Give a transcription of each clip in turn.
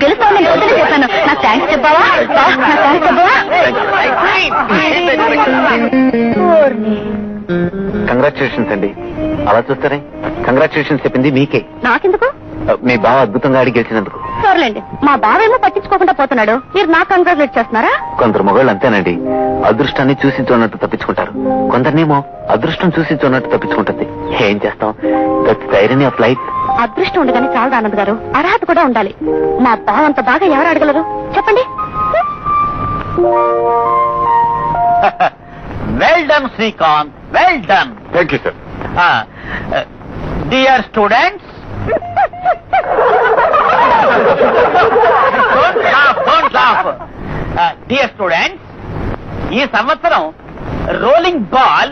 తెలుసా నేను వదిలే చెప్పాను. నాకు థ్యాంక్స్ చెప్పావా? నాకు థ్యాంక్స్ చెప్పావా? కంగ్రాచులేషన్స్ అండి. అలా చూస్తారే, కంగ్రాచులేషన్స్ చెప్పింది మీకే. నాకెందుకు? మీ బావ అద్భుతంగా అడిగి గెలిచినందుకు. సర్లేండి, మా బావేమో పట్టించుకోకుండా పోతున్నాడు, మీరు నాకు కంగ్రాచులేట్ చేస్తున్నారా? కొందరు మగవాళ్ళు అంతేనండి, అదృష్టాన్ని చూసి చూడనట్టు తప్పించుకుంటారు. కొందరినేమో అదృష్టం చూసి చూడనట్టు తప్పించుకుంటుంది. ఏం చేస్తాం, that's the irony of life. అదృష్టం ఉండగానే చాలా ఆనంద్ గారు, అర్హత కూడా ఉండాలి. మా బావ అంత బాగా ఎవరు అడగలరు చెప్పండి. Well done Srikanth, well done. Thank you sir. Dear students, don't laugh. Dear students, ఈ సంవత్సరం రోలింగ్ బాల్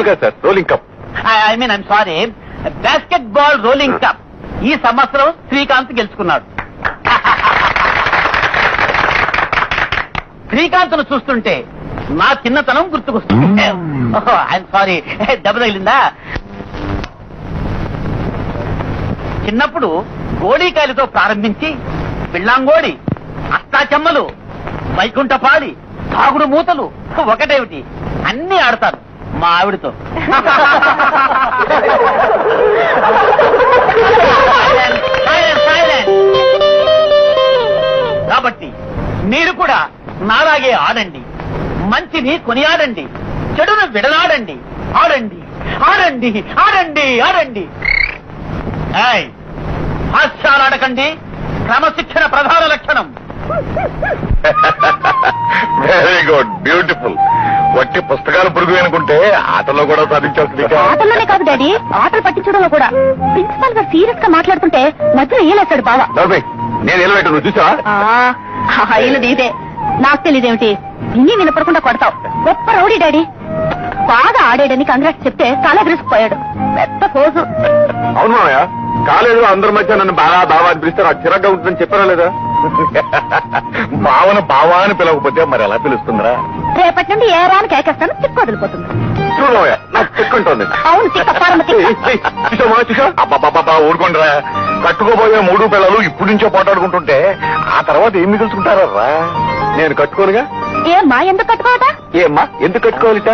కాదు sir, rolling cup. I'm sorry, basket ball rolling cup ఈ సంవత్సరం శ్రీకాంత్ గెలుచుకున్నాడు. శ్రీకాంత్ ను చూస్తుంటే నా చిన్నతనం గుర్తుకొస్తుంది. ఐఎమ్ సారీ, దెబ్బ తగిలిందా? చిన్నప్పుడు గోళీకాయలతో ప్రారంభించి పిల్లాంగోడి, అష్టాచెమ్మలు, వైకుంఠపాడి, తాగుడు మూతలు, ఒకటేమిటి అన్ని ఆడతాను మా ఆవిడతో. కాబట్టి మీరు కూడా నాలాగే ఆడండి, మంచిని కొనియాడండి, చెడును విడనాడండి. ఆడండి ఆడండి ఆడండి ఆడండి. హాస్యాలాడకండి, క్రమశిక్షణ ప్రధాన లక్షణం. Very good, beautiful. వట్టి పుస్తకాలు పురుగు అనుకుంటే ఆటలో కూడా సాధించాల్సింది. ఆటల్లోనే కాదు డాడీ, ఆటలు పట్టించడంలో కూడా. ప్రిన్సిపాల్ గారు సీరియస్ గా మాట్లాడుతుంటే మధ్యలో ఏలేస్తాడు బావా. నేను ఏలవేట, నువ్వు చూసావా? ఇదే నాకు తెలియదేమిటి, ఇన్ని వినపడకుండా కొడతావు. గొప్ప రౌడీ డాడీ. బాగా ఆడాడని కంగ్రాట్స్ చెప్తే చాలా ఎదురుకుపోయాడు. పెద్ద ఫోజు. అవును మామయ్య, కాలేదు అందరి మధ్య నన్ను బాగా బావా అని పిలుస్తారు, అది చిరగ్గా ఉంటుందని చెప్పారా లేదా? భావన బావా అని పిలవకపోతే మరి ఎలా పిలుస్తుందిరా? రేపటి నుండి ఏ రాని కేకేస్తాను, చిక్కు వదిలిపోతుంది. చూడమయ్య, నాకు చిక్కుంటుంది. అవును, అబ్బాబ్బా ఊరుకోండిరా. కట్టుకోబోయే 3 పిల్లలు ఇప్పుడు నుంచో పోటాడుకుంటుంటే ఆ తర్వాత ఏం మిగుల్చుకుంటారా? నేను కట్టుకోనుగా. ఏమ్మా ఎందుకు కట్టుకోవటా? ఏమ్మా ఎందుకు కట్టుకోవాలిట?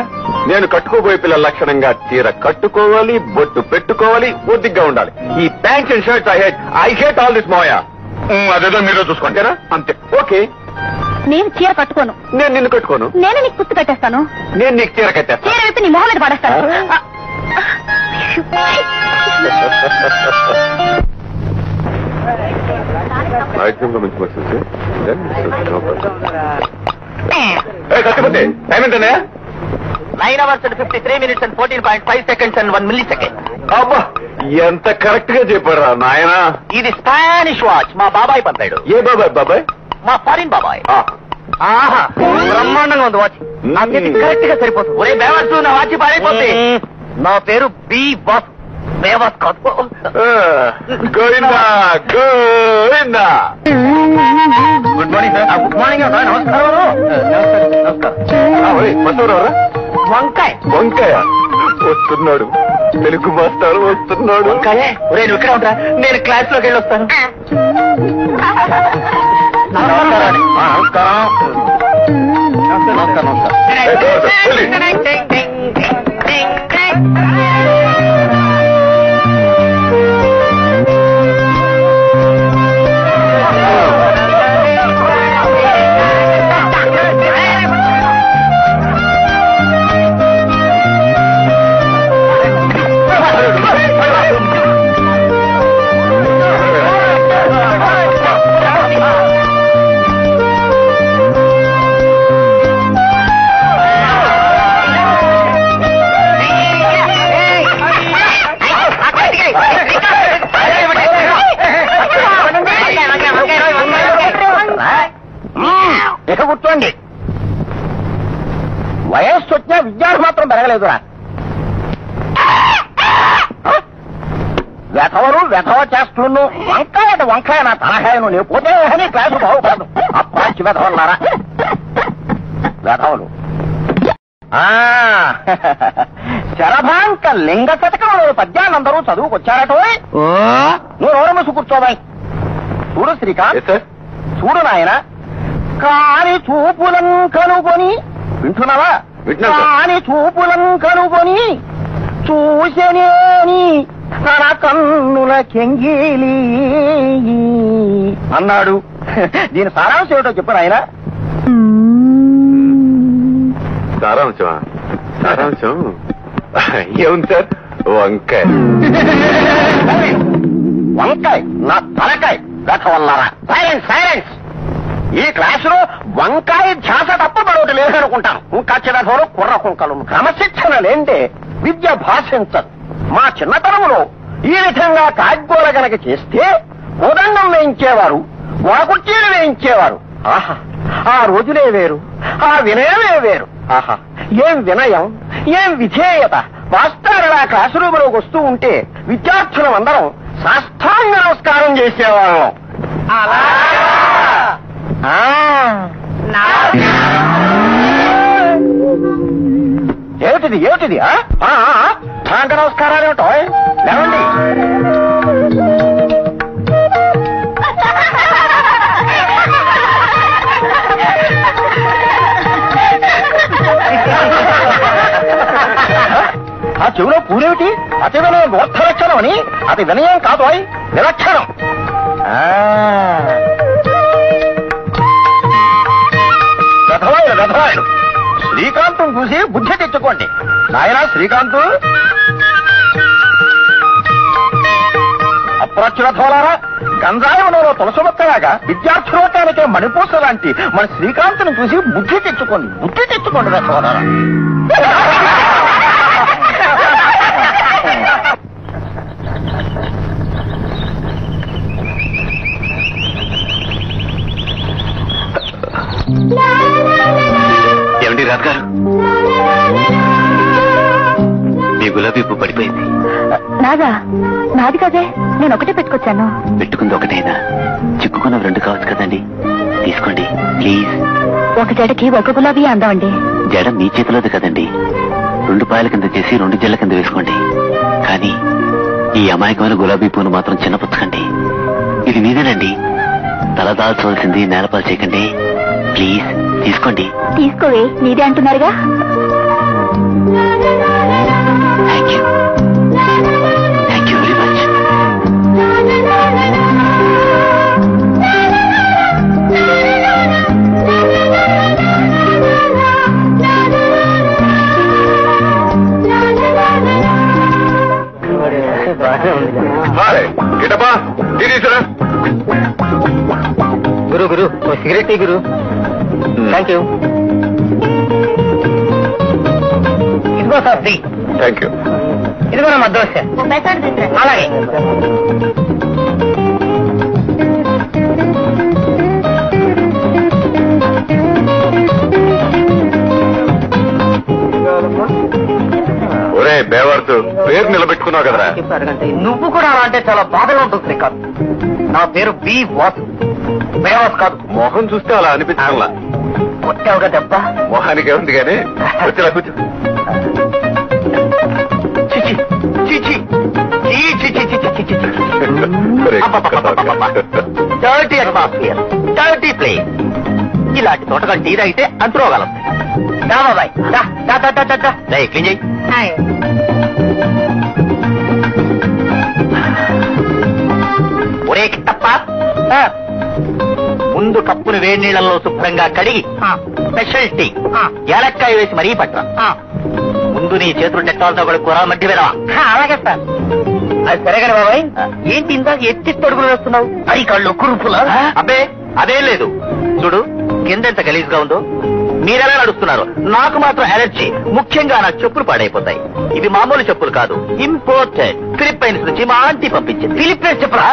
నేను కట్టుకోబోయే పిల్లల లక్షణంగా చీర కట్టుకోవాలి, బొట్టు పెట్టుకోవాలి, ఒద్దిగ్గా ఉండాలి. ఈ pants and shirts I hate all this మాయా. అదేదో మీరే చూసుకుంటారా? అంతే. ఓకే, నేను చీర కట్టుకోను. నేను నిన్ను కట్టుకోను. నేను నీకు కుత్తు కట్టేస్తాను. నేను నీకు చీర కట్టేస్తాను. చీర అయితే నీ మొహం మీద పడేస్తాను. కట్టుకుంటే టైం ఏంటనే? 9 hours and 53 minutes and 14.5 seconds and 1 millisecond. అబ్బా, ఎంత కరెక్ట్ గా చెప్పారా నాయనా. ఇది స్పానిష్ వాచ్, మా బాబాయ్ పంపాడు. ఏ బాబాయ్? బాబాయ్ మా ఫారిన్ బాబాయ్. ఆహా, బ్రహ్మాండంగా ఉంది వాచ్. నా చేతి కరెక్ట్ గా సరిపోతుంది. ఒరే బేవర్సు, నా వాచ్ పాడైపోతుంది. నా పేరు బి బాస్, బేవర్స్ కాదు. Govinda Govinda. Good morning sir. Good morning. నమస్కారం. నమస్కారం. వంకాయ. వంకాయ వస్తున్నాడు, తెలుగు మాస్టర్ వస్తున్నాడు. వంకాయ. ఒరే నువ్వు ఇక్కడ ఉంటా, నేను క్లాస్ లోకి వెళ్ళి వస్తాను. నమస్కారం. నమస్కారం. కూర్చోండి. వయస్సు వచ్చినా విద్యార్థి మాత్రం పెరగలేదురా. వెధవరు వెధవ చేస్తున్నాను. వంకాయ అంటే వంకాయ, నా తలకాయను లేకపోతే అని క్లాసు బాగుపడదు. అప్రాచి వెధవన్నారా వెధవలు. శరభాంక లింగ శతకంలో పద్యాలందరూ చదువుకొచ్చారటో. నువ్వు నోరు మూసి కూర్చోబాయ్. చూడు శ్రీకాంత్, చూడు నాయన, కాని చూపులం కనుగొని, వింటున్నావా? వింటున్నాను సార్. కాని చూపులం కనుగొని చూసనేని తన కన్నుల కెంగిలి అన్నాడు. దీని సారాంశం ఏమిటో చెప్పు నాయన. సారాంశమా? సారాంశం ఏముంది సార్? వంకాయ. వంకాయ నా తలకాయ గతవల్లారా. Silence silence. ఈ క్లాసులో వంకాయ ధ్యాస తప్ప మరొకటి లేదనుకుంటాను. ఇంకా చిన్నతోడు కుర్ర కుంకలు. క్రమశిక్షణ లేంటే విద్య భాషించదు. మా చిన్నతనంలో ఈ విధంగా కాగ్గోల గనక చేస్తే ఉదండం వేయించేవారు, గోకుర్చీలు వేయించేవారు. ఆహా, ఆ రోజులే వేరు, ఆ వినయమే వేరు. ఆహా, ఏం వినయం, ఏం విధేయత. మాస్టర్ ఆ క్లాసు రూమ్లోకి వస్తూ ఉంటే విద్యార్థులం అందరం సాష్టాంగ నమస్కారం చేసేవాళ్ళం. ఏమిటిది ఏమిటిది? సాంగ నమస్కారాలు ఏమిటో? లేవండి. ఆ చెవిలో పూరేమిటి? అతి వినయం మూర్ధ లక్షణం అని. అది వినయం కాదు, విలక్షణం. రథవాయుడు శ్రీకాంతం చూసి బుద్ధి తెచ్చుకోండి. నాయనా శ్రీకాంతు, అప్రచురథోలారా, గంజాయవనంలో తులసమొక్కలాగా విద్యార్థులోకానికే మణిపూస లాంటి మన శ్రీకాంతుని చూసి బుద్ధి తెచ్చుకోండి. బుద్ధి తెచ్చుకోండి రథోలారా. ఏమండి రాజుగారు, మీ గులాబీ పువ్వు పడిపోయింది. నాదా? నాది కదే, నేను ఒకటే పెట్టుకొచ్చాను. పెట్టుకుంది ఒకటైనా, చిక్కుకున్న 2 కావచ్చు కదండి. తీసుకోండి ప్లీజ్. ఒక జడకి ఒక గులాబీ అందామండి. జడ మీ చేతిలోది కదండి. 2 పాయల కింద చేసి 2 జల్ల కింద వేసుకోండి. కానీ ఈ అమాయకమైన గులాబీ పువ్వును మాత్రం చిన్నపుచ్చకండి. ఇది మీదేనండి. తల దాల్చవలసింది నేలపాలు చేయకండి ప్లీజ్. తీసుకోండి. తీసుకోవే, నీదే అంటున్నారుగా. Thank you, thank you very much. Guru Guru cigarette Guru. Thank you. ఇదిగో సార్ ఫ్రీ. Thank you. ఇదిగో నా మద్దోశ. అలాగే. ఒరే బేవర్సు, పేరు నిలబెట్టుకున్నావు కదరా. నువ్వు కూడా అలా అంటే చాలా బాధగా ఉంటుంది శ్రీకాంత్. నా పేరు బి వాసు, బేవాస్ కాదు. మొహం చూస్తే అలా అనిపించాలా? కొట్టావుగా దెబ్బ. మొహానికి ఉంది కానీ వచ్చేలా కూర్చో. Dirty atmosphere, dirty place. ఇలాంటి తోటగా టీ తాగితే అంటుకోగలం. దా బాబాయ్, క్లీన్ చేయి. ఒరే తప్ప, ముందు కప్పును వేడి నీళ్లలో శుభ్రంగా కడిగి స్పెషల్ టీ ఏలక్కాయ వేసి మరీ పట్టరా. ముందు నీ చేతులు డెట్టాలతో కూర మధ్య వేదవా. అలాగే సార్. అది సరేగానే బాబాయ్. ఏంటి ఇందాక ఎత్తి తడుగులు వేస్తున్నావు? అరి కళ్ళు కురుపులా? అబ్బే అదేం లేదు. చూడు కింద ఎంత గలీజ్గా ఉందో. మీరెలా నడుస్తున్నారు? నాకు మాత్రం అలర్జీ. ముఖ్యంగా నా చెప్పులు పాడైపోతాయి. ఇవి మామూలు చెప్పులు కాదు, ఇంపోర్టెడ్. ఫిలిప్పైన్స్ నుంచి మా ఆంటీ పంపించింది. ఫిలిప్పైన్స్ చెప్పులా?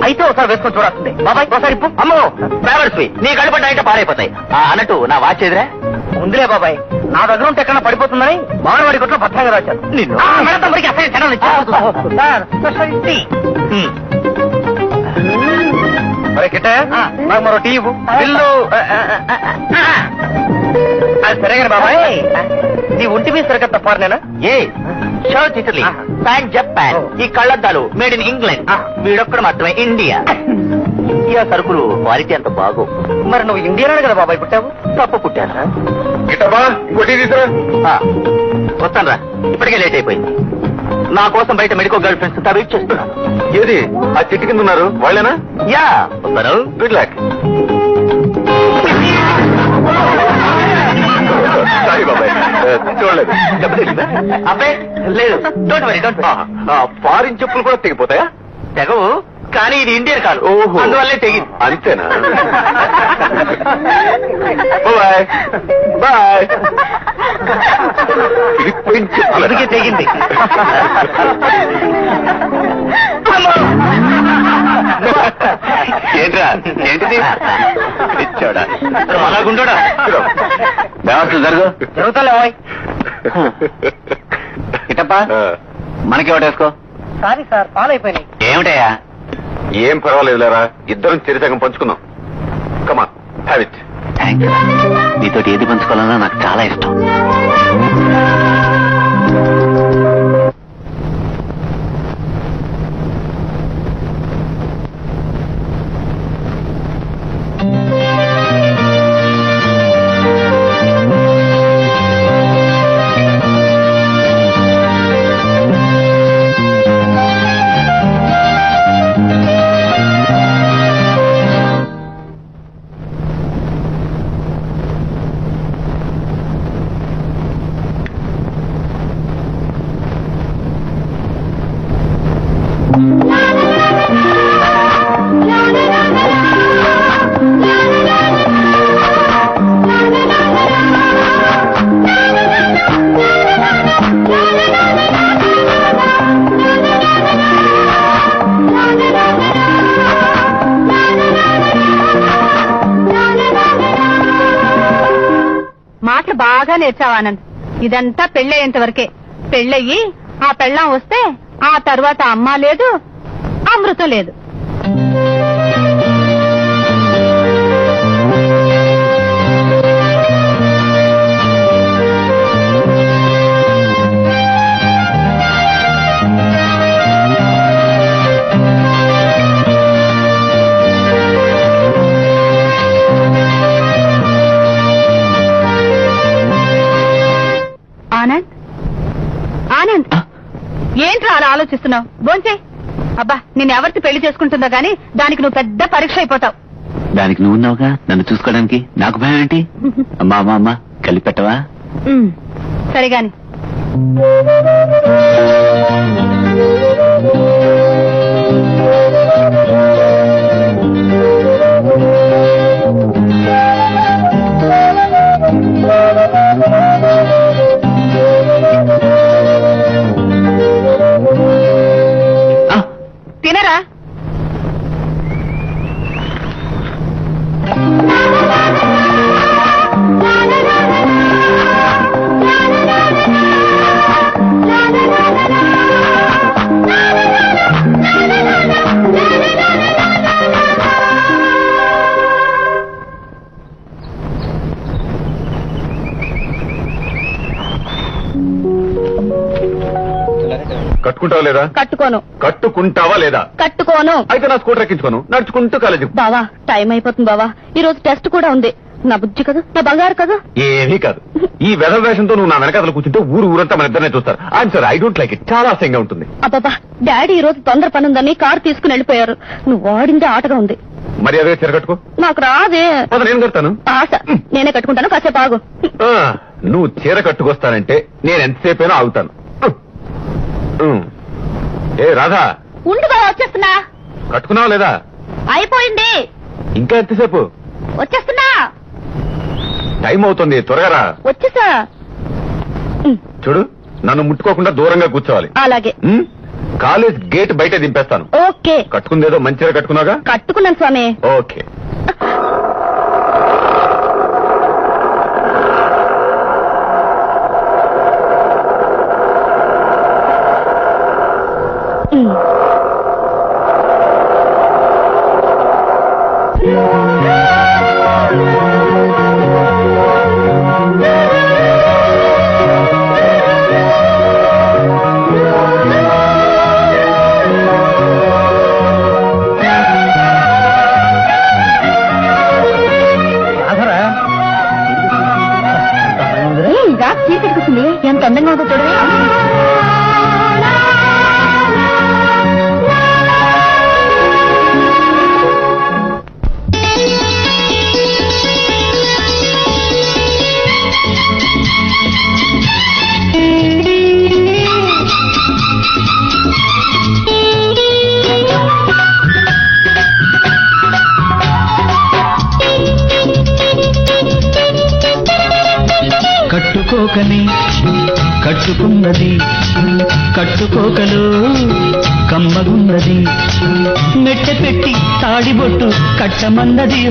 అయితే ఒకసారి వేసుకొని చూడాల్సిందే. బాబాయ్ ఒకసారి ఇప్పు. అమ్మో ట్రావెల్స్ నీ గడిపడ్డాయంటే పాడైపోతాయి. అన్నట్టు నా వాచ్ ఎదురా ఉందిలే బాబాయ్. నా దగ్గర ఉంటే ఎక్కడ పడిపోతుందని మానవాడి కొట్లో పత్రంగా రాశారు. నిన్ను నాకు మరో టీ ఇవ్వు. బిల్లు సరే కానీ బాబాయ్ నీ ఒంటి మీద సరికత్త ఫారెనా ఏ షర్ట్ ఇటలీ ప్యాంట్ జపాన్ ఈ కళ్ళద్దాలు మేడ్ ఇన్ ఇంగ్లాండ్ వీడొక్కడ మాత్రమే ఇండియా ఇండియా సరుకులు క్వాలిటీ అంత బాగో మరి నువ్వు ఇండియాలో కదా బాబాయ్ పుట్టావు తప్పు పుట్టానా గిట్టమ్మా ఇంకోటి తీసురా వస్తాను రా ఇప్పటికే లేట్ అయిపోయింది నా కోసం బయట మెడికల్ గర్ల్ ఫ్రెండ్స్ అంతా వెయిట్ చేస్తున్నాను ఏది ఆ చెట్టు కింద ఉన్నారు వాళ్ళేనా యా వస్తాను గుడ్ లక్ సారీ బాబాయ్ చూడలేదు అబ్బాయి లేదు డోంట్ వరీ డోంట్ ఫారిన్ చెప్పులు కూడా తెగిపోతాయా తెగవు కానీ ఇది ఇండియన్ కాదు ఓహో అందువల్లే తెగింది అంతేనా బాయ్ బాయ్ అందుకే తెగింది ఏంట్రా ఏంటిది ఇచ్చాడా అలాగుండా వ్యవస్థలు జరుగు జరుగుతాలే ఇటప్పా మనకి ఒకటేసుకో సారీ సార్ పాలైపోయినాయి ఏమిటయ్యా ఏం పర్వాలేదు లేరా ఇద్దరం చిరిసగం పంచుకుందాం కమా హ్యావ్ ఇట్ థ్యాంక్స్ నీతో ఏది పంచుకోవాలన్నా నాకు చాలా ఇష్టం మాటలు బాగా నేర్చావు ఆనంద్. ఇదంతా పెళ్ళయ్యేంత వరకే. పెళ్ళయ్యి ఆ పెళ్ళాం వస్తే ఆ తర్వాత అమ్మ లేదు, అమృతం లేదు. ఆనంద్, ఆనంద్, ఏంట్రా అలా ఆలోచిస్తున్నావు? భోంచే. అబ్బా, నేను ఎవరికి పెళ్లి చేసుకుంటుందో గానీ దానికి నువ్వు పెద్ద పరీక్ష అయిపోతావు. దానికి నువ్వున్నావుగా నన్ను చూసుకోవడానికి. నాకు భయం ఏంటి? అమ్మా అమ్మా అమ్మా కలిపి పెట్టవా? సరేగాని. తినరా? కట్టుకుంటావా లేదా? కట్టుకోను. కట్టుకుంటావా లేదా? కట్టుకోను. అయితే నా స్కూటర్ ఎక్కించుకోను, నడుచుకుంటూ కాలేజీ. బావా, టైం అయిపోతుంది బావా. ఈ రోజు టెస్ట్ కూడా ఉంది. నా బుజ్జి కదా, నా బంగారు కదా. ఏమీ కాదు. ఈ వెధవ వేషంతో నువ్వు నా వెనకాతలు కూర్చుంటే ఊరంతా మన ఇద్దరినే చూస్తారు. I'm sorry, I don't like it. చాలా అసహ్యంగా ఉంటుంది. అబ్బాబా, డాడీ ఈ రోజు తొందర పని ఉందని కారు తీసుకుని వెళ్ళిపోయారు. నువ్వు ఆడిందే ఆటగా ఉంది. మరి అదే చీర కట్టుకో. నాకు రాదే. నేను కడతాను. ఆశ. నేనే కట్టుకుంటాను, కాసేపు ఆగు. నువ్వు చీర కట్టుకొస్తానంటే నేను ఎంతసేపైనా ఆగుతాను. ఏ రాధా, ఉండు బావా, వచ్చేస్తున్నా. కట్టుకున్నావా లేదా? అయిపోయింది. ఇంకా ఎంతసేపు? వచ్చేస్తున్నా. టైం అవుతుంది, త్వరగా రా. వచ్చేసా. చూడు, నన్ను ముట్టుకోకుండా దూరంగా కూర్చోవాలి. అలాగే. కాలేజ్ గేట్ బయట దింపేస్తాను. ఓకే. కట్టుకుందేదో మంచి చీర కట్టుకున్నాగా? కట్టుకున్నాను స్వామి. ఓకే. అందంగా ఉందో చూడవే. కట్టుకోకని కట్టుకున్నది కట్టుకోకలో కమ్మగున్నది మెట్టె పెట్టి తాడిబొట్టు కట్టమన్నది.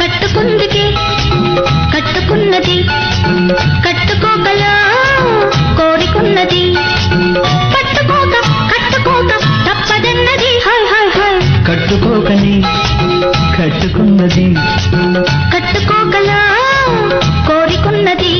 కట్టుకుందికి కట్టుకున్నది కట్టుకోకలా కోరికున్నది కట్టుకోక కట్టుకోక తప్పదన్నది. కట్టుకోకని కట్టుకున్నది కట్టుకోగలా కోరికున్నది.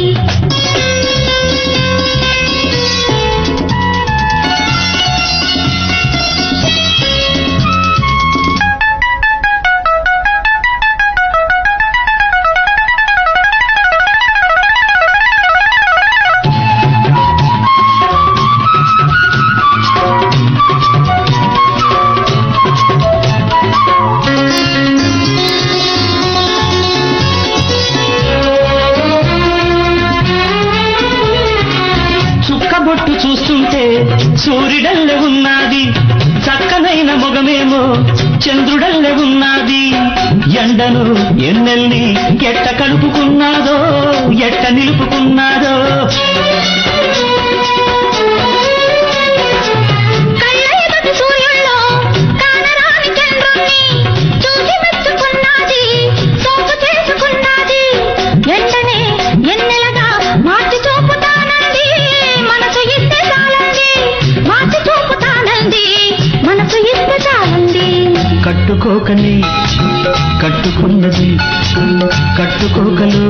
చూస్తుంటే సూర్యుడల్లే ఉన్నది, చక్కనైన మొగమేమో చంద్రుడల్లే ఉన్నది. ఎండను ఎన్నెల్ని ఎట్ట కలుపుకున్నాదో ఎట్ట నిలుపుకున్నాదో. కట్టుకోకని కట్టుకున్నది కట్టుకోకలు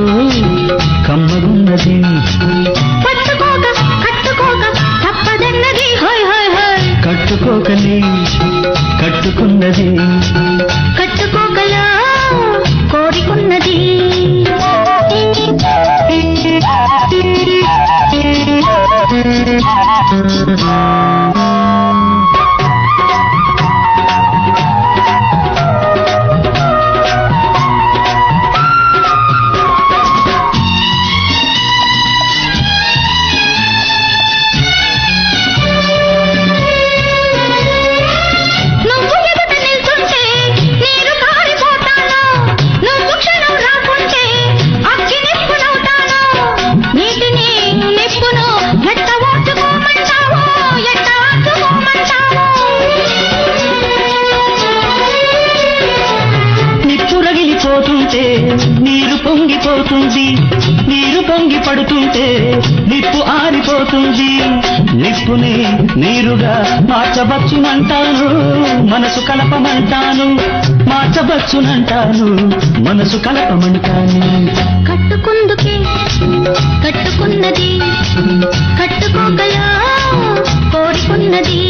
కమ్మగున్నది. కట్టుకోక కట్టుకోక తప్పదన్నది. కట్టుకోకని కట్టుకున్నది కట్టుకోగలా కోరికున్నది. పోతుంటే నీరు పొంగిపోతుంది, నీరు పొంగి పడుతుంటే నిప్పు ఆరిపోతుంది. నిప్పుని నీరుగా మార్చవచ్చునంటాను, మనసు కలపమంటాను. మార్చవచ్చునంటాను, మనసు కలపమంటాను. కట్టుకుందుకే కట్టుకున్నది కట్టుకోగలా కోరికున్నది.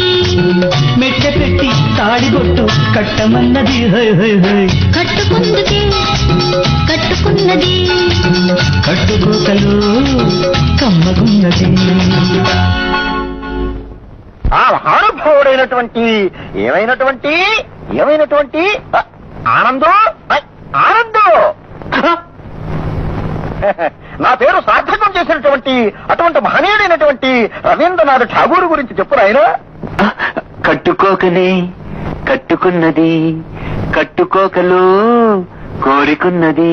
మెట్టె పెట్టి తాడిబొట్టు కట్టమన్నది. కట్టుకుందుకే కట్టుకున్నది కట్టుకోకలు కమ్మగున్నది. ఆ మహానుభావుడైనటువంటి ఏమైనటువంటి ఆనందో ఆనందో నా పేరు సార్థకం చేసినటువంటి అటువంటి మహనీయుడైనటువంటి రవీంద్రనాథ్ ఠాగూర్ గురించి చెప్పు నాయనా. కట్టుకోకనే కట్టుకున్నది కట్టుకోకలు కోరికున్నది.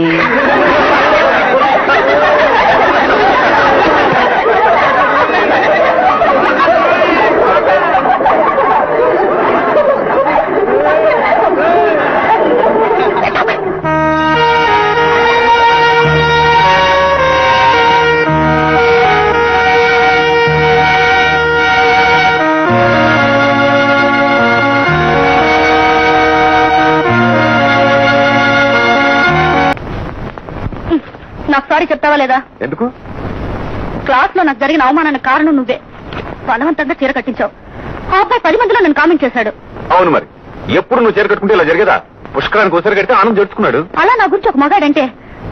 నాకు సారీ చెప్తావా లేదా? ఎందుకు? క్లాస్ లో నాకు జరిగిన అవమానానికి కారణం నువ్వే. బలవంతంగా చీర కట్టించావు. ఆ అబ్బాయి 10 మందిలో నన్ను కామెంట్ చేశాడు. అవును, మరి ఎప్పుడు నువ్వు చీర కట్టుకుంటే ఇలా జరిగేదా? పుష్కరానికి ఒకసారి కడితే ఆనందం జరుచుకున్నాడు. అలా నా గురించి ఒక మగాడంటే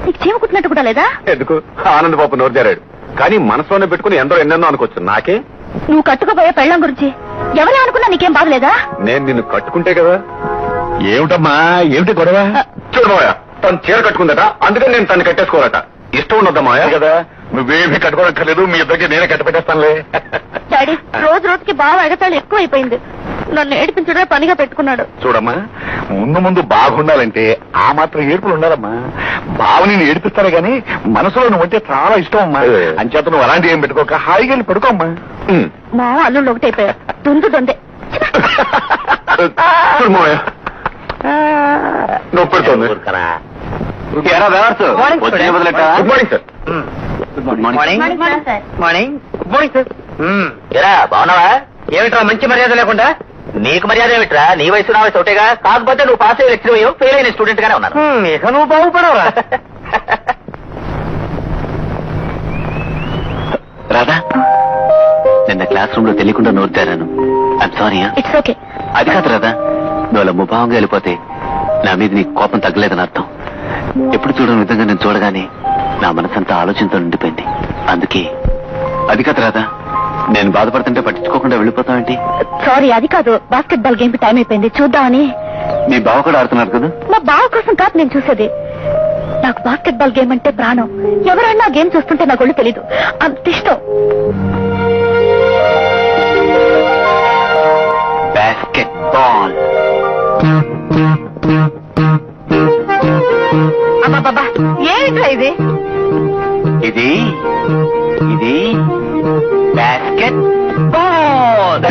నీకు చీమ కుట్టినట్టు కూడా లేదా? ఎందుకు? ఆనంద్ బాబు నోరు జారాడు. కానీ మనసులోనే పెట్టుకుని ఎందరో ఎన్నెన్నో అనుకోవచ్చు. నాకే నువ్వు కట్టుకోబోయే పెళ్ళం గురించి ఎవరే అనుకున్నా నీకేం బాగలేదా? నేను నిన్ను కట్టుకుంటే కదా. ఏమిటమ్మా, ఏమిటి గొడవ? చూడు మావయ్య, తను చీర కట్టుకుందట, అందుకని నేను తను కట్టేసుకోవాలట. ఇష్టం ఉండద్దా మావయ్య? కదా, నువ్వేమీ కట్టుకోనక్కర్లేదు, మీ ఇద్దరికి నేనే కట్టపెట్టేస్తానులే. డాడీ, రోజు రోజుకి బాగా ఎగతాళి ఎక్కువ అయిపోయింది. నన్ను ఏడిపించడమే పనిగా పెట్టుకున్నాడు. చూడమ్మా, ముందు ముందు బాగుండాలంటే ఆ మాత్రం ఏడుపులు ఉండాలమ్మా. బావ నేను ఏడిపిస్తానే గాని మనసులో నువ్వు అంటే చాలా ఇష్టం అమ్మా. అంచేత నువ్వు అలాంటి ఏం పెట్టుకోక హాయిగా వెళ్ళి పడుకోమ్మా. మా అల్లుళ్ళు ఒకటి అయిపోయారు. దొందే నొప్పి పెడుతోంది. Good morning sir. ఎరా బాగున్నావా? ఏమిట్రా మంచి మర్యాద లేకుండా? నీకు మర్యాద ఏమిట్రా? నీ వయసు నా వయసు ఒకటేగా. కాకపోతే నువ్వు పాస్ అయ్యే లెక్చర్ అయ్యో, ఫెయిల్ అయిన స్టూడెంట్ గానే ఉన్నాను. ఇక నువ్వు బాగుపడవరా? రాధా, నిన్న క్లాస్ రూమ్ లో తెలియకుండా నోరు తెరాను. I'm sorry. It's okay. అది కాదు రాధా, నువ్వు అలా ముభావంగా వెళ్ళిపోతే నా మీద నీకు కోపం తగ్గలేదని అర్థం. ఎప్పుడు చూడని విధంగా నేను చూడగానే నా మనసంతా ఆలోచనతో నిండిపోయింది. అందుకే. అది కాదు రాధా, నేను బాధపడుతుంటే పట్టించుకోకుండా వెళ్ళిపోతావేంటి? సారీ, అది కాదు. బాస్కెట్ బాల్ గేమ్ కి టైం అయిపోయింది, చూద్దామని. మీ బావ కూడా ఆడుతున్నారు కదా? మా బావ కోసం కాదు నేను చూసేది. నాకు బాస్కెట్ బాల్ గేమ్ అంటే ప్రాణం. ఎవరన్నా గేమ్ చూస్తుంటే నాకు ఒళ్ళు తెలీదు, అంత ఇష్టం. Basket ball. అబ్బాబ్బా, ఏమిట్రా ఇది? ఇది ఇది బాస్కెట్ బాల్.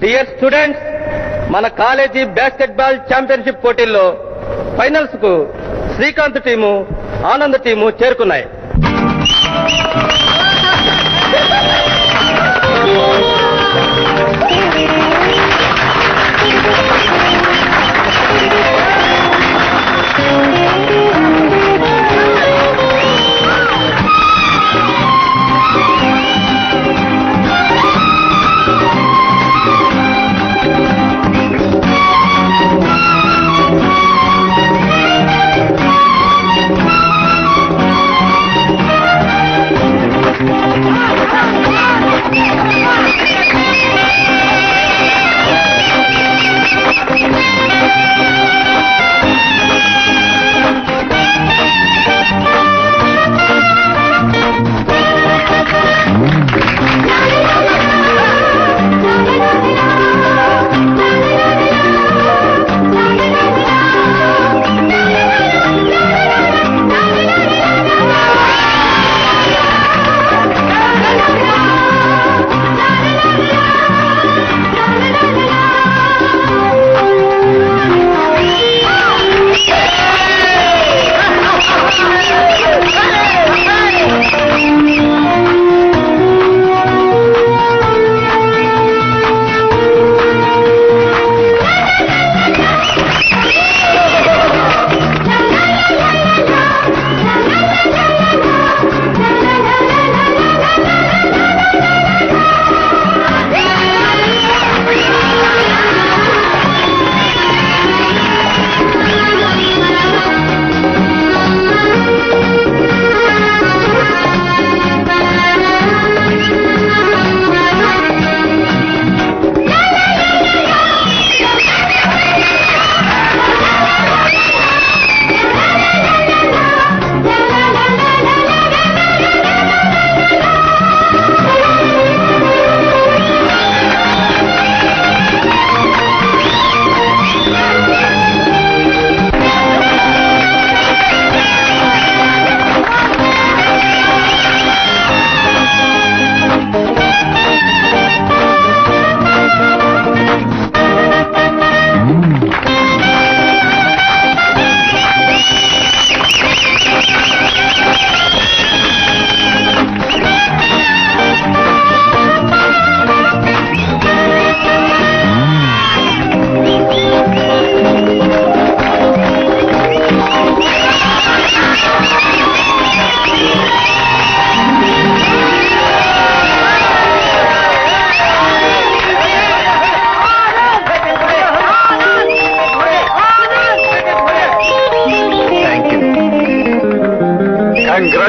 డియర్ స్టూడెంట్స్, మన కాలేజీ బాస్కెట్ బాల్ ఛాంపియన్షిప్ పోటీల్లో ఫైనల్స్ కు శ్రీకాంత్ టీము, ఆనంద్ టీము చేరుకున్నాయి.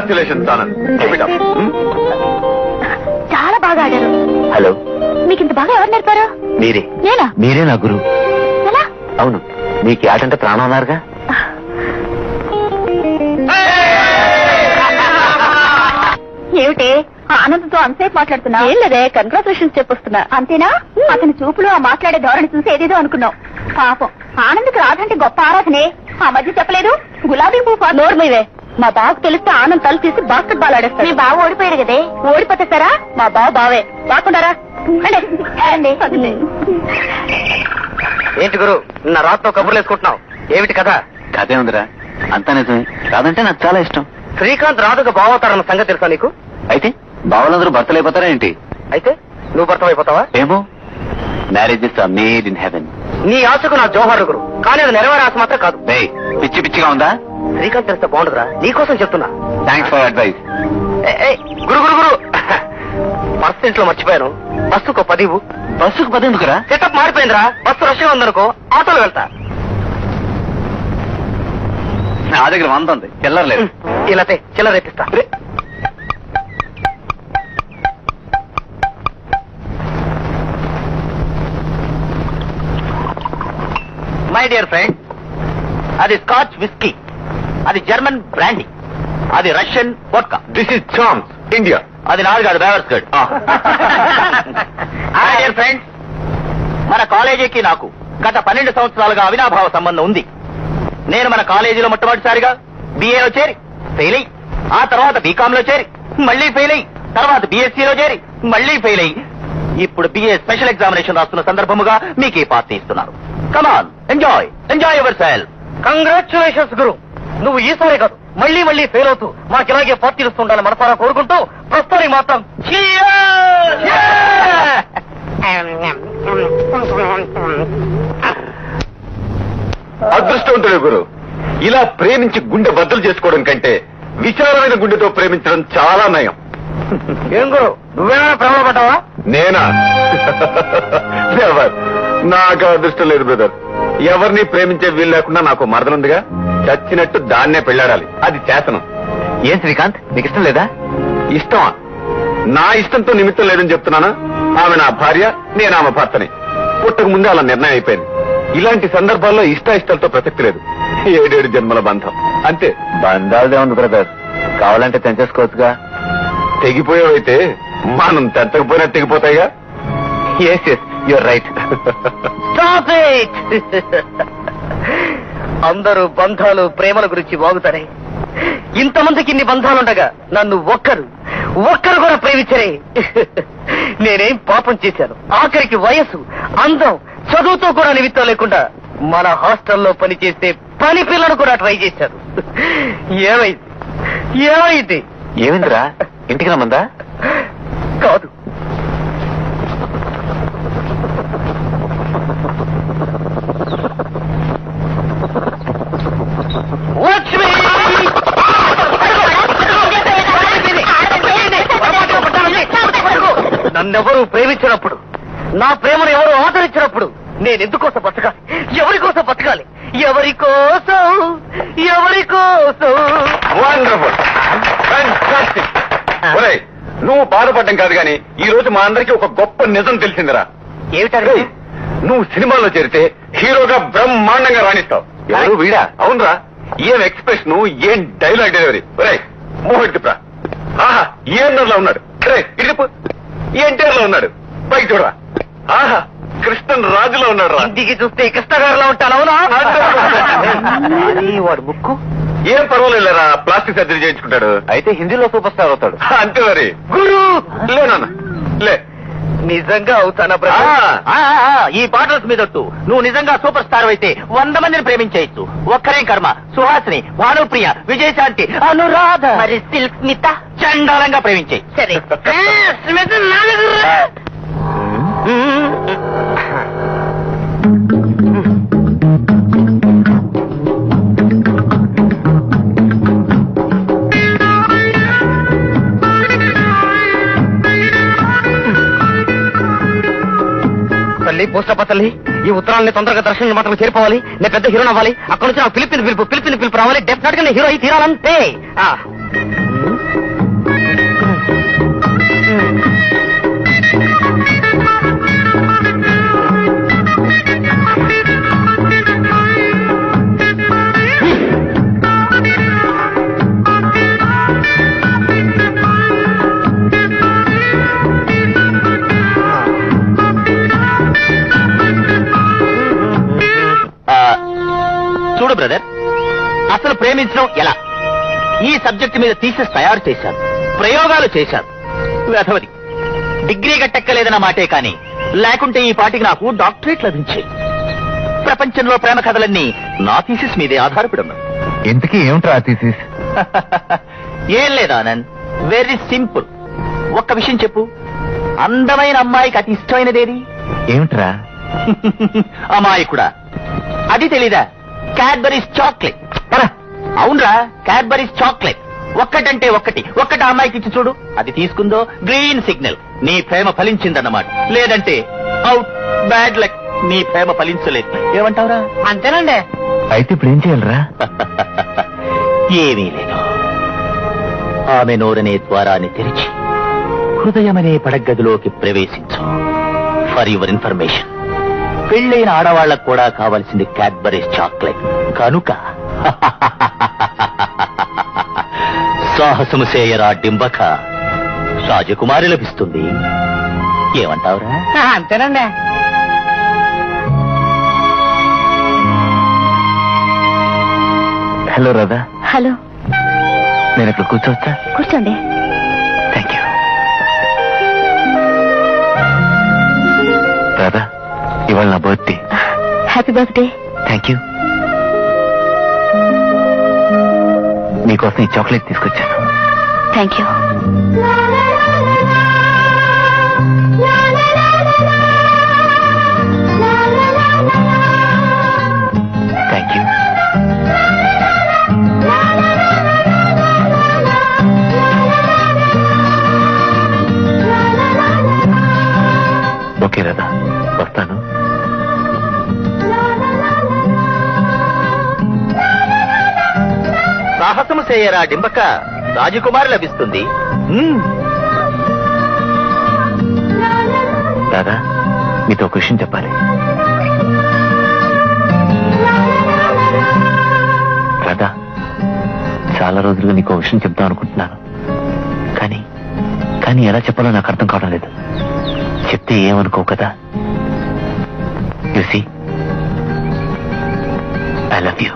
కంగ్రాచులేషన్స్ ఆనంద్. చాలా బాగా ఆడారు. హలో, మీకు ఇంత బాగా ఎవరు నేర్పారు? మీరే. నేనా? మీరే నా గురువు. ఎలా? అవును, మీకు ఆట అంటే ప్రాణం అన్నారుగా. ఏమిటి ఆనందంతో అంతసేపు మాట్లాడుతున్నా? ఏం లేదే, కంగ్రాచులేషన్స్ చెప్పొస్తున్నా. అంతేనా? అతని చూపులు ఆ మాట్లాడే ధోరణి చూసి ఏదేదో అనుకున్నావు. పాపం ఆనంద్కి రాధంటే గొప్ప ఆరాధనే. ఆ మధ్య చెప్పలేదు గులాబీ పువ్వు. నోర్మయ్యే, మా బావకు తెలిస్తే ఆనంద్ తల తీసి బాస్కెట్ బాల్ ఆడేస్తాడు. మీ బావ ఓడిపోయాడు కదే. ఓడిపోతే సరా? మా బావ బావే. బాగుండారా? ఏంటి గురు, నా రాత్రిలో కబుర్లు వేసుకుంటున్నావు? ఏమిటి కథ? కథే ఉందిరా, అంతా నిజమే. రాదంటే నాకు చాలా ఇష్టం. శ్రీకాంత్ రాధకు బావతారన్న సంగతి తెలుసా నీకు? అయితే బావలందరూ భర్తలు అయిపోతారా ఏంటి? అయితే నువ్వు భర్తమైపోతావా? ఏమో, marriages are made in heaven. నీ ఆశకు నా జోహారు గురు, కానీ అది నెరవేరే ఆశ మాత్రం కాదు. పిచ్చి పిచ్చిగా ఉందా? శ్రీకాంత్ తెలిస్తే బాగుండదురా, నీకోసం చెప్తున్నా. Thanks for advice. Guru Guru Guru, bus ఇంట్లో మర్చిపోయాను. బస్సుకు 10 ఇవ్వు. బస్సుకు 10 ఎందుకురా? సెటప్ మారిపోయిందిరా. బస్సు రష్గా ఉందనుకో, ఆటోలో వెళ్తా. నా దగ్గర 100 ఉంది, చిల్లర లేదు. ఇలా చిల్లర ఎత్తిస్తా. మై డియర్ ఫ్రెండ్, అది స్కాచ్ విస్కీ, అది జర్మన్ బ్రాండీ, అది Russian vodka. This is charms India. అది నాది కాదు, బేవర్స్ గడ్. మై డియర్ ఫ్రెండ్స్, మన కాలేజీకి నాకు గత 12 సంవత్సరాలుగా అవినాభావ సంబంధం ఉంది. నేను మన కాలేజీలో మొట్టమొదటిసారిగా BAలో చేరి ఫెయిల్ అయ్యి, ఆ తర్వాత బీకామ్ లో చేరి మళ్లీ ఫెయిల్ అయ్యి, తర్వాత BSCలో చేరి మళ్లీ ఫెయిల్ అయ్యి, ఇప్పుడు BA స్పెషల్ ఎగ్జామినేషన్ రాస్తున్న సందర్భముగా మీకు ఈ పార్టీ ఇస్తున్నారు. కమాన్, ఎంజాయ్ యువర్ సెల్ఫ్. కంగ్రాచులేషన్స్ గురు, నువ్వు ఈసారి కాదు మళ్లీ మళ్లీ ఫెయిల్ అవుతూ మాకు ఇలాగే పార్టీలు ఇస్తుండాలని మనసారా కోరుకుంటూ ప్రస్తుతానికి మాత్రం అదృష్టవంతుడు గురు. ఇలా ప్రేమించి గుండె బద్దలు చేసుకోవడం కంటే విశాలమైన గుండెతో ప్రేమించడం చాలా నయం. ఏం గురు, నువ్వేమైనా ప్రేమలో పడ్డావా? నేనా? ఎవరు? నాకు అదృష్టం లేదు బ్రదర్. ఎవరిని ప్రేమించే వీలు లేకుండా నాకు మరదలుందిగా, చచ్చినట్టు దాన్నే పెళ్లాడాలి. అది శాసనం. ఏం శ్రీకాంత్, నీకు ఇష్టం లేదా? ఇష్టమా? నా ఇష్టంతో నిమిత్తం లేదని చెప్తున్నానా? ఆమె నా భార్య, నేను ఆమె భర్తని. పుట్టక ముందే అలా నిర్ణయం అయిపోయింది. ఇలాంటి సందర్భాల్లో ఇష్టాయిష్టాలతో ప్రసక్తి లేదు. 7 జన్మల బంధం అంతే. బంధాలదే ఉంది బ్రదర్, కావాలంటే తెంచేసుకోవచ్చుగా. తెగిపోయావైతే మనం తెంచకపోయినా తెగిపోతాయిగా. Yes you're right. Stop it! అందరూ బంధాలు ప్రేమల గురించి వాగుతారే. ఇంతమందికి ఇన్ని బంధాలుండగా నన్ను ఒక్కరు కూడా ప్రేమించరే. నేనేం పాపం చేశాను? ఆఖరికి వయసు, అందం, చదువుతో కూడా నిమిత్తం లేకుండా మన హాస్టల్లో పనిచేస్తే పని పిల్లను కూడా ట్రై చేశాను. ఏమైంది? ఏమైందిరా? ఇంటికి రమ్మందా? కాదు, లక్ష్మి! నన్నెవరూ ప్రేమించినప్పుడు, నా ప్రేమను ఎవరు ఆదరించినప్పుడు నేను ఎందుకోసం బతకాలి? ఎవరి కోసం బతకాలి? ఎవరి కోసం? Wonderful, fantastic. ఒరేయ్, నువ్వు బాధపడ్డం కాదు గాని ఈ రోజు మా అందరికీ ఒక గొప్ప నిజం తెలిసిందిరా. ఏమిటండి? నువ్వు సినిమాలో చేరితే హీరోగా బ్రహ్మాండంగా రాణిస్తావు. ఎవరు వీడా? అవునరా. ఏం ఎక్స్ప్రెషన్, ఏం డైలాగ్ డెలివరీ. ఒరేయ్, మోహిత్ రా. ఆహా, ENR లో ఉన్నాడు. ఇడిపు NTR లో ఉన్నాడు. పైకి చూడరా. ఆహా, కృష్ణన్ రాజులో ఉన్నాడు రా. ఇంటికి చూస్తే కృష్ణ గారిలో ఉంటాను. అవునా? వాడు ముక్కు ఏం పర్వాలేదురా, ప్లాస్టిక్ సర్జరీ చేయించుకుంటాడు. అయితే హిందీలో సూపర్ స్టార్ అవుతాడు. అంతే మరి. గురు, లేనన్నా లే. నిజంగా అవుతానా? ఈ బాటల్స్ మీదొట్టు నువ్వు నిజంగా సూపర్ స్టార్ అయితే 100 మందిని ప్రేమించేయచ్చు. ఒక్కరే కర్మ. సుహాసిని, భానుప్రియ, విజయశాంతి, అనురాధ, మరి సిల్క్ స్మిత చండాలంగా ప్రేమించేయి. సరే స్మిత తల్లి, పోస్టప్ప తల్లి, ఈ ఉత్తరాలని తొందరగా దర్శనం మాత్రం చేరిపోవాలి. నేను పెద్ద హీరో అవ్వాలి. అక్కడ నుంచి నాకు పిలిపిని పిలుపు రావాలి. డెఫినెట్ గా నేను హీరో అయి తీరాలంతే. బ్రదర్, అసలు ప్రేమించడం ఎలా? ఈ సబ్జెక్ట్ మీద థీసిస్ తయారు చేశాను, ప్రయోగాలు చేశాను. వేధవది డిగ్రీ గట్టెక్కలేదన్న మాటే కాని లేకుంటే ఈ పాటికి నాకు డాక్టరేట్ లభించాయి. ప్రపంచంలో ప్రేమ కథలన్నీ నా థీసిస్ మీదే ఆధారపడి ఉన్నాయి. ఇంతకీ ఏమిట్రా థీసిస్? ఏం లేదు ఆనంద్, వెరీ సింపుల్. ఒక్క విషయం చెప్పు, అందమైన అమ్మాయికి అతి ఇష్టమైనదేది? ఏమిట్రా? అమ్మాయికుడా, అది తెలీదా? Cadbury's chocolate. అవునరా, క్యాడ్బరీస్ చాక్లెట్. ఒక్కటంటే ఒక్కటి అమ్మాయికి ఇచ్చి చూడు, అది తీసుకుందో గ్రీన్ సిగ్నల్, నీ ప్రేమ ఫలించిందన్నమాట. లేదంటే అవుట్, బ్యాడ్ లక్, నీ ప్రేమ ఫలించలేదు. ఏమంటావురా? అంతేనండి. అయితే ఇప్పుడు ఏం చేయాలరా? ఏమీ లేదు. ఆమె నోరనే ద్వారాన్ని తెరిచి హృదయమనే పడగదిలోకి ప్రవేశించు. ఫర్ యువర్ ఇన్ఫర్మేషన్, పెళ్ళైన ఆడవాళ్లకు కూడా కావలసింది క్యాడ్బరీస్ చాక్లెట్. కనుక సాహసము చేయరా డింబక, రాజకుమారి లభిస్తుంది. ఏమంటావురా? అంతేనండి. హలో రాధా. హలో. నేను ఇక్కడ కూర్చోవచ్చా? కూర్చోండి. Thank you. రాధా, ఇవాళ నా birthday. Happy birthday. Thank you. నీకోసం ఈ చాక్లెట్ తీసుకొచ్చాను. Thank you. Thank you. Okay Radha, వస్తాను. సాహసము చేయరా డింబక, రాజకుమారి లభిస్తుంది. రాధా, మీతో ఒక విషయం చెప్పాలి. రాధా, చాలా రోజులుగా నీకు ఒక విషయం చెప్దాం అనుకుంటున్నాను, కానీ ఎలా చెప్పాలో నాకు అర్థం కావడం లేదు. చెప్తే ఏమనుకో కదా. You see, I love you.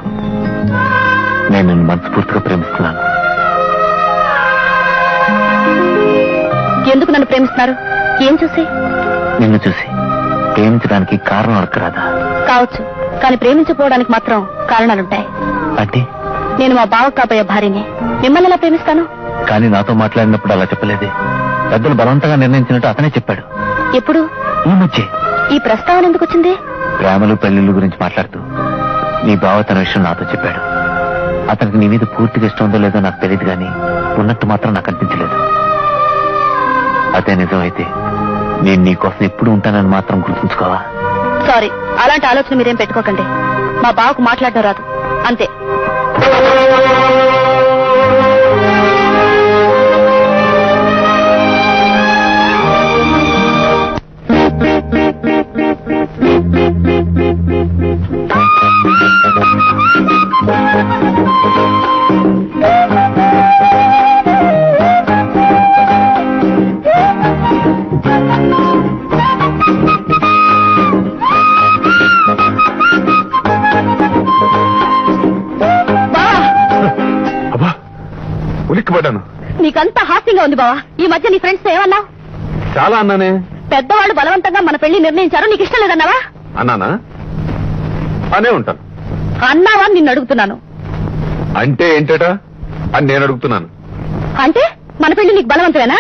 నేను నిన్ను మనస్ఫూర్తిగా ప్రేమిస్తున్నాను. ఎందుకు నన్ను ప్రేమిస్తున్నారు? ఏం చూసి? నిన్ను చూసి. ప్రేమించడానికి కారణం అడగ రాదా? కావచ్చు, కానీ ప్రేమించకపోవడానికి మాత్రం కారణాలుంటాయి. అంటే? నేను మా బావ కాబోయే భార్యని, మిమ్మల్ని ఎలా ప్రేమిస్తాను? కానీ నాతో మాట్లాడినప్పుడు అలా చెప్పలేదే. పెద్దలు బలవంతంగా నిర్ణయించినట్టు అతనే చెప్పాడు. ఎప్పుడు? ఈ మధ్య. ఈ ప్రస్తావన ఎందుకు వచ్చింది? ప్రేమలు పెళ్లిళ్ళు గురించి మాట్లాడుతూ నీ బావ తన విషయం నాతో చెప్పాడు. అతనికి నీ మీద పూర్తిగా ఇష్టం ఉందో లేదో నాకు తెలియదు, కానీ ఉన్నట్టు మాత్రం నాకు అనిపించలేదు. అదే నిజం అయితే నేను నీకోసం ఎప్పుడు ఉంటానని మాత్రం గుర్తుంచుకోవా? సారీ, అలాంటి ఆలోచన మీరేం పెట్టుకోకండి. మా బావకు మాట్లాడడం రాదు, అంతే. ఉలిక్కిపడ్డాను. నీకంతా హాస్యంగా ఉంది బావా. ఈ మధ్య నీ ఫ్రెండ్స్ ఏమన్నావు? చాలా అన్నానే. పెద్దవాళ్ళు బలవంతంగా మన పెళ్లి నిర్ణయించారు, నీకు ఇష్టం లేదన్నావా? అన్నానా? అనే ఉంటాను. అన్నావా నిన్ను అడుగుతున్నాను. అంటే ఏంటట అని నేను అడుగుతున్నాను. అంటే మన పెళ్లి నీకు బలవంతమేనా?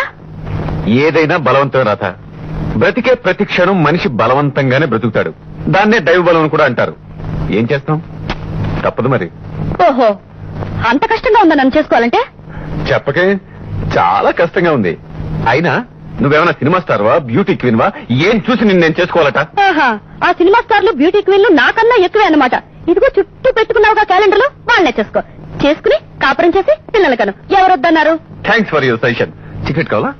ఏదైనా బలవంతమే రాత. బ్రతికే ప్రతి క్షణం మనిషి బలవంతంగానే బ్రతుకుతాడు. దాన్నే దైవ బలం కూడా అంటారు. ఏం చేస్తాం, తప్పదు మరి. ఓహో, అంత కష్టంగా ఉందా నన్ను చేసుకోవాలంటే? చెప్పకే, చాలా కష్టంగా ఉంది. అయినా నువ్వేమైనా సినిమా స్టార్వా, బ్యూటీ క్వీన్వా? ఏం చూసి నిన్ను నేను చేసుకోవాలట? ఆహా, ఆ సినిమా స్టార్లు బ్యూటీ క్వీన్లు నాకన్నా ఎక్కువే అన్నమాట. ఇదిగో చుట్టూ పెట్టుకున్నావుగా క్యాలెండర్లు, వాళ్ళనే చేసుకుని కాపురం చేసి పిల్లలు కను. ఎవరొద్దన్నారు? Thanks for your suggestion. Cigarette కావాలా?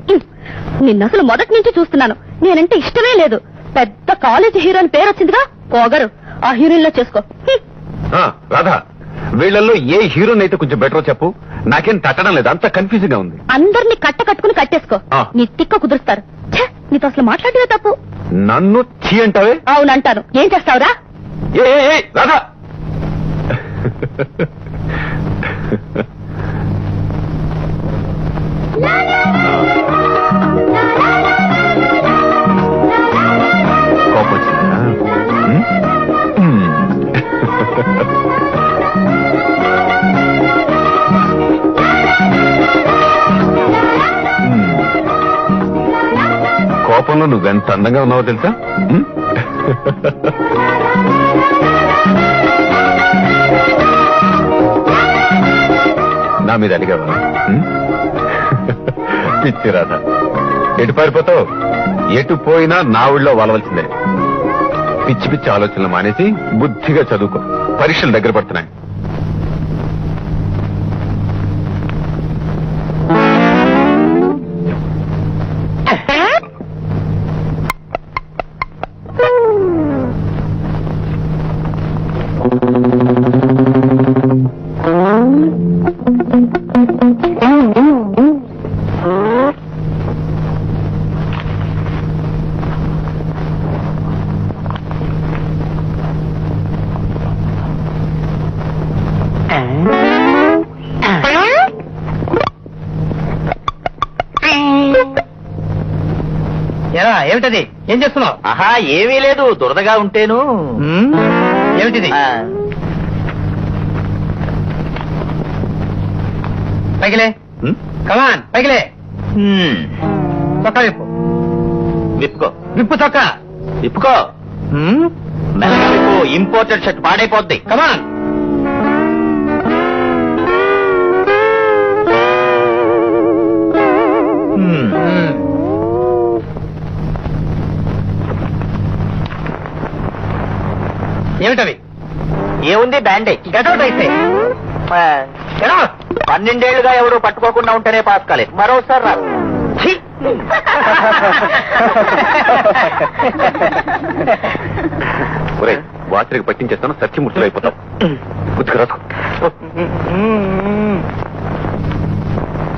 నిన్నసలు మొదటి నుంచి చూస్తున్నాను. నేనంటే ఇష్టమే లేదు. పెద్ద కాలేజ్ హీరోయిన్ పేరు వచ్చిందిగా, పోగరు. ఆ హీరోయిన్ లో చేసుకో. రాధా, వీళ్ళల్లో ఏ హీరోయిన్ అయితే కొంచెం బెటర్ చెప్పు. నాకేం తట్టడం లేదు, అంత కన్ఫ్యూజింగ్ గా ఉంది. అందరినీ కట్టుకుని కట్టేసుకో. నీ తిక్క కుదురుస్తారు. నీతో అసలు మాట్లాడేదే తప్పు. నన్ను చీ అంటావే? అవునంటాను. ఏం చేస్తావురా? రాధా, కోపం వచ్చిందా? కోపంలో నువ్వెంత అందంగా ఉన్నావో తెలుసా? నా మీద అడిగావా? పిచ్చి రాధ, ఎటు పారిపోతావు? ఎటు పోయినా నా ఊళ్ళో వాలవలసిందే. పిచ్చి పిచ్చి ఆలోచనలు మానేసి బుద్ధిగా చదువుకో. పరీక్షలు దగ్గర పడుతున్నాయి. ఏమిటది? ఏం చేస్తున్నావు? ఆహా, ఏమీ లేదు, దురదగా ఉంటేను. ఏమిటిది? పైకిలే, కమాన్ పైకిలే. చొక్కా విప్పు. విప్పుకో. విప్పు చొక్కా. విప్పుకో. మెల్లగా విప్పు. Imported shirt పాడైపోద్ది. కమాన్. ఏమిటవి? ఏముంది, బ్యాండేజ్. గెటౌట్ అయితే 12 ఏళ్లుగా ఎవరు పట్టుకోకుండా ఉంటేనే పాస్ కాలేదు. మరోసారి రా. వాటికి పట్టించేస్తాను, సత్యమూర్తులు అయిపోతాం.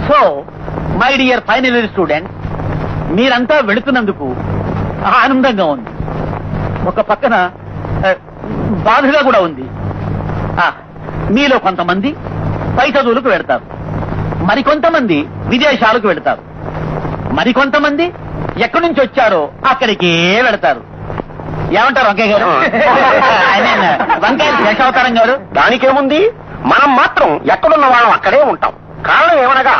So my dear final year student, మీరంతా వెళుతున్నందుకు ఆనందంగా ఉంది. ఒక పక్కన బాధగా కూడా ఉంది. మీలో కొంతమంది పై చదువులకు వెళ్తారు, మరికొంతమంది విదేశాలకు వెళ్తారు, మరికొంతమంది ఎక్కడి నుంచి వచ్చారో అక్కడికే వెళతారు. ఏమంటారు వంకయ్య గారు? వంకాయ శేషావతారం గారు? దానికేముంది, మనం మాత్రం ఎక్కడున్న వాళ్ళం అక్కడే ఉంటాం. కారణం ఏమనగా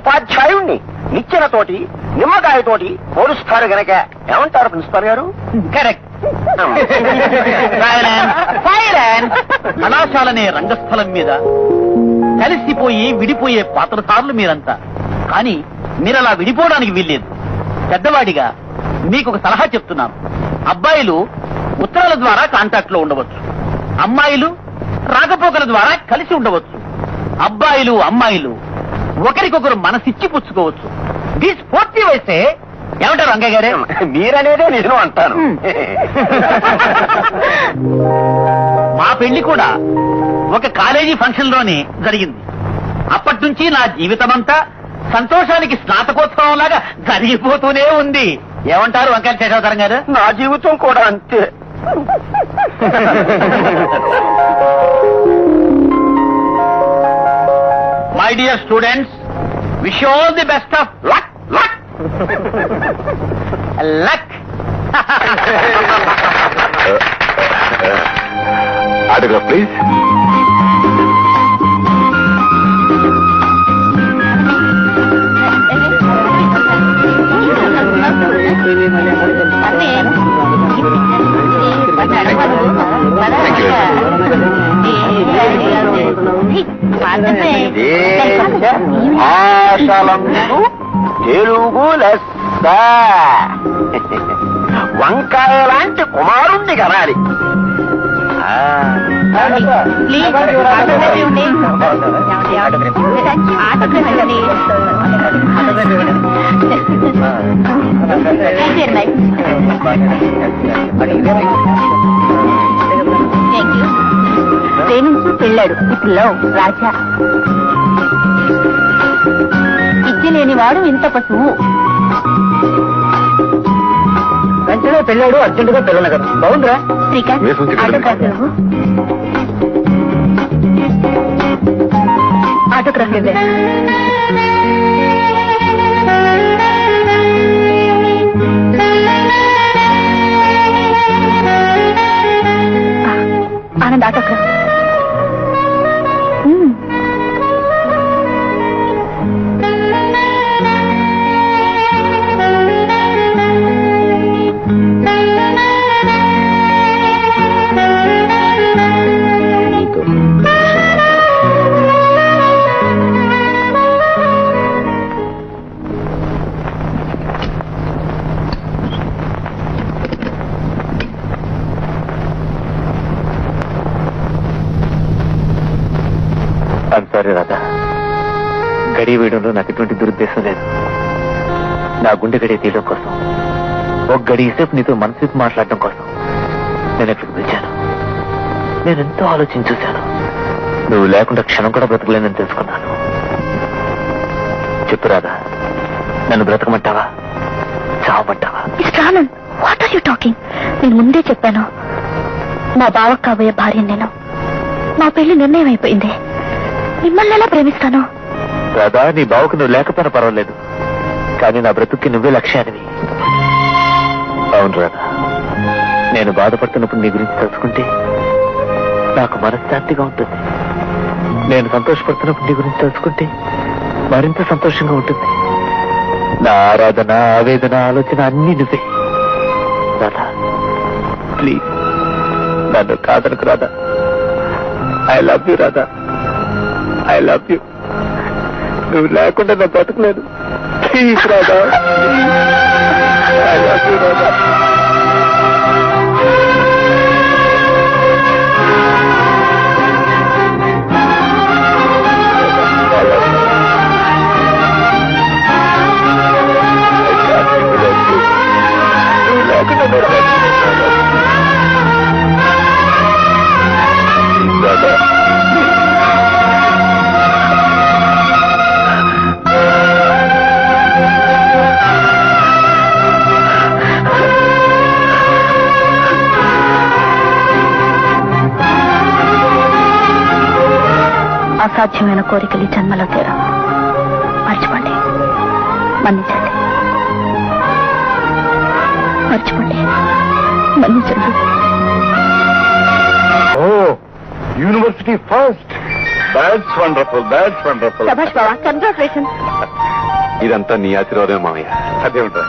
ఉపాధ్యాయుణ్ణి నిచ్చెనతోటి నిమ్మకాయతోటి పోలుస్తారు గనక. ఏమంటారు ప్రిన్సిపాల్ గారు? కరెక్ట్. కళాశాలనే రంగస్థలం మీద కలిసిపోయి విడిపోయే పాత్రధారులు మీరంతా. కానీ మీరలా విడిపోవడానికి వీల్లేదు. పెద్దవాడిగా మీకు ఒక సలహా చెప్తున్నాను. అబ్బాయిలు ఉత్తరాల ద్వారా కాంటాక్ట్ లో ఉండవచ్చు, అమ్మాయిలు రాకపోకల ద్వారా కలిసి ఉండవచ్చు. అబ్బాయిలు అమ్మాయిలు ఒకరికొకరు మనసిచ్చి పుచ్చుకోవచ్చు. ఈ స్ఫూర్తి వేస్తే ఏమంటారు రంగయ్య గారే? మీరనేదే నిజం అంటాను. మా పెళ్లి కూడా ఒక కాలేజీ ఫంక్షన్ లోనే జరిగింది. అప్పటి నుంచి నా జీవితమంతా సంతోషానికి స్నాతకోత్సవం లాగా జరిగిపోతూనే ఉంది. ఏమంటారు వంకాయ శేషావతారం గారు? నా జీవితం కూడా అంతే. My dear students, wish you all the best of luck. Luck luck. అడుగు ప్లీజ్. భాషలందు తెలుగు లెస్స. వంకాయ లాంటి కుమారుణ్ణి కనాలి. ప్రేమించి పెళ్ళాడు ఇట్లో రాజా. ఇచ్చలేనివాడు ఇంత పశువు. వెంటనే పెళ్ళాడు, అర్జెంటుగా పిల్లలు కదా. బాగుందిరా శ్రీకాంత్, ఆటో కాదు నువ్వు. ఆటోగ్రాఫ్ ఇవ్వే. ఆనంద్ ఆటోగ్రాఫ్. సారీ రాధా, గడి వేయడంలో నాకు ఎటువంటి దురుద్దేశం లేదు. నా గుండె గడి తీయడం కోసం, ఒక గడి సేపు నీతో మనసు మాట్లాడడం కోసం నేను ఎక్కడికి పిలిచాను. నేను ఎంతో ఆలోచించి చూశాను. నువ్వు లేకుండా క్షణం కూడా బ్రతకలేనని తెలుసుకున్నాను. చెప్పు రాధా, నన్ను బ్రతకమంటావా, చావమంటావా? What are you talking? నేను ముందే చెప్పాను, మా బావకు కాబోయే భార్య నేను. నా పెళ్లి నిర్ణయం అయిపోయింది. మిమ్మల్ని ఎలా ప్రేమిస్తాను? రాధా, నీ బావకు నువ్వు లేకపోయినా పర్వాలేదు, కానీ నా బ్రతుక్కి నువ్వే లక్ష్యానివి. అవును రాధా, నేను బాధపడుతున్నప్పుడు నీ గురించి తెలుసుకుంటే నాకు మనశ్శాంతిగా ఉంటుంది. నేను సంతోషపడుతున్నప్పుడు నీ గురించి తెలుసుకుంటే మరింత సంతోషంగా ఉంటుంది. నా ఆరాధన, ఆవేదన, ఆలోచన అన్నీ నువ్వే. రాధా ప్లీజ్ నన్ను కాదనకు Radha. I love you Radha, I love you. నువ్వు లేకుండా నేను బ్రతకలేదు. Please Radha, I love you Radha. అసాధ్యమైన కోరికలు జన్మలో తీరం. మర్చిపోండి, మన్నించండి. మర్చిపోండి, మన్నించండి. Oh, university first. That's wonderful, that's wonderful. శభాష్ బావా, కంగ్రాచులేషన్. ఇదంతా నీ ఆశీర్వాదమే మామయ్య. అదేమిటా,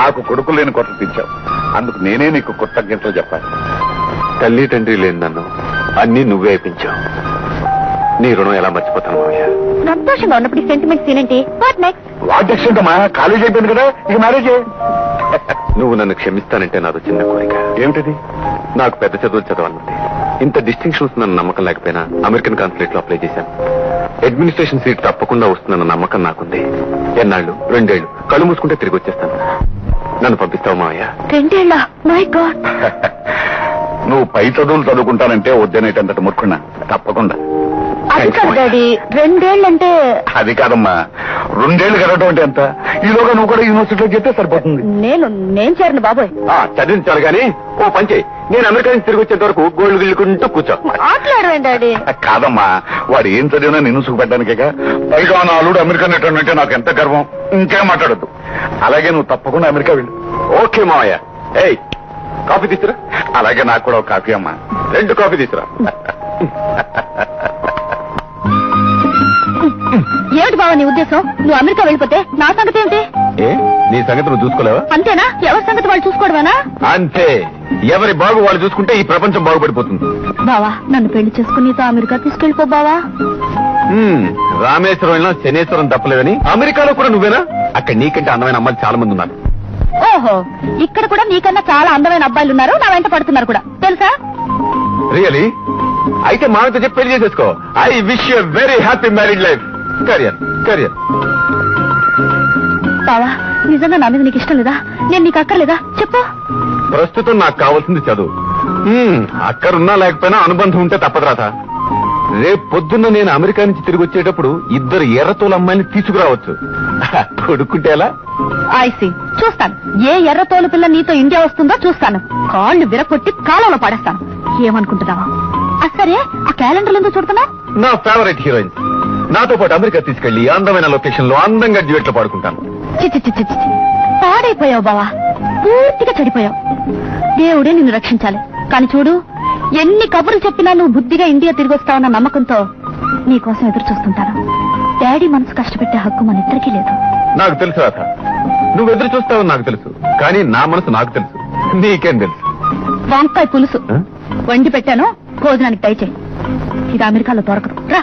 నాకు కొడుకు లేని కొత్త తెచ్చావు, అందుకు నేనే నీకు కృతజ్ఞతలు చెప్పాలి. తల్లి తండ్రి లేని నన్ను అన్నీ నువ్వే అయిపించావు. నీ రుణం ఎలా మర్చిపోతాను మామయ్య. సంతోషంగా ఉన్నప్పుడు సెంటిమెంట్ సీనేంటి? What next? వాట్ నెక్స్ట్ అమ్మా, కాలేజ్ అయిపోయింది కదా, ఇక మ్యారేజ్. నువ్వు నన్ను క్షమిస్తానంటే నాది చిన్న కోరిక. ఏమిటది? నాకు పెద్ద చదువులు చదవాలంటే. ఇంత డిస్టింక్షన్స్ నన్ను నమ్మకం లేకపోయినా అమెరికన్ కాన్సులేట్ లో అప్లై చేశాను. అడ్మినిస్ట్రేషన్ సీట్ తప్పకుండా వస్తుందన్న నమ్మకం నాకుంది. ఎన్నాళ్ళు? 2 ఏళ్లు. కళ్ళు మూసుకుంటే తిరిగి వచ్చేస్తాను. నన్ను పంపిస్తావు మావయ్య? 2 ఏళ్ళ? My God. నువ్వు పై చదువులు చదువుకుంటానంటే వద్దనేటంతటి ముట్టుకున్నా. తప్పకుండా. అది కాదు డాడీ, 2 ఏళ్ళంటే. అది కాదమ్మా, 2 ఏళ్లు కలవటం అంటే ఎంత? ఈలోగా నువ్వు కూడా యూనివర్సిటీలో చెప్తే సరిపోతుంది. నేను చేరను బాబోయ్. చదివించాలి కానీ ఓ పంచే, నేను అమెరికా నుంచి తిరిగి వచ్చేంత వరకు గోల్డ్ గిల్లుకుంటూ కూర్చో. ఆటలాడవేం డాడీ? కాదమ్మా, వాడు ఏం చదివినా నిన్ను సుఖపెట్టడానికేగా. పైగా నా అల్లుడు అమెరికా నెట్టాను అంటే నాకు ఎంత గర్వం. ఇంకేం మాట్లాడద్దు. అలాగే నువ్వు తప్పకుండా అమెరికా వెళ్ళు. ఓకే మావయ్య. ఏయ్, కాఫీ తీసుకురా. అలాగే నాకు కూడా ఒక కాఫీ అమ్మా. 2 కాఫీ తీసుకురా. ఏమిటి బావ నీ ఉద్దేశం? నువ్వు అమెరికా వెళ్ళిపోతే నా సంగతి ఏమిటి? ఏ, నీ సంగతి నువ్వు చూసుకోలేవా? అంతేనా? ఎవరి సంగతి వాళ్ళు చూసుకోవడమేనా? అంతే. ఎవరి బాగు వాళ్ళు చూసుకుంటే ఈ ప్రపంచం బాగుపడిపోతుంది. బావా, నన్ను పెళ్లి చేసుకుని నీతో అమెరికా తీసుకెళ్ళిపో బావా. రామేశ్వరం వెళ్ళినా శనేశ్వరం తప్పలేదని అమెరికాలో కూడా నువ్వేనా? అక్కడ నీకంటే అందమైన అమ్మాయిలు చాలా మంది ఉన్నారు. ఓహో, ఇక్కడ కూడా నీకన్నా చాలా అందమైన అబ్బాయిలు ఉన్నారు, నా వెంట పడుతున్నారు కూడా, తెలుసా? రియలీ? అయితే మామతో చెప్పి పెళ్లి చేసేసుకో. I wish you very happy married life. Career. బావా, నిజంగా నా మీద నీకు ఇష్టం లేదా? నేను నీకు అక్కర్లేదా? చెప్పు. ప్రస్తుతం నాకు కావాల్సింది చదువు. అక్కరున్నా లేకపోయినా అనుబంధం ఉంటే తప్పదురాత. రేపు పొద్దున్న నేను అమెరికా నుంచి తిరిగి వచ్చేటప్పుడు 2 ఎర్రతోల అమ్మాయిని తీసుకురావచ్చు. కొడుకుంటే ఎలా? ఐసి చూస్తాను. ఏ ఎర్రతోలు పిల్ల నీతో ఇండియా వస్తుందో చూస్తాను. కాళ్ళు విరగొట్టి కాలంలో పడేస్తాను. ఏమనుకుంటున్నావా? సరే, ఆ క్యాలెండర్ ఎందుకు చూడుతున్నా? నా ఫేవరెట్ హీరోయిన్స్ నాతో పాటు అమెరికా తీసుకెళ్లి అందమైన లొకేషన్ లో అందంగా డ్యూయెట్లు పాడుకుంటాను. పాడైపోయావు బావా, పూర్తిగా చెడిపోయావు. దేవుడే నిన్ను రక్షించాలి. కానీ చూడు, ఎన్ని కబుర్లు చెప్పినా నువ్వు బుద్ధిగా ఇండియా తిరిగి వస్తావన్న నమ్మకంతో నీకోసం ఎదురు చూస్తుంటాను. డాడీ మనసు కష్టపెట్టే హక్కు మన ఇద్దరికీ లేదు. నాకు తెలుసు రాధ, నువ్వు ఎదురు చూస్తావని నాకు తెలుసు. కానీ నా మనసు నాకు తెలుసు, నీకేం తెలుసు? వంకాయ పులుసు వండి పెట్టాను, భోజనానికి దయచేయి. ఇది అమెరికాలో దొరకదు. రా.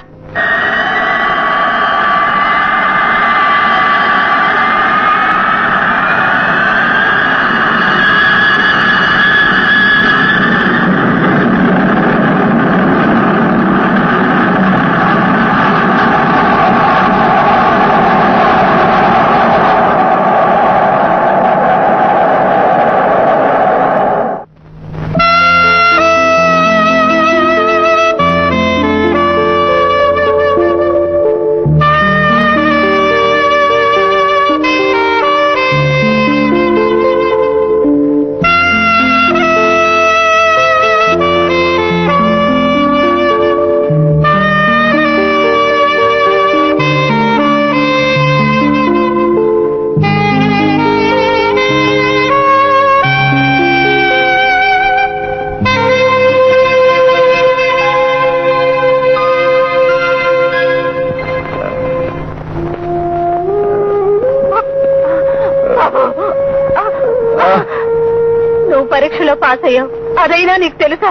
పరీక్షలో పాస్ అయ్యావు, అదైనా నీకు తెలుసా?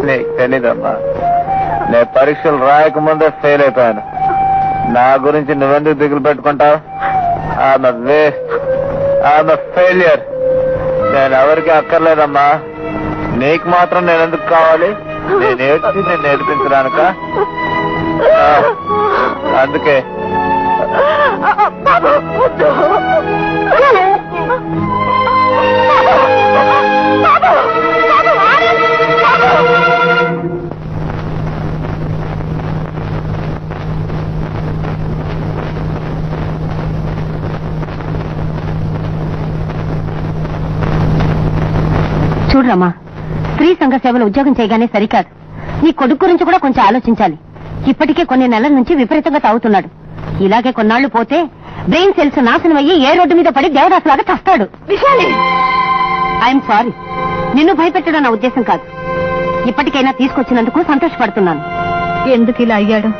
నీకు తెలీదమ్మా, నేను పరీక్షలు రాయకముందే ఫెయిల్ అయిపోయాను. నా గురించి నువ్వెందుకు దిగులు పెట్టుకుంటావు? ఆమె వేస్ట్, ఆమె ఫెయిలియర్. నేను ఎవరికి అక్కర్లేదమ్మా. నీకు మాత్రం నేను ఎందుకు కావాలి? నేను ఏడ్చి నేను నేర్పించడానిక? అందుకే చూడరమ్మా, స్త్రీ సంఘ సేవలు ఉద్యోగం చేయగానే సరికాదు. నీ కొడుకు గురించి కూడా కొంచెం ఆలోచించాలి. ఇప్పటికే కొన్ని నెలల నుంచి విపరీతంగా తాగుతున్నాడు. ఇలాగే కొన్నాళ్లు పోతే బ్రెయిన్ సెల్స్ నాశనం అయ్యి ఏ రోడ్డు మీద పడి దేవదాసులాగా చస్తాడు. విశాలి, ఐఎమ్ సారీ, నిన్ను భయపెట్టడం నా ఉద్దేశం కాదు. ఇప్పటికైనా తీసుకొచ్చినందుకు సంతోషపడుతున్నాను. ఎందుకు ఇలా అయ్యాడు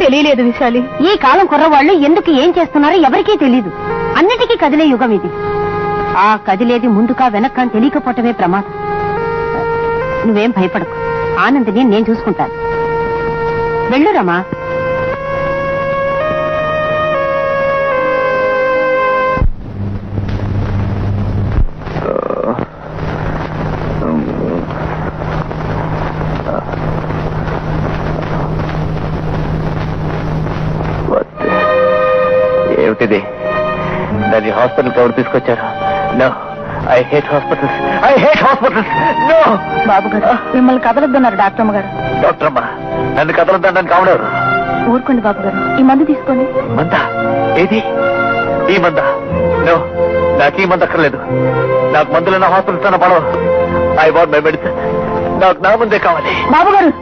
తెలియలేదు విశాలి. ఈ కాలం కుర్రవాళ్లు ఎందుకు ఏం చేస్తున్నారో ఎవరికీ తెలీదు. అన్నిటికీ కదిలే యుగం ఇది. ఆ కదిలేది ముందుకా వెనక్కా అని తెలియకపోవటమే ప్రమాదం. నువ్వేం భయపడకు, ఆనందిని నేను చూసుకుంటాను. వెళ్ళురమ్మా. ఏమిటిది? దాన్ని హాస్పిటల్కి ఎవరు తీసుకొచ్చారు? No, I hate hospitals, I hate hospitals. No. బాబు గారు, మిమ్మల్ని కదలొద్దన్నారు డాక్టర్ అమ్మ గారు. డాక్టర్ అమ్మా, నన్ను కదలొద్దని కావడారు. ఊరుకోండి బాబు గారు, ఈ మందు తీసుకోండి. మందా? ఏది ఈ మందా? నో, నాకు ఈ మందు అక్కర్లేదు. నాకు మందులు నా హాస్పిటల్స్ అన్న పడవ. I want my medicine. నాకు నా ముందే కావాలి. బాబు గారు,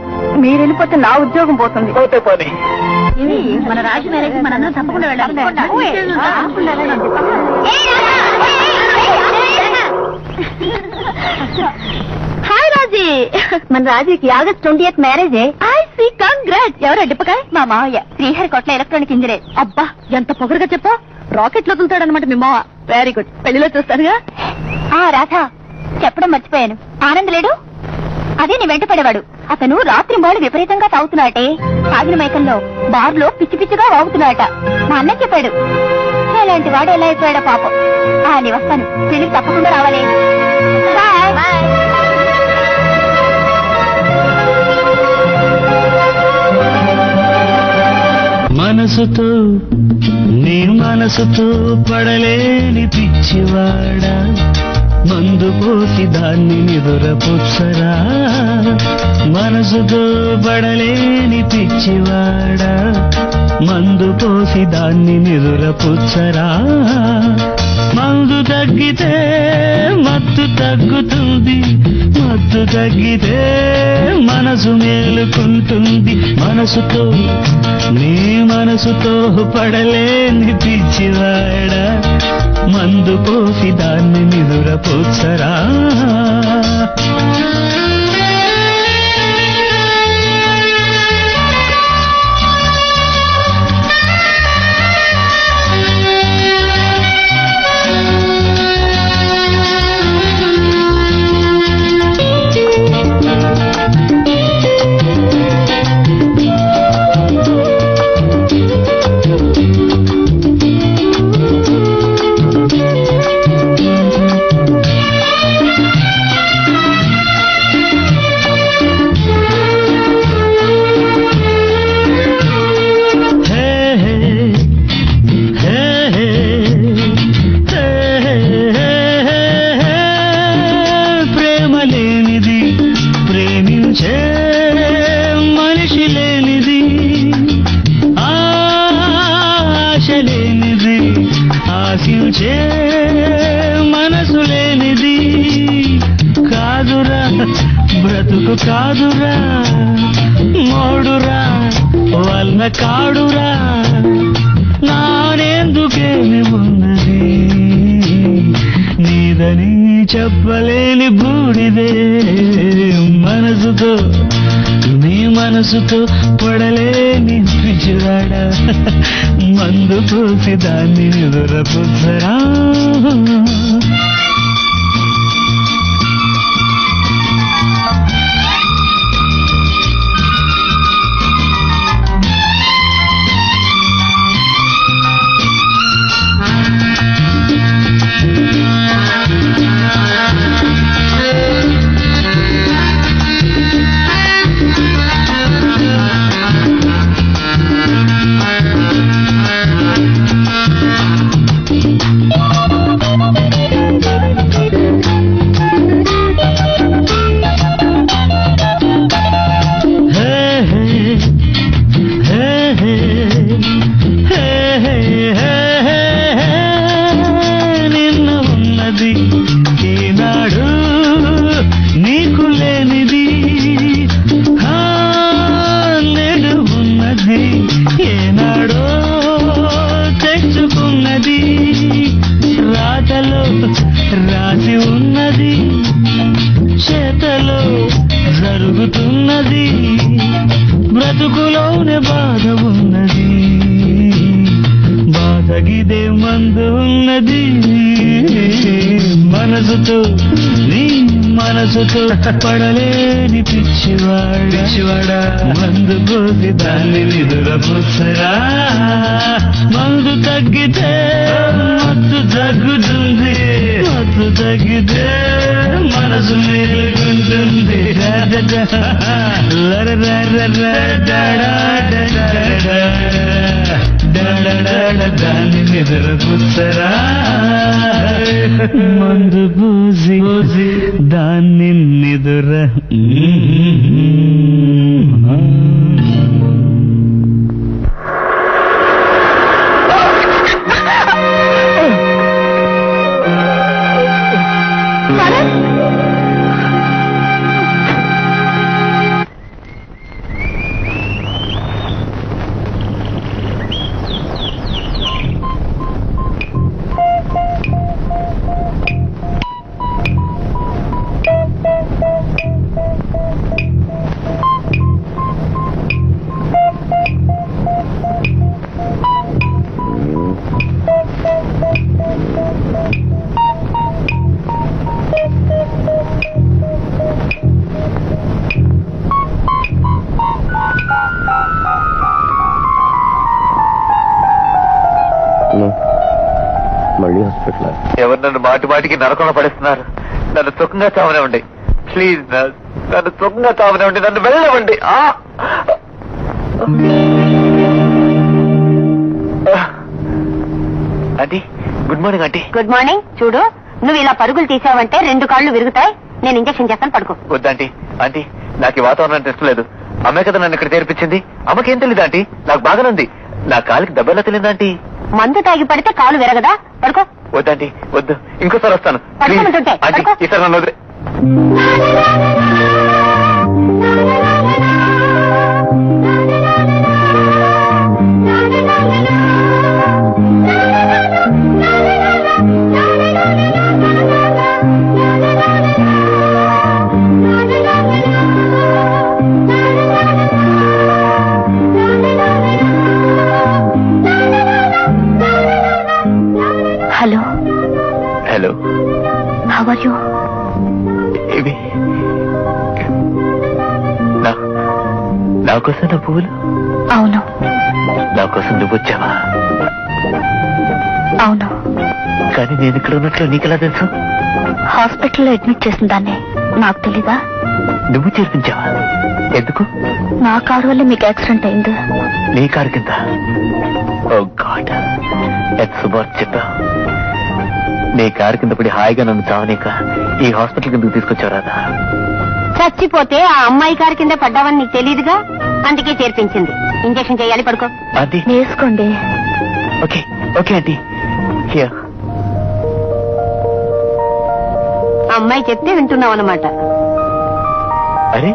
మీరు వెళ్ళిపోతే నా ఉద్యోగం పోతుంది. పోతే పోనీ. మన రాజు మ్యారేజ్ మనందరం తప్పకుండా వెళ్ళాలి. హాయ్ రాజీ. మన రాజీకి ఆగస్ట్ 20th మ్యారేజే. I see, congrats. ఎవరు డిప్పకాయ? మా మావయ్య, శ్రీహరికోట్ల ఎలక్ట్రానిక్ ఇంజనీర్. అబ్బా, ఎంత పొగరుగా చెప్పా. రాకెట్ లో వదులుతాడనమాట మీ మావ. వెరీ గుడ్, పెళ్లిలో చూస్తానుగా. రాధా, చెప్పడం మర్చిపోయాను. ఆనంద్ లేడు? అదే నీ వెంట పడేవాడు. అతను రాత్రి మూడు విపరీతంగా తాగుతున్నాటే. తాగిన మైకంలో బార్ లో పిచ్చి పిచ్చిగా వాగుతున్నాడట. మా అన్న చెప్పాడు. అలాంటి వాడు ఎలా అయిపోయాడా పాపం. నీ వస్తాను, పెళ్లికి తప్పకుండా రావాలి. మనసుతో నీ మనసుతో పడలేని పిచ్చివాడా, మందు పోసి దాన్ని నిదురపుచ్చరా. మనసుతో పడలేని పిచ్చివాడా, మందు పోసి దాన్ని నిదురపుచ్చరా. మందు తగ్గితే మత్తు తగ్గుతుంది, మత్తు ముద్దు తగ్గితే మనసు మేలుకుంటుంది. మనసుతో నీ మనసుతో పడలేని పిచ్చివాడ, మందు పోసి దాన్ని నిదురపోచ్చరా. మనసు లేనిది కాదురా, బ్రతుకు కాదురా, మోడురా వల్ల కాడురా, నానెందుకేమి ఉన్నది నీదని చెప్పలేని బూడిదే. మనసుతో నీ మనసుతో పడలేని పిచ్చివాడ, మందు పోసి దాన్ని నిదురపుచ్చరా. ఈనాడు నీకు లేనిది నేడు ఉన్నది, ఏనాడో తెచ్చుకున్నది, రాతలో రాసి ఉన్నది, చేతలో జరుగుతున్నది, బ్రతుకులోనే బాధ ఉన్నది, బాధగిదే మందు ఉన్నది. మనసుతో నీ మనసుతో పడలేని పిచ్చివాడ, మందు పోసి దాన్ని నిదురపుచ్చరా. మందు తగ్గితే మత్తు తగ్గుతుంది, మత్తు తగ్గితే మనసు మేలుకుంటుంది. దాన్ని నిదురపుచ్చరా. మందు పూసి దాన్ని నిదుర. మళ్ళీ హాస్పిటల్. ఎవరు నన్ను మాటి మాటికి నరకంలో పడేస్తున్నారు. నన్ను సుఖంగా చావనివ్వండి ప్లీజ్, నన్ను సుఖంగా చావనివ్వండి, నన్ను వెళ్ళనివ్వండి. Aunty good morning. Aunty good morning. చూడు, నువ్వు ఇలా పరుగులు తీసావంటే 2 కాళ్ళు విరుగుతాయి. నేను ఇంజక్షన్ చేస్తాను, పడుకో. వద్దాంటీ. ఆంటీ నాకు ఈ వాతావరణం టెస్ట్ లేదు. అమ్మే కదా నన్ను ఇక్కడ చేర్పించింది. అమ్మకేం తెలియదు ఆంటీ, నాకు బాగానుంది. నా కాలికి దెబ్బలా తెలియదు ఆంటీ. మందు తాగి పడితే కాలు విరగదా? పడుకో. వద్దంటీ వద్దు, ఇంకోసారి వస్తాను. పడుకోమంటుంటే ఆంటీ ఈసారి నన్ను వదిలే. Hello hello, how are you? ఇవి నా కోసం నా పువ్వులు? అవును. నా కోసం నువ్వు వచ్చావా? అవును. కానీ నేను ఇక్కడ ఉన్నట్లు నీకెలా తెలుసు? హాస్పిటల్లో అడ్మిట్ చేసిన దాన్ని నాకు తెలీదా? నువ్వు చేర్పించావా? ఎందుకు? నా కారు వల్ల మీకు యాక్సిడెంట్ అయింది. నీ కారు కింద? ఓ గాడ్, ఎంత శుభార్త చెప్పా. నీ కారు కింద పడి హాయిగా నన్ను చావనీక ఈ హాస్పిటల్ కిందకు తీసుకొచ్చారాదా? చచ్చిపోతే ఆ అమ్మాయి కారు కింద పడ్డావని నీకు తెలీదుగా, అందుకే చేర్పించింది. ఇంజెక్షన్ చేయాలి, పడుకో. అది వేసుకోండి. Okay okay aunty. హియర్. అమ్మాయి చెప్తే వింటున్నావు అన్నమాట. అరే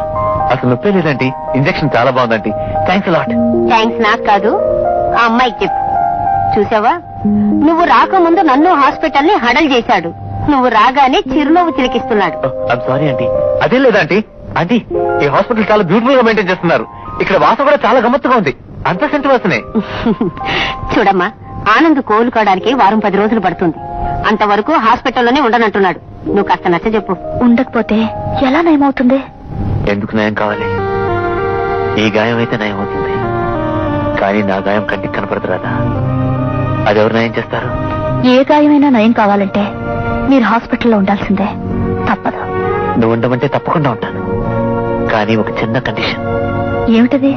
అసలు నొప్పే లేదంటీ. ఇంజెక్షన్ చాలా బాగుందంటీ. Thanks lot. థ్యాంక్స్ నాకు కాదు, ఆ అమ్మాయికి చెప్పు. చూసావా, నువ్వు రాకముందు నన్ను హాస్పిటల్ ని హడల్ చేశాడు. నువ్వు రాగానే చిరునవ్వు చిలికిస్తున్నాడు. I'm sorry aunty. అదేం లేదంటీ. ఆంటీ, ఈ హాస్పిటల్ చాలా బ్యూటిఫుల్ గా మెయింటైన్ చేస్తున్నారు. ఇక్కడ వాసన కూడా చాలా గమ్మత్తుగా ఉంది. అంత సెంటు వాసనే. చూడమ్మా, ఆనంద్ కోలుకోవడానికి 10 రోజులు పడుతుంది. అంతవరకు హాస్పిటల్లోనే ఉండనంటున్నాడు. నువ్వు కాస్త నచ్చ చెప్పు. ఉండకపోతే ఎలా నయమవుతుంది? ఎందుకు నయం కావాలి? ఈ గాయం అయితే నయం అవుతుంది, కానీ నా గాయం కంటికి కనపడదు రాదా? అదెవరు నయం చేస్తారు? ఏ గాయమైనా నయం కావాలంటే మీరు హాస్పిటల్లో ఉండాల్సిందే, తప్పదు. నువ్వు ఉండమంటే తప్పకుండా ఉంటాను, కానీ ఒక చిన్న కండిషన్. ఏమిటది?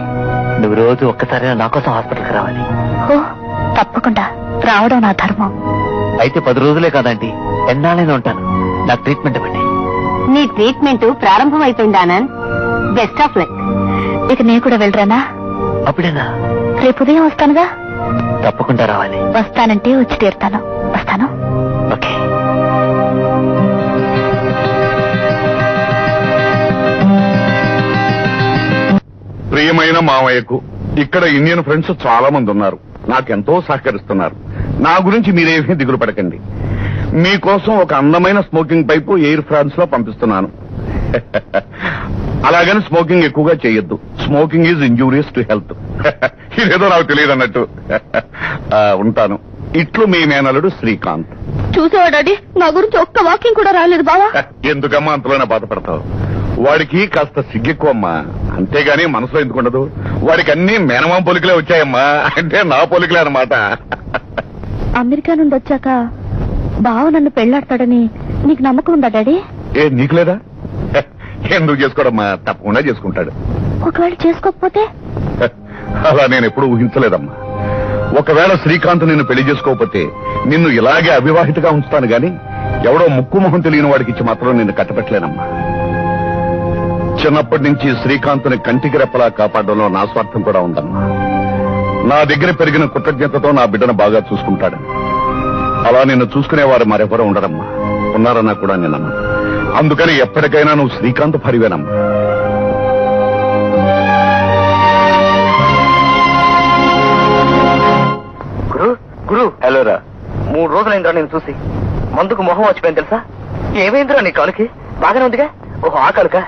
నువ్వు రోజు ఒక్కసారైనా నా కోసం హాస్పిటల్కి రావాలి. ఓ, తప్పకుండా రావడం నా ధర్మం. అయితే 10 రోజులే కాదండి, ఎన్నాళ్ళైనా ఉంటాను. నాకు ట్రీట్మెంట్ ఇవ్వండి. నీ ట్రీట్మెంట్ ప్రారంభం అయిపోయింది ఆనంద్. Best of luck. ఇక నేను కూడా వెళ్ళరానా? అప్పుడేనా? రేపు ఉదయం వస్తానుగా. తప్పకుండా రావాలి. వస్తానంటే వచ్చి తీరుతాను. వస్తాను. ఓకే. ప్రియమైన మావయ్యకు ఇక్కడ ఇండియన్ ఫ్రెండ్స్ చాలా మంది ఉన్నారు. నాకెంతో సహకరిస్తున్నారు. నా గురించి మీరేమీ దిగులు పడకండి. మీకోసం ఒక అందమైన స్మోకింగ్ పైపు ఎయిర్ ఫ్రాన్స్ లో పంపిస్తున్నాను. అలాగని స్మోకింగ్ ఎక్కువగా చేయొద్దు. Smoking is injurious to health. ఇదేదో నాకు తెలియదు అన్నట్టు. ఉంటాను. ఇట్లు మీ మేనలుడు శ్రీకాంత్. చూసేవా డాడీ, నా గురించి ఒక్క వాకింగ్ కూడా రాలేదు బావా. ఎందుకమ్మా అంతలోనే బాధపడతావు? వాడికి కాస్త సిగ్గెక్కువమ్మా, అంతేగాని మనసులో ఎందుకుండదు. వాడికి అన్ని మేనమామ పొలికలే వచ్చాయమ్మా, అంటే నా పొలికలే అన్నమాట. అమెరికా నుండి వచ్చాక బావ నన్ను పెళ్లాడతాడని నీకు నమ్మకం ఉందా డాడీ? ఏ నీకు లేదా? ఎందుకు చేసుకోడమ్మా, తప్పకుండా చేసుకుంటాడు. ఒకవేళ చేసుకోకపోతే? అలా నేను ఎప్పుడూ ఊహించలేదమ్మా. ఒకవేళ శ్రీకాంత్ నిన్ను పెళ్లి చేసుకోకపోతే నిన్ను ఇలాగే అవివాహితగా ఉంచుతాను గాని ఎవడో ముక్కు మొహం తెలియని వాడికి ఇచ్చి మాత్రం నిన్ను కట్టపెట్టలేనమ్మా. చిన్నప్పటి నుంచి శ్రీకాంత్ని కంటికి రెప్పలా కాపాడడంలో నా స్వార్థం కూడా ఉందమ్మా. నా దగ్గర పెరిగిన కృతజ్ఞతతో నా బిడ్డను బాగా చూసుకుంటాడని. అలా నిన్ను చూసుకునేవారు మరెవరూ ఉండరమ్మా. ఉన్నారన్నా కూడా నిన్నమ్మా. అందుకని ఎప్పటికైనా నువ్వు శ్రీకాంత్ పరివేనమ్మా. గురు, హలో రా. 3 రోజులైందిరా నేను చూసి. మందుకు మొహం వచ్చిపోయింది తెలుసా? ఏమైందిరా నీ కాలుకి? బాగానే ఉందిగా? ఓహో, ఆ కాలుకా?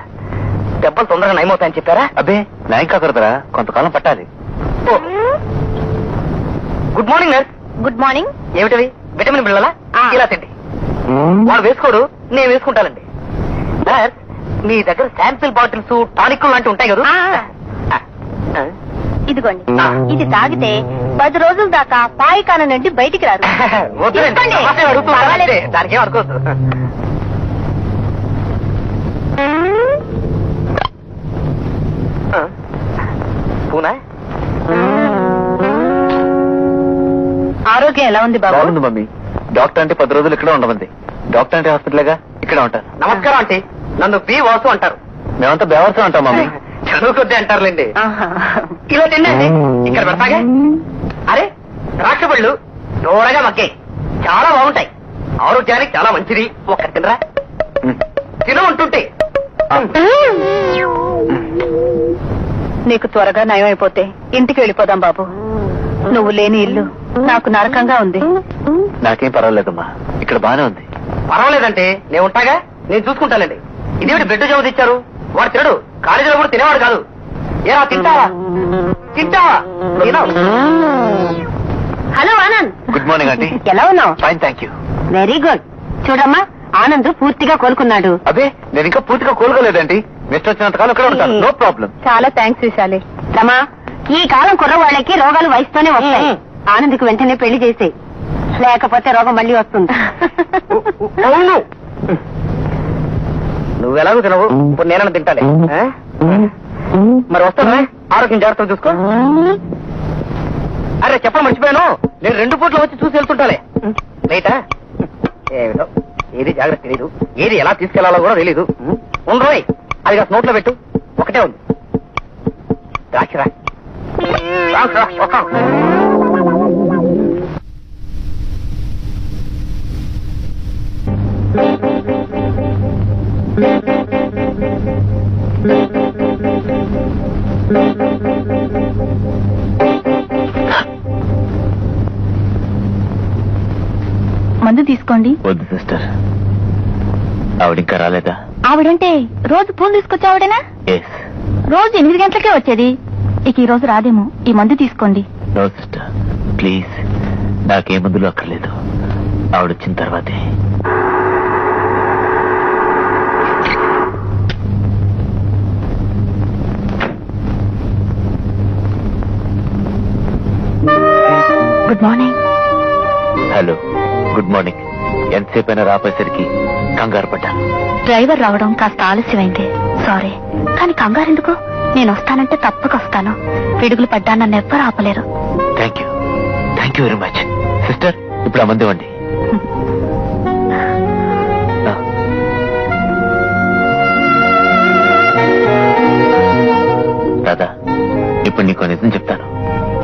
దెబ్బలు తొందరగా నయమవుతాయని చెప్పారా? అబ్బే, నయం కాకూడదురా, కొంతకాలం పట్టాలి. Good morning nurse. Good morning. ఏమిటవి? విటమిన్ బిళ్ళలా? ఇలా తిండి. వాడు వేసుకోడు, నేను వేసుకుంటానండి. నర్స్, మీ దగ్గర శాంపిల్ బాటిల్స్, టానిక్లు లాంటివి ఉంటాయి కదా? ఇదిగోండి, ఇది తాగితే 10 రోజుల దాకా పాయికాన నుండి బయటికి రారు. తీసుకోండి. పర్వాలేదు. దానికి ఏం అనుకోవద్దు. పూనా? ఆరోగ్యం ఎలా ఉంది బాబు? బాగుంది మమ్మీ. డాక్టర్ అంటే 10 రోజులు ఇక్కడే ఉండమంది. డాక్టర్ అంటే హాస్పిటల్గా ఇక్కడే ఉంటాను. నమస్కారం ఆంటీ. నన్ను బి వాసు అంటారు. మేమంతా బేవర్సం అంటాం మమ్మీ. చదువు కొద్ది అంటారులేండి. ఇలా తిండి ఇక్కడ పెడతాగా. అరే, ద్రాక్ష పళ్ళు దూరగా మగ్గాయి, చాలా బాగుంటాయి. ఆరోగ్యానికి చాలా మంచిది. ఒక్కటి తినరా? తిన ఉంటుంటే. నీకు త్వరగా నయం అయిపోతే ఇంటికి వెళ్ళిపోదాం బాబు. నువ్వు లేని ఇల్లు నాకు నరకంగా ఉంది. నాకేం పర్వాలేదమ్మా, ఇక్కడ బానే ఉంది. పర్వాలేదంటే నేను ఉంటాగా, నేను చూసుకుంటానండి. ఇదేమిటి బెడ్ జమ తెచ్చారు? వాడు తినడు, కాలేజీలో కూడా తినేవాడు కాదు. ఏరా తింటావా? తింటావా? Hello Anand. Good morning aunty. ఎలా ఉన్నావు? Fine, thank you. Very good. చూడమ్మా, ఆనంద్ పూర్తిగా కోలుకున్నాడు. అదే నేను ఇంకా పూర్తిగా కోలుకోలేదండి. మిస్టర్ వచ్చినంత కాలం ఇక్కడ ఉంటాను, నో ప్రాబ్లం. చాలా థ్యాంక్స్ విశాలి. రమా, ఈ కాలం కుర్రవాళ్ళకి రోగాలు వయసుతోనే వస్తాయి. ఆనంద్కి వెంటనే పెళ్లి చేసేయి, లేకపోతే రోగం మళ్ళీ వస్తుంది. అవును, నువ్వెలాగో తినవు, ఇప్పుడు నేనన్నా తింటాలే. మరి వస్తానా? ఆరోగ్యం జాగ్రత్తగా చూసుకో. అరే చెప్పడం మర్చిపోయాను, నేను 2 పూట్లు వచ్చి చూసి వెళ్తుంటాలే. లేటా ఏమిటో, ఏది జాగ్రత్త తెలీదు, ఏది ఎలా తీసుకెళ్లాలో కూడా తెలీదు. ఉండరోయ్, అది కాస్త నోట్లో పెట్టు. ఒకటే ఉంది, రాక్షరా. మందు తీసుకోండి. వద్దు సిస్టర్, ఆవిడ ఇంకా రాలేదా? ఆవిడంటే రోజు పూలు తీసుకొచ్చావిడేనా? ఎస్. రోజు 8 గంటలకే వచ్చేది. ఇక ఈ రోజు రాదేమో. ఈ మందు తీసుకోండి. నో సిస్టర్, ప్లీజ్, నాకే మందులు అక్కర్లేదు. ఆవిడ వచ్చిన తర్వాతే. Good morning. Hello, good morning. ఎంతసేపైనా రాపోయేసరికి కంగారు పడ్డాను. డ్రైవర్ రావడం కాస్త ఆలస్యమైంది, సారీ. కానీ కంగారు ఎందుకు? నేను వస్తానంటే తప్పక వస్తాను. పిడుగులు పడ్డా నన్ను ఎవ్వరూ ఆపలేరు. Thank you very much. Sister, ఇప్పుడు ఆ మందు ఇవ్వండి. దాదా, ఇప్పుడు నీకు నిజం చెప్తాను,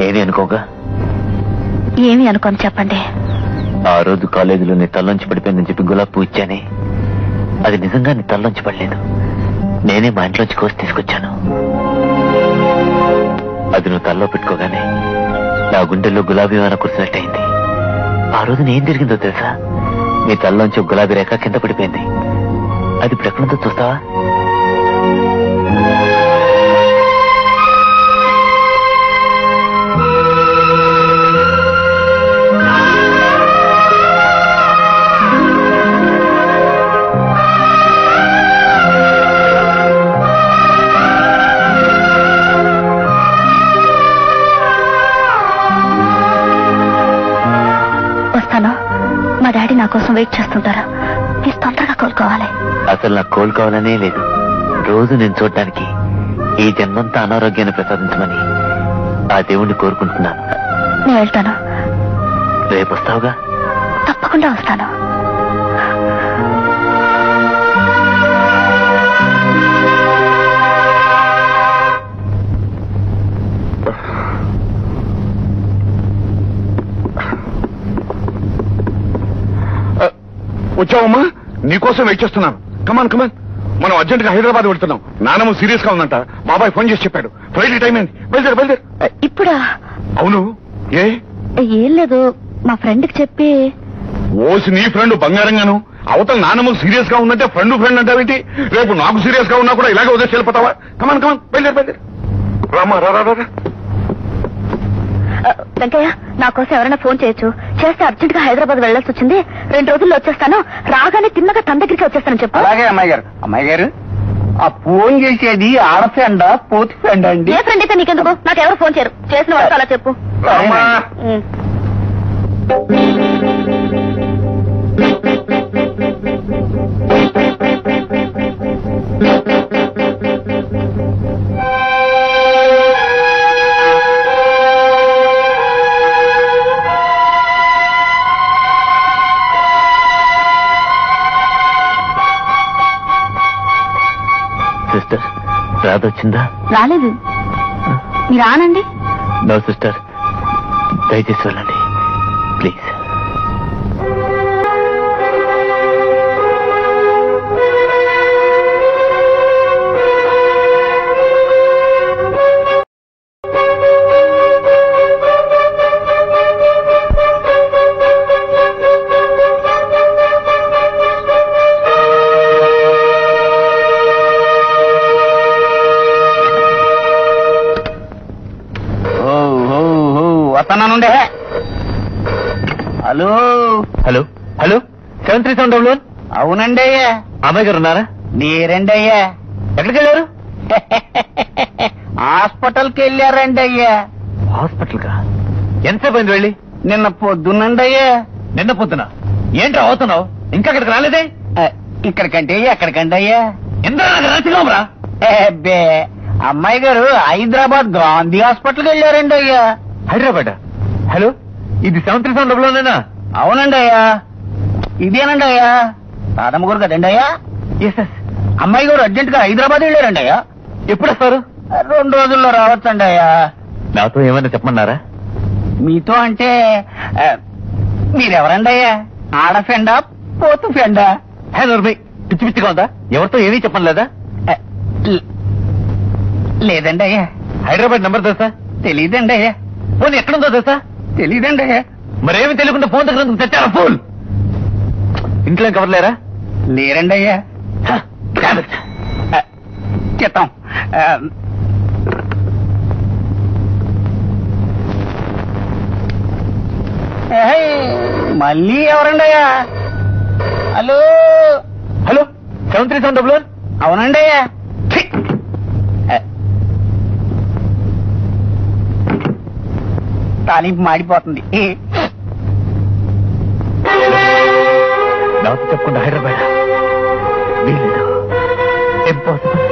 ఏది అనుకోగా. ఏమి అనుకోని చెప్పండి. ఆ రోజు కాలేజీలో నీ తల్లోంచి పడిపోయిందని చెప్పి గులాబీ పువ్వు ఇచ్చానే, అది నిజంగా నీ తల్లోంచి పడలేదు. నేనే మా ఇంట్లోంచి కోసి తీసుకొచ్చాను. అది నువ్వు తల్లో పెట్టుకోగానే నా గుండెల్లో గులాబీ వాన కురిసినట్టయింది. ఆ రోజున ఏం జరిగిందో తెలుసా? నీ తల్లోంచి ఒక గులాబీ రేఖ కింద పడిపోయింది. అది ఇప్పుడు ఎక్కడుందో చూస్తావా? మా డాడీ నా కోసం వెయిట్ చేస్తుంటారా? మీరు తొందరగా కోలుకోవాలి. అసలు నాకు కోలుకోవాలనే లేదు. రోజు నేను చూడటానికి ఈ జన్మంతా అనారోగ్యాన్ని ప్రసాదించమని ఆ దేవుణ్ణి కోరుకుంటున్నాను. నేను వెళ్తాను. రేపు వస్తావుగా? తప్పకుండా వస్తాను. వచ్చావమ్మా, నీకోసం వెయిట్ చేస్తున్నాను. కమాన్ కమాన్, మనం అర్జెంట్ గా హైదరాబాద్ వెళ్తున్నాం. నానమ్మ సీరియస్ గా ఉందంట. బాబాయ్ ఫోన్ చేసి చెప్పాడు. ఫ్లైట్ టైం అయింది. బయలుదేరు. ఇప్పుడా? అవును. ఏం లేదు, మా ఫ్రెండ్ కి చెప్పి. ఓసి నీ ఫ్రెండ్ బంగారంగాను, అవతల నానమ్మకు సీరియస్ గా ఉందంటే ఫ్రెండ్ అంటావేంటి? రేపు నాకు సీరియస్ గా ఉన్నా కూడా ఇలాగే వదిలేసి వెళ్ళిపోతావా? కమాన్ బయలుదేరు. రామా రా. వెంకయ్య, నా కోసం ఎవరైనా ఫోన్ చేయొచ్చు. చేస్తే అర్జెంట్ గా హైదరాబాద్ వెళ్లాల్సి వచ్చింది. 2 రోజుల్లో వచ్చేస్తాను. రాగానే తిన్నగా తన దగ్గరికి వచ్చేస్తాను చెప్పు. అలాగే అమ్మాయి గారు, ఆ ఫోన్ చేసేది ఆడ ఫ్రెండ్ పోతి ఫ్రెండ్ అండి? ఏ ఫ్రెండ్ అయితే నీకెందుకు? నాకెవరు ఫోన్ చేయరు. చేసిన వాళ్ళు అలా చెప్పు. సిస్టర్, రాదొచ్చిందా? రాలేదు. మీరు రానండి. నో సిస్టర్, దయచేసి వెళ్ళండి ప్లీజ్. వస్తున్నానుండే. Hello hello hello 7371. అవునండి అయ్యా. అమ్మాయి గారు ఉన్నారా? మీరండి అయ్యా. ఎక్కడికి వెళ్ళారు? హాస్పిటల్కి వెళ్ళారండి అయ్యా. హాస్పిటల్ కా? ఎంతసేపు అయింది వెళ్ళి? నిన్న పొద్దున్నండి అయ్యా. నిన్న పొద్దున ఏంటి అవుతున్నావు? ఇంకా అక్కడికి రాలేదే? ఇక్కడికంటే ఎక్కడికండి అయ్యా? ఎందుకు అబ్బే అమ్మాయి గారు హైదరాబాద్ గాంధీ హాస్పిటల్కి వెళ్ళారండి అయ్యా. హైదరాబాద్? హలో, ఇది 7371 అవునండి అయ్యా. ఇదేనండి అయ్యా. రాధమ్మ గారు కదండి అయ్యా? Yes yes. అమ్మాయి గారు అర్జెంట్ గా హైదరాబాద్ వెళ్ళారండి అయ్యా. ఎప్పుడు వస్తారు? 2 రోజుల్లో రావచ్చండి అయ్యా. నాతో ఏమైనా చెప్పమన్నారా? మీతో అంటే మీరెవరండి అయ్యా? ఆడ ఫ్రెండా పోతు ఫ్రెండా? పిచ్చి పిచ్చిగా ఉందా? ఎవరితో ఏమీ చెప్పను లేదా? లేదండి అయ్యా. హైదరాబాద్ నెంబర్ తెలుసా? తెలీదండి అయ్యా. ఫోన్ ఎక్కడుందో తెలుసా? తెలీదండి అయ్యా. మరేమి తెలియకుండా ఫోన్ దగ్గర తెచ్చారా ఫోన్? ఇంట్లో కవర్ లేరా? లేరండి అయ్యా. చెత్తాం. మళ్ళీ ఎవరండి అయ్యా? Hello hello 7371. అవునండి అయ్యా. తాలింపు మాడిపోతుంది. నాకు చెప్పకుండా హైదరాబాద్ వీళ్ళు ఇంపాసిబుల్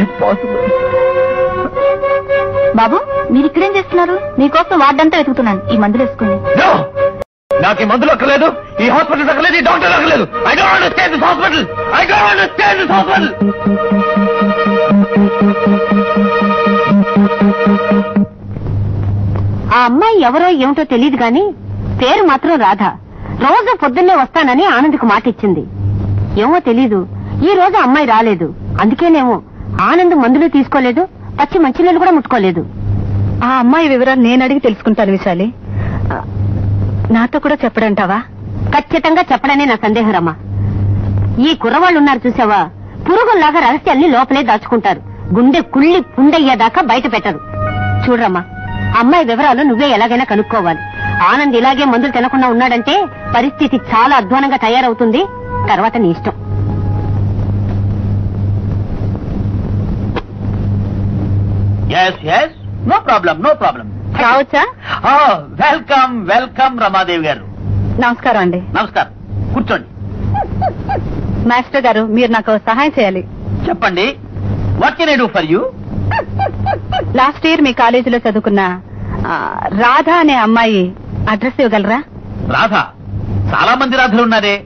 ఇంపాసిబుల్. బాబు మీరు ఇక్కడేం చేస్తున్నారు? మీకోసం వార్డంతా వెతుకుతున్నాను. ఈ మందులు వేసుకోండి. నాకు ఈ మందులు అక్కర్లేదు, ఈ హాస్పిటల్ అక్కర్లేదు, ఈ డాక్టర్ అక్కర్లేదు. I don't want to stay in this hospital. I don't want to stay in this hospital. ఆ అమ్మాయి ఎవరో ఏమిటో తెలియదు గాని పేరు మాత్రం రాధ. రోజు పొద్దున్నే వస్తానని ఆనంద్కు మాట ఇచ్చింది. ఏమో తెలీదు, ఈ రోజు అమ్మాయి రాలేదు. అందుకేనేమో ఆనంద్ మందులు తీసుకోలేదు, పచ్చి మంచినీళ్ళు కూడా ముట్టుకోలేదు. ఆ అమ్మాయి వివరాలు నేను అడిగి తెలుసుకుంటాను విశాలి. నాతో కూడా చెప్పడంటావా? ఖచ్చితంగా చెప్పడనే నా సందేహం రమ్మా. ఈ కుర్రవాళ్ళు ఉన్నారు చూసావా, పురుగుల్లాగా రహస్యాల్ని లోపలే దాచుకుంటారు. గుండె కుళ్ళి పుండయ్యేదాకా బయట పెట్టరు. చూడరమ్మా, అమ్మాయి వివరాలు నువ్వే ఎలాగైనా కనుక్కోవాలి. ఆనంద్ ఇలాగే మందులు తినకుండా ఉన్నాడంటే పరిస్థితి చాలా అధ్వానంగా తయారవుతుంది. తర్వాత నీ ఇష్టం. No problem, no problem. రావచ్చా? వెల్కమ్ వెల్కమ్ రమాదేవి గారు. నమస్కారం అండి. నమస్కారం, కూర్చోండి. మాస్టర్ గారు, మీరు నాకు సహాయం చేయాలి. చెప్పండి. What can I do for you? Last year మీ కాలేజీలో చదువుకున్న రాధ అనే అమ్మాయి అడ్రస్ ఇవ్వగలరా? రాధ? చాలా మంది రాధలు ఉన్నారే.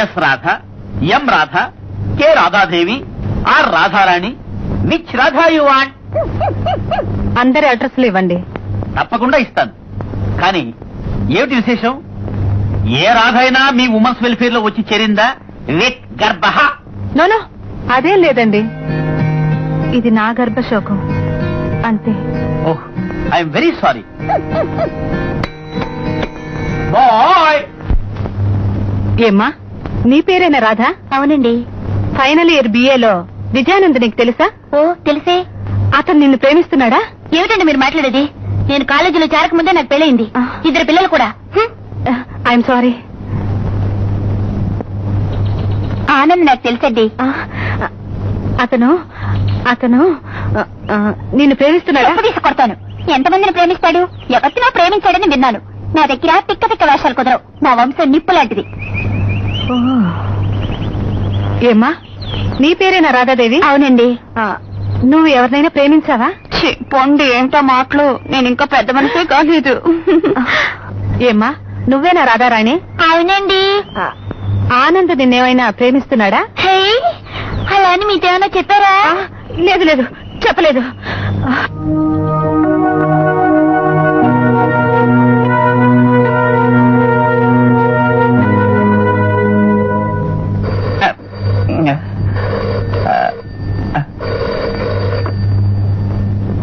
S Radha, M Radha, K Radhadevi, R Radharani. Which Radha you want? అందరి అడ్రస్లు ఇవ్వండి. తప్పకుండా ఇస్తాను. కానీ ఏమిటి విశేషం? ఏ రాధ అయినా మీ ఉమెన్స్ వెల్ఫేర్ లో వచ్చి చేరిందా? విత్ గర్భ? నోనో, అదేం లేదండి. ఇది నా గర్భశోకం అంతే. ఓహ్, ఐఎమ్ వెరీ సారీ. బాయ్. ఏమ్మా, నీ పేరేనా రాధా? అవునండి. ఫైనల్ ఇయర్ బిఏలో విజయానంద్ నీకు తెలుసా? ఓ తెలిసే. అతను నిన్ను ప్రేమిస్తున్నాడా? ఏమిటండి మీరు మాట్లాడేది? నేను కాలేజీలో చేరకముందే నాకు పెళ్ళయింది. 2 పిల్లలు కూడా. I'm sorry. ఆనంద్ నాకు తెలుసండి. అతను అతను నిన్ను ప్రేమిస్తున్నాడా? తీసుకొడతాను. ఎంతమందిని ప్రేమిస్తాడు? ఎవరినో ప్రేమించాడని విన్నాను. నా దగ్గర తిక్క తిక్క వేషాలు కుదరవు. నా వంశం నిప్పు లాంటిది. ఏమ్మా, నీ పేరేనా రాధాదేవి? అవునండి. నువ్వు ఎవరినైనా ప్రేమించావా? పొండి, ఏంటో మాటలు. నేను ఇంకా పెద్ద మనసే కాలేదు. ఏమ్మా, నువ్వేనా రాధారాణి? అవునండి. ఆనంద్ నిన్నేమైనా ప్రేమిస్తున్నాడా? అలా అని మీకేమైనా చెప్పారా? లేదు లేదు, చెప్పలేదు.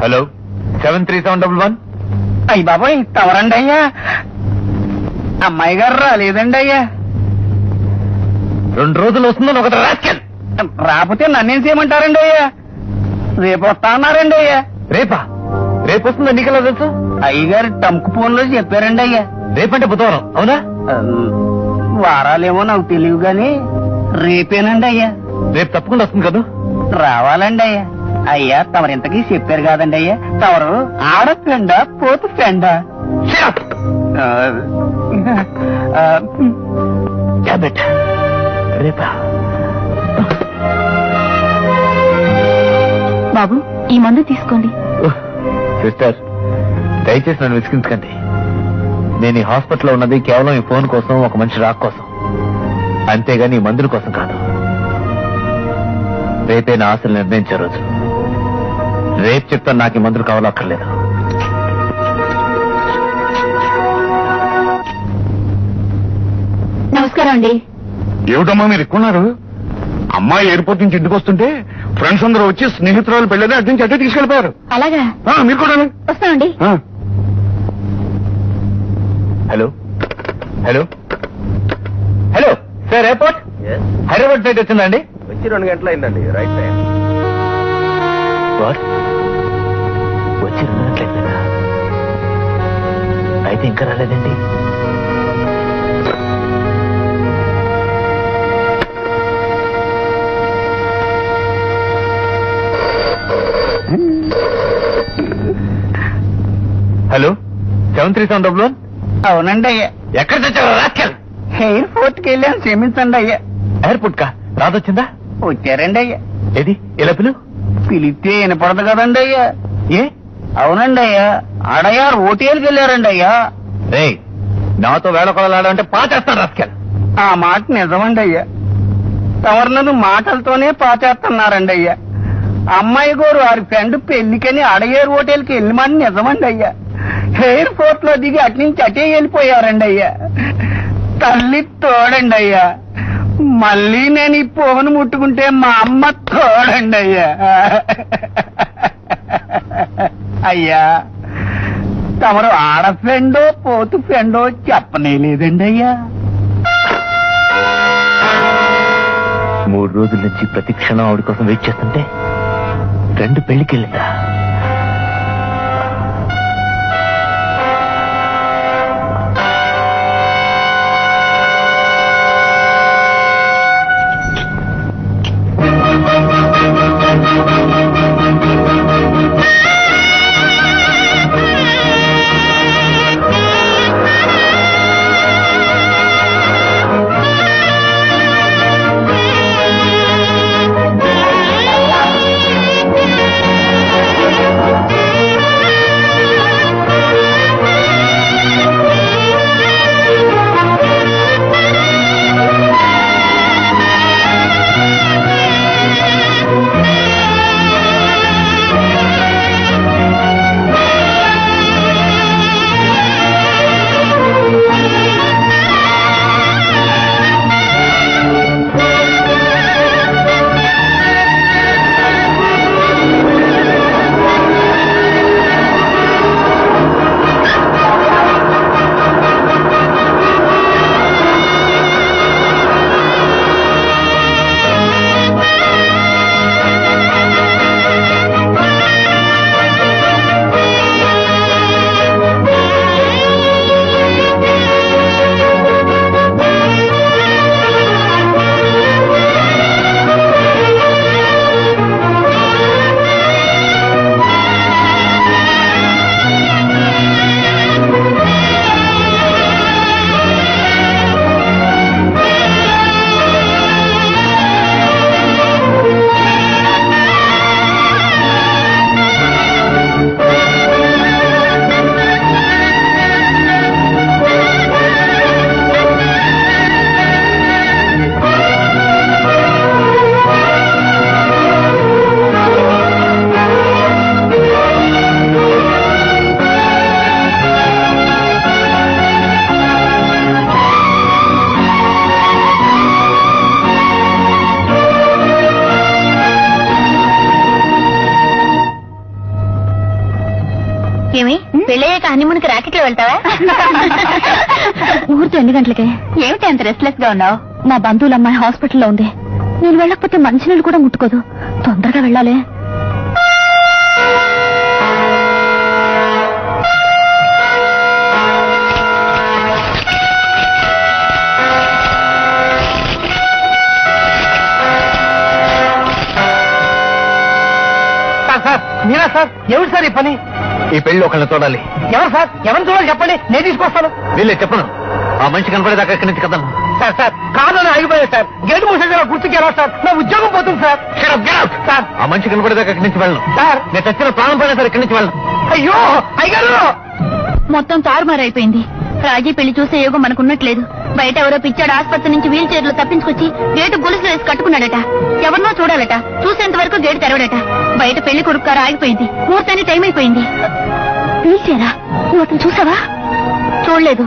హలో 7371. అయ్యి బాబాయ్, తవరండి అయ్యా. అమ్మాయి గారు రాలేదండి అయ్యా. 2 రోజులు వస్తుందని ఒకటి రాస్కెల్. రాకపోతే నన్నేం చేయమంటారండి అయ్యా? రేపు వస్తా అన్నారండి అయ్యా. రేపా? రేపు వస్తుందా నీకెలా తెలుసు? అయ్యగారు టంకు ఫోన్లో చెప్పారండి అయ్యా. రేపంటే బుధవారం అవునా? వారాలేమో నాకు తెలియదు గాని రేపేనండి అయ్యా. రేపు తప్పకుండా వస్తుంది కదా? రావాలండి అయ్యా. అయ్యా తమరింతకీ చెప్పారు కాదండి అయ్యా, తమరు ఆడ ఫ్రెండా పోతు ఫ్రెండా? రేపా? బాబు ఈ మందు తీసుకోండి. సిస్టర్ దయచేసి నన్ను విసిగించకండి. నేను ఈ హాస్పిటల్లో ఉన్నది కేవలం ఈ ఫోన్ కోసం, ఒక మనిషి రాక్ కోసం, అంతేగాని ఈ మందుల కోసం కాదు. రేపే నా ఆశలు నిర్ణయించే రోజు. రేపు చెప్తాను నాకు ఈ మందులు కావాలక్కర్లేదు. నమస్కారం అండి. ఏమిటమ్మా మీరు ఎక్కున్నారు? అమ్మాయి ఎయిర్పోర్ట్ నుంచి ఇంటికి వస్తుంటే ఫ్రెండ్స్ అందరూ వచ్చి స్నేహితురాలు పెళ్ళని అటు నుంచి అటే తీసుకెళ్లిపోయారు. అలాగా? మీరు కూడా వస్తామండి. Hello hello hello sir, airport Hyderabad flight వచ్చిందండి. వచ్చి 2 గంటలు అయిందండి. Right time. వచ్చి 2 గంటలైందా? అయితే ఇంకా రాలేదండి. హలో 7371. అవునండి అయ్యా. ఎక్కడ తెచ్చారు రాస్కెల్? ఎయిర్పోర్ట్ కి వెళ్ళాను, క్షమించండి అయ్యా. ఎయిర్పోర్ట్ కా రాదొచ్చిందా? వచ్చారండి అయ్యా. ఏది ఎలా పిలు? పిలిస్తే వినపడదు కదండి అయ్యా. ఏ? అవునండి అయ్యా, అడయ్యా హోటల్కి వెళ్ళారండి అయ్యా. రే, నాతో వేళకొలాడంటే పాచేస్తాను రాస్కెల్. ఆ మాట నిజమండి అయ్యా. తమరు మాటలతోనే పాచేస్తున్నారండి అయ్యా. అమ్మాయి గారు వారి ఫ్రెండ్ పెళ్లికని అడయ్యారు హోటల్కి వెళ్ళమని నిజమండి అయ్యా. ఎయిర్పోర్ట్ లో దిగి అటు నుంచి అటే వెళ్ళిపోయారండి అయ్యా. తల్లి తోడండి అయ్యా. మళ్ళీ నేను ఈ ఫోన్ ముట్టుకుంటే మా అమ్మ తోడండి అయ్యా. అయ్యా తమరు ఆడ ఫ్రెండో పోతు ఫ్రెండో చెప్పనే లేదండి అయ్యా. 3 రోజుల నుంచి ప్రతి క్షణం ఆవిడ కోసం వెయిట్ చేస్తుంటే ఫ్రెండ్ పెళ్లికి వెళ్ళిందా? ఏమి పెళ్ళయ్యాక హనీమూన్కి రాకెట్లో వెళ్తావా? ముహూర్తం 2 గంటలకే. ఏమిటి అంత రెస్ట్లెస్ గా ఉన్నావు? మా బంధువుల అమ్మాయి హాస్పిటల్లో ఉంది. నేను వెళ్ళకపోతే మంచినీళ్ళు కూడా ముట్టుకోదు. తొందరగా వెళ్ళాలి. మీరా సార్? ఎవరు సార్ ఈ పని? ఈ పెళ్లి ఒకళ్ళని చూడాలి. ఎవరు సార్? ఎవరిని చూడాలి చెప్పండి, నేను తీసుకొస్తాను. వీళ్ళే చెప్పను. ఆ మనిషి కనపడేదాకా ఇక్కడి నుంచి కదమ్మా. సార్ సార్ కారులోనే ఆగిపోయారు సార్. గేటు మూసేసి గుర్తుకి ఎలా సార్? నా ఉద్యోగం పోతుంది సార్. సార్ ఆ మనిషి కనపడేదాకా ఇక్కడి నుంచి వెళ్ళను సార్. నేను చచ్చిన ప్రాణం పడినా సార్ ఇక్కడి నుంచి వెళ్ళను. అయ్యో అయ్యారు. మొత్తం తారుమారైపోయింది. రాజీ పెళ్లి చూసే యోగం మనకున్నట్లేదు. బయట ఎవరో పిచ్చాడు ఆసుపత్రి నుంచి వీల్ చైర్లో తప్పించుకొచ్చి గేటు గొలుసులు వేసి కట్టుకున్నాడట. ఎవరినో చూడాలట. చూసేంత వరకు గేటు తెరవడట. బయట పెళ్లి కొడుకు కారు ఆగిపోయింది. ముహూర్తానికి టైం అయిపోయింది. వీల్ చైరా? నువ్వు అతను చూసావా? చూడలేదు.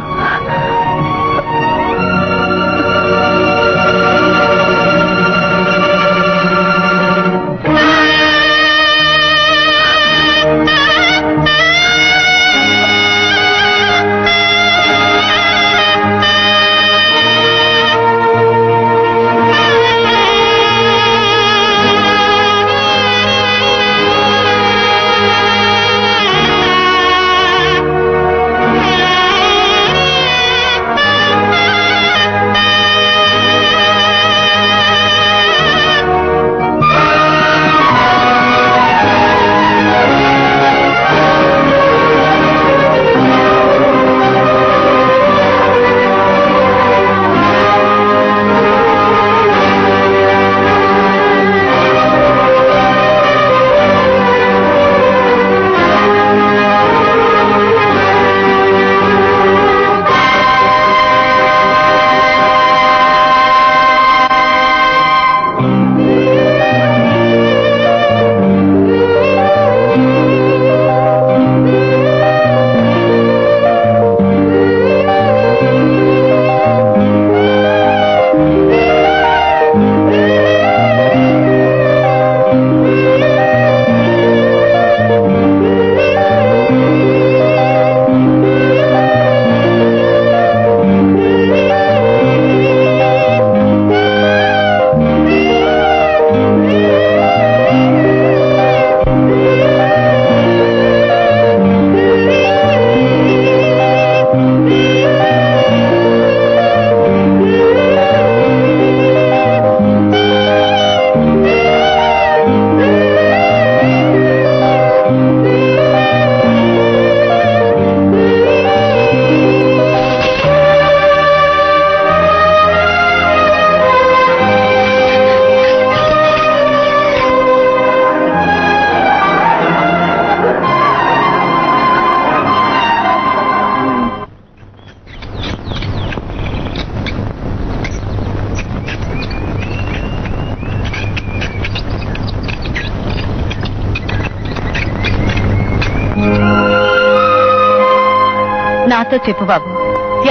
నాతో చెప్పు బాబు,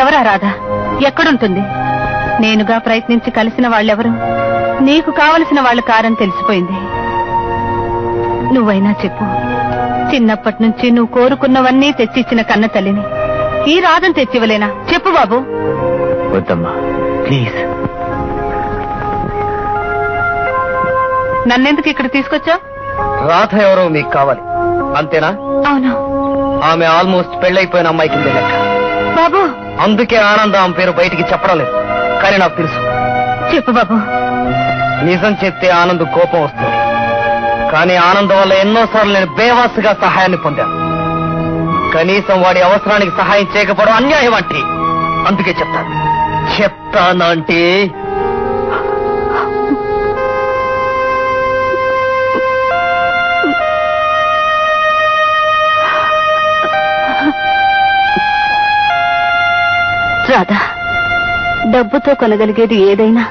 ఎవరా రాధ? ఎక్కడుంటుంది? నేనుగా ప్రయత్నించి కలిసిన వాళ్ళెవరు? నీకు కావలసిన వాళ్ళు కారని తెలిసిపోయింది. నువ్వైనా చెప్పు. చిన్నప్పటి నుంచి నువ్వు కోరుకున్నవన్నీ తెచ్చిచ్చిన కన్న తల్లిని ఈ రాధను తెచ్చివ్వలేనా? చెప్పు బాబు. వద్దమ్మా ప్లీజ్. నన్నెందుకు ఇక్కడ తీసుకొచ్చావు? రాధ ఎవరో మీకు కావాలి అంతేనా? అవును. ఆమె ఆల్మోస్ట్ పెళ్ళైపోయిన అమ్మాయి కింద లెక్క బాబు. అందుకే ఆనందం ఆమె పేరు బయటికి చెప్పడం లేదు. కానీ నాకు తెలుసు. చెప్పు బాబు. నిజం చెప్తే ఆనంద్ కోపం వస్తుంది. కానీ ఆనందం వల్ల ఎన్నోసార్లు నేను బేవాసుగా సహాయాన్ని పొందాను. కనీసం వాడి అవసరానికి సహాయం చేయకపోవడం అన్యాయం అంటే. అందుకే చెప్తానంటే రాధా, డబ్బుతో కొనగలిగేది ఏదైనా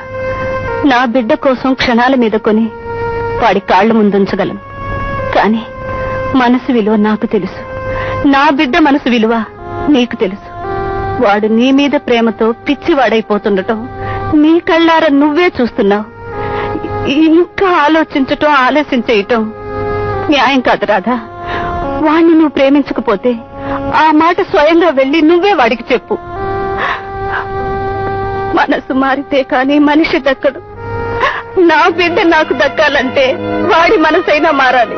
నా బిడ్డ కోసం క్షణాల మీద కొని వాడి కాళ్ల ముందుంచగలను. కానీ మనసు విలువ నాకు తెలుసు. నా బిడ్డ మనసు విలువ నీకు తెలుసు. వాడు నీ మీద ప్రేమతో పిచ్చివాడైపోతుండటం నీ కళ్ళారా నువ్వే చూస్తున్నావు. ఇంకా ఆలోచించటం ఆలస్యం చేయటం న్యాయం కాదు రాధా. వాణ్ణి నువ్వు ప్రేమించకపోతే ఆ మాట స్వయంగా వెళ్లి నువ్వే వాడికి చెప్పు. మనసు మారితే కానీ మనిషి దక్కడు. నా బిడ్డ నాకు దక్కాలంటే వాడి మనసైనా మారాలి,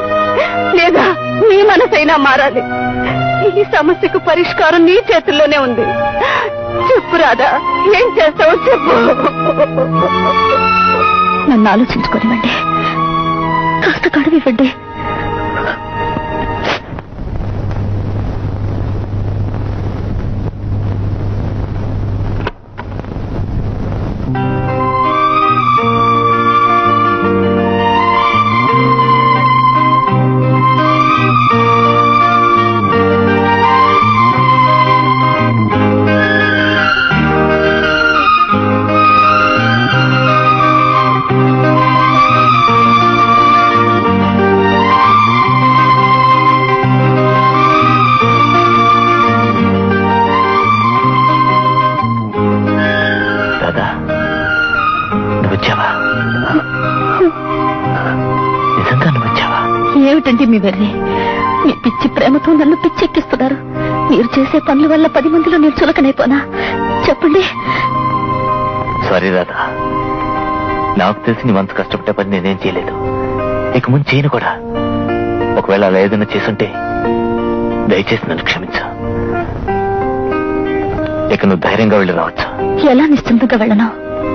లేదా నీ మనసైనా మారాలి. ఈ సమస్యకు పరిష్కారం నీ చేతుల్లోనే ఉంది. చెప్పు రాధా, ఏం చేస్తావో చెప్పు. నన్ను ఆలోచించుకోనివ్వండి, కాస్త కడువివ్వండి. ఏమిటండి మీ వెర్రి? మీ పిచ్చి ప్రేమతో నన్ను పిచ్చెక్కిస్తున్నారు. మీరు చేసే పనుల వల్ల 10 మందిలో నేను చులకనైపోనా? చెప్పండి. సారీ రాధా, నాకు తెలిసి నీ మనసు కష్టపడే పని నేనేం చేయలేదు, ఇక ముందు చేయను కూడా. ఒకవేళ అలా ఏదైనా చేసుంటే దయచేసి నన్ను క్షమించు. ఇక నువ్వు ధైర్యంగా వెళ్ళి రావచ్చు. ఎలా నిశ్చింతగా వెళ్ళను?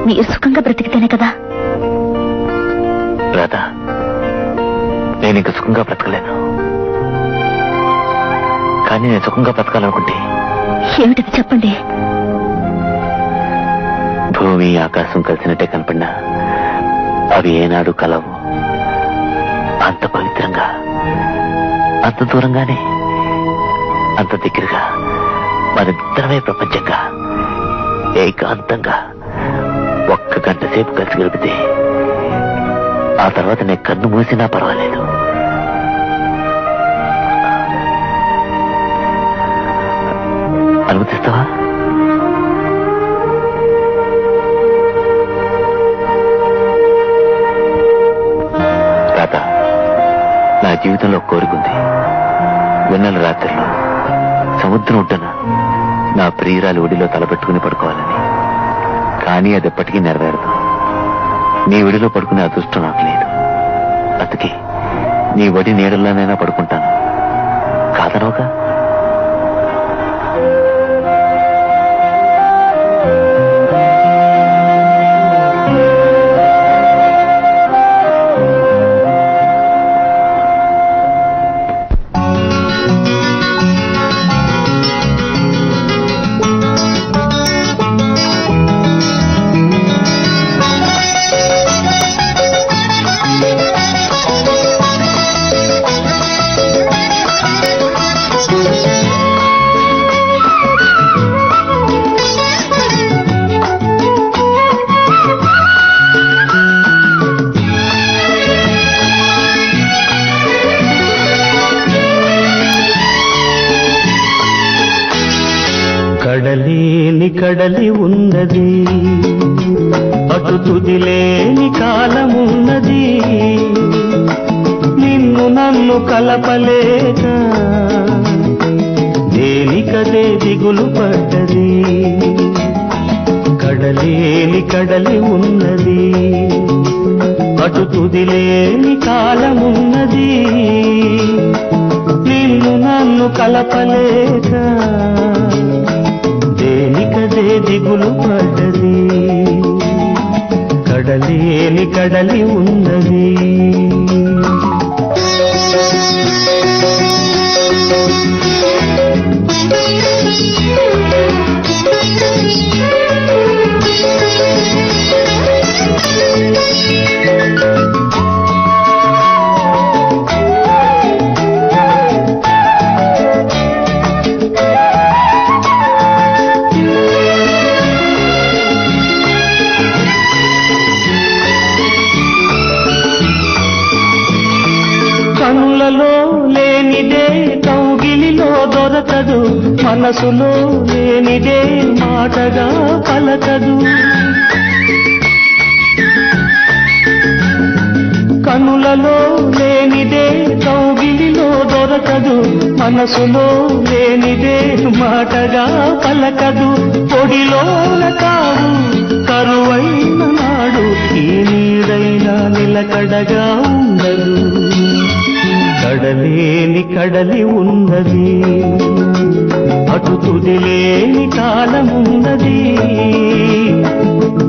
మీరు సుఖంగా బ్రతికితేనే కదా. రాధా, నేను ఇంక సుఖంగా బ్రతకలేను. కానీ నేను సుఖంగా బ్రతకాలనుకుంటే ఏమిటిది చెప్పండి. భూమి ఆకాశం కలిసినట్టే కనపడినా అవి ఏనాడు కలవు. అంత పవిత్రంగా, అంత దూరంగానే, అంత దగ్గరగా మనిద్దరమే ప్రపంచంగా ఏకాంతంగా 1 గంట సేపు కలిసి గడిపితే ఆ తర్వాత నేను కన్ను మూసినా పర్వాలేదు. అనుమతిస్తావా? రాధా, నా జీవితంలో కోరుకుంది వెన్నెల రాత్రిలో సముద్రం ఒడ్డున నా ప్రియురాలి ఒడిలో తలపెట్టుకుని పడుకోవాలని. కానీ అది ఎప్పటికీ నెరవేరదు. నీ ఒడిలో పడుకునే అదృష్టం నాకు లేదు. అందుకే నీ ఒడి నీడల్లోనైనా పడుకుంటాను. కాదనవుగా? కడలేని కడలి ఉన్నది, అటు తుదిలేని కాలమున్నది. నిన్ను నన్ను కలపలేక దేనికదే దిగులు పడ్డది. కడలేని కడలి ఉన్నది, అటు తుదిలేని కాలమున్నది. నిన్ను నన్ను కలపలేక దేనికదే దిగులు పడ్డది. కడలేని కడలి ఉన్నది. కనులలో లేనిదే కౌగిలిలో దొరకదు, మనసులో లేనిదే మాటగా పలకదు. కనులలో లేనిదే కౌగిలిలో దొరకదు, మనసులో లేనిదే మాటగా పలకదు. పొడిలోన కావు కరువైన నాడు ఈ నీడైనా నిలకడగా ఉండదు. కడలేని కడలి ఉన్నది, అటు తుదిలేని కాలమున్నది.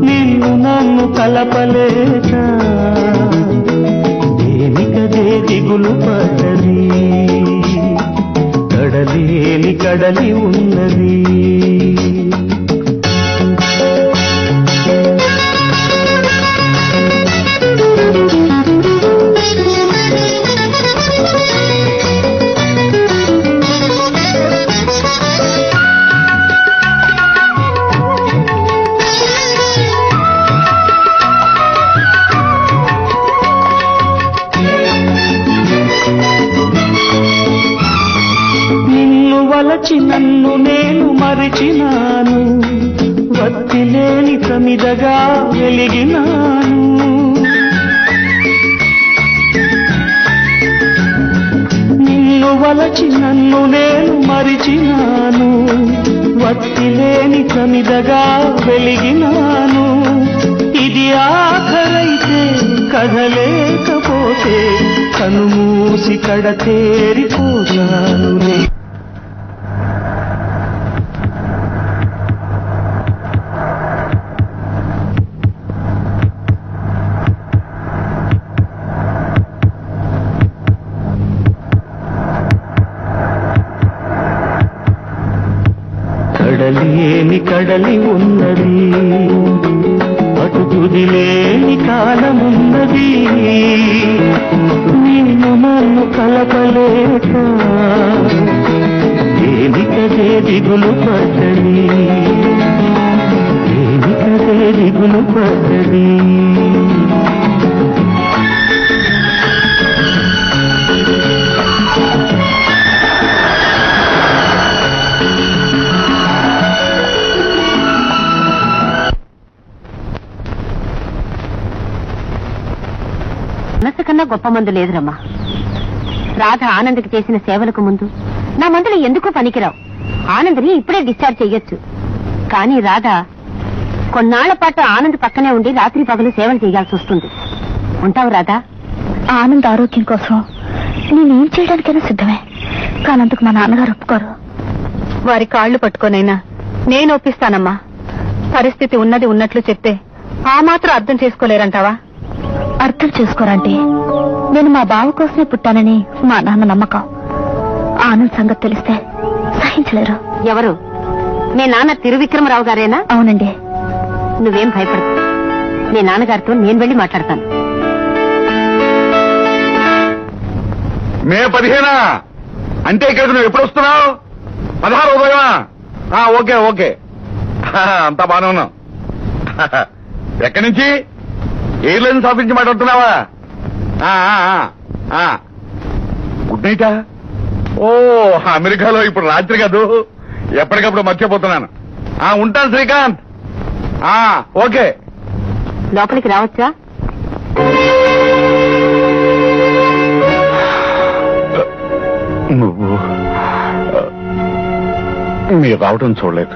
నిన్ను నన్ను కలపలేక దేనికదే దిగులు పడ్డది. కడలేని కడలి ఉన్నది. వలచి నన్ను నేను మరిచినాను, వత్తిలేని ప్రమిదగా వెలిగినాను. వలచి నన్ను నేను మరిచినాను, వత్తిలేని సమిదగా వెలిగినాను. ఇది ఆఖరైతే కదలేకపోతే కనుమూసి కడతేరిపోతాను. కడలేని కడలి ఉన్నది, అటు తుదిలేని కాలమున్నది. నేను నన్ను కలపలేక దేనికదే దిగులు పడ్డది, దేనికదే దిగులు పడ్డది. మనసు కన్నా గొప్ప మందు లేదురమ్మా. రాధ ఆనంద్కి చేసిన సేవలకు ముందు నా మందులు ఎందుకు పనికిరావు. ఆనంద్ని ఇప్పుడే డిశ్చార్జ్ చెయ్యొచ్చు. కానీ రాధ కొన్నాళ్ల పాటు ఆనంద్ పక్కనే ఉండి రాత్రి పగలు సేవలు చేయాల్సి వస్తుంది. ఉంటావు రాధా? ఆనంద్ ఆరోగ్యం కోసం నేనేం చేయడానికైనా సిద్ధమే. కానందుకు మా నాన్నగారు ఒప్పుకోరు. వారి కాళ్లు పట్టుకోనైనా నేను ఒప్పిస్తానమ్మా. పరిస్థితి ఉన్నది ఉన్నట్లు చెప్తే ఆ మాత్రం అర్థం చేసుకోలేరంటావా? అర్థం చేసుకోరంటే నేను మా బావ కోసమే పుట్టానని మా నాన్న నమ్మకం. ఆనంద్ సంగతి తెలిస్తే సహించలేరు. ఎవరు? మీ నాన్న తిరువిక్రమరావు గారేనా? అవునండి. నువ్వేం భయపడదు. మీ నాన్నగారితో నేను వెళ్లి మాట్లాడతాను. మే 15 అంటే ఇక్కడికి నువ్వు ఎప్పుడు వస్తున్నావు? 16 ఉదయమా? ఓకే ఓకే, అంతా బానే ఉన్నావు. ఎక్కడి నుంచి? ఎయిర్లైన్స్ ఆఫీస్ నుంచి మాట్లాడుతున్నావా? గుడ్ నైటా? ఓ, అమెరికాలో ఇప్పుడు రాత్రి కాదు, ఎప్పటికప్పుడు మర్చిపోతున్నాను. ఉంటాను శ్రీకాంత్. ఓకే. లోపలికి రావచ్చా? నువ్వు మీరు రావడం చూడలేదు.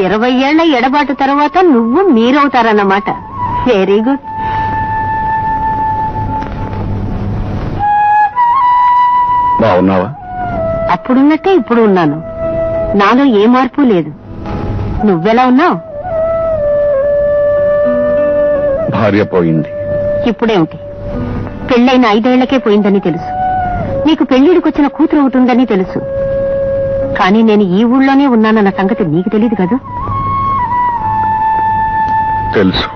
20 ఏళ్ల ఎడబాటు తర్వాత నువ్వు మీరవుతారన్నమాట. Very good. బాగున్నావా? అప్పుడున్నట్టే ఇప్పుడు ఉన్నాను. నాలో ఏ మార్పు లేదు. నువ్వెలా ఉన్నావు? భార్య పోయింది. ఇప్పుడేమిటి? పెళ్ళైన 5 ఏళ్లకే పోయిందని తెలుసు. నీకు పెళ్లిడికొచ్చిన కూతురు అవుతుందని తెలుసు. కానీ నేను ఈ ఊళ్ళోనే ఉన్నానన్న సంగతి నీకు తెలియదు కదా? తెలుసు,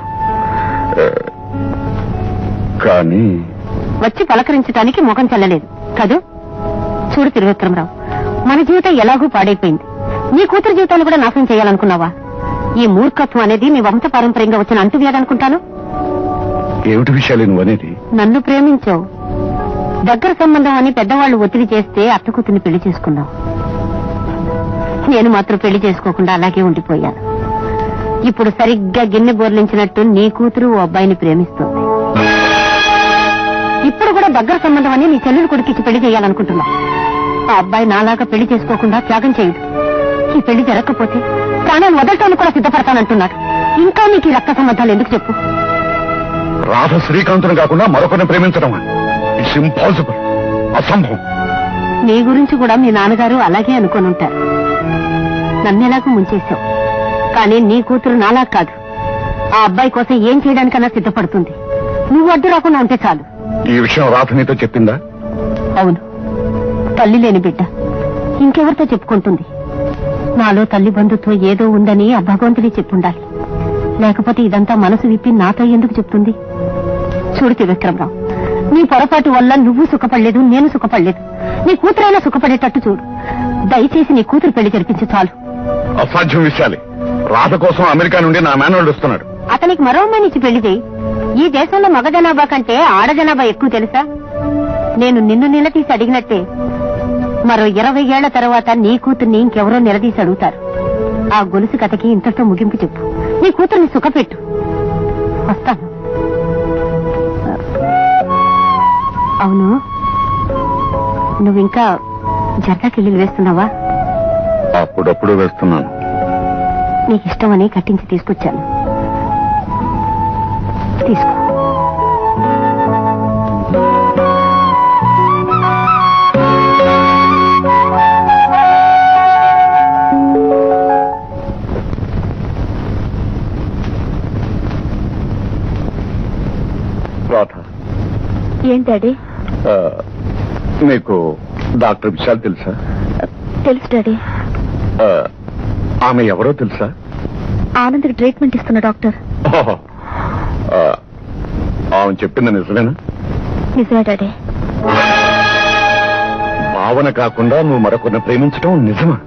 కానీ వచ్చి పలకరించడానికి ముఖం చెల్లలేదు కదూ? చూడు తిరువిక్రమరావు, మన జీవితం ఎలాగూ పాడైపోయింది. నీ కూతురు జీవితాన్ని కూడా నాశనం చేయాలనుకున్నావా? ఈ మూర్ఖత్వం అనేది మీ వంశ పారంపర్యంగా వచ్చిన అంటువ్యాధనుకుంటాను. ఏమిటి విషయాలు నువ్వనేది? నన్ను ప్రేమించావు, దగ్గర సంబంధం అని పెద్దవాళ్లు ఒత్తిడి చేస్తే అత్త కూతుర్ని పెళ్లి చేసుకున్నావు. నేను మాత్రం పెళ్లి చేసుకోకుండా అలాగే ఉండిపోయాను. ఇప్పుడు సరిగ్గా గిన్నె బోర్లించినట్టు నీ కూతురు ఓ అబ్బాయిని ప్రేమిస్తుంది. ఇప్పుడు కూడా దగ్గర సంబంధం అని నీ చెల్లెలు కొడుకిచ్చి పెళ్లి చేయాలనుకుంటున్నా. ఆ అబ్బాయి నాలాగా పెళ్లి చేసుకోకుండా త్యాగం చేయడు. ఈ పెళ్లి జరగకపోతే ప్రాణాలు వదలటానికి కూడా సిద్ధపడతానంటున్నాడు. ఇంకా నీకు ఈ రక్త సంబంధాలు ఎందుకు చెప్పు? రాధ శ్రీకాంతుని కాకుండా మరొకరిని ప్రేమించడం ఇట్స్ ఇంపాసిబుల్, అసంభవం. నీ గురించి కూడా మీ నాన్నగారు అలాగే అనుకుని ఉంటారు. నన్నెలాగూ ముంచేశావు. కానీ నీ కూతురు నాలా కాదు. ఆ అబ్బాయి కోసం ఏం చేయడానికన్నా సిద్ధపడుతుంది. నువ్వు అడ్డు రాకుండా ఉంటే చాలు. ఈ విషయం రాధ నీతో చెప్పిందా? అవును, తల్లి లేని బిడ్డ ఇంకెవరితో చెప్పుకుంటుంది? నాలో తల్లి బంధుత్వం ఏదో ఉందని ఆ భగవంతుడి చెప్పుండాలి. లేకపోతే ఇదంతా మనసు విప్పి నాతో ఎందుకు చెప్తుంది? చూడు త్రివిక్రమరావు, నీ పొరపాటు వల్ల నువ్వు సుఖపడలేదు, నేను సుఖపడలేదు. నీ కూతురైనా సుఖపడేటట్టు చూడు. దయచేసి నీ కూతురు పెళ్లి జరిపించు చాలు. అసాధ్యం విషయాలే. రాధ కోసం అమెరికా నుండి నా మేనల్లుడు వస్తున్నాడు. అతనికి మరో అమ్మాయినిచ్చి పెళ్లి చేయి. ఈ దేశంలో మగ జనాభా కంటే ఆడ జనాభా ఎక్కువ తెలుసా? నేను నిన్ను నిలదీసి అడిగినట్టే మరో 20 ఏళ్ల తర్వాత నీ కూతుర్ని ఇంకెవరో నిలదీసి అడుగుతారు. ఆ గొలుసు కథకి ఇంతటితో ముగింపు చెప్పు. నీ కూతుర్ని సుఖపెట్టు. వస్తాను. అవును, నువ్వింకా జర్దాకిళ్ళి వేస్తున్నావా? అప్పుడప్పుడు వేస్తున్నాను. నీకు ఇష్టమని కట్టించి తీసుకొచ్చాను, తీసుకో. ఏం డాడీ? మీకు డాక్టర్ విశాల్ తెలుసా? తెలుసు డాడీ. ఆమె ఎవరో తెలుసా? ఆనంద్కి ట్రీట్మెంట్ ఇస్తున్న డాక్టర్. ఆమె చెప్పింది నిజమేనా? నిజమే డాడీ. భావన కాకుండా నువ్వు మరొకరిని ప్రేమించడం నిజమా?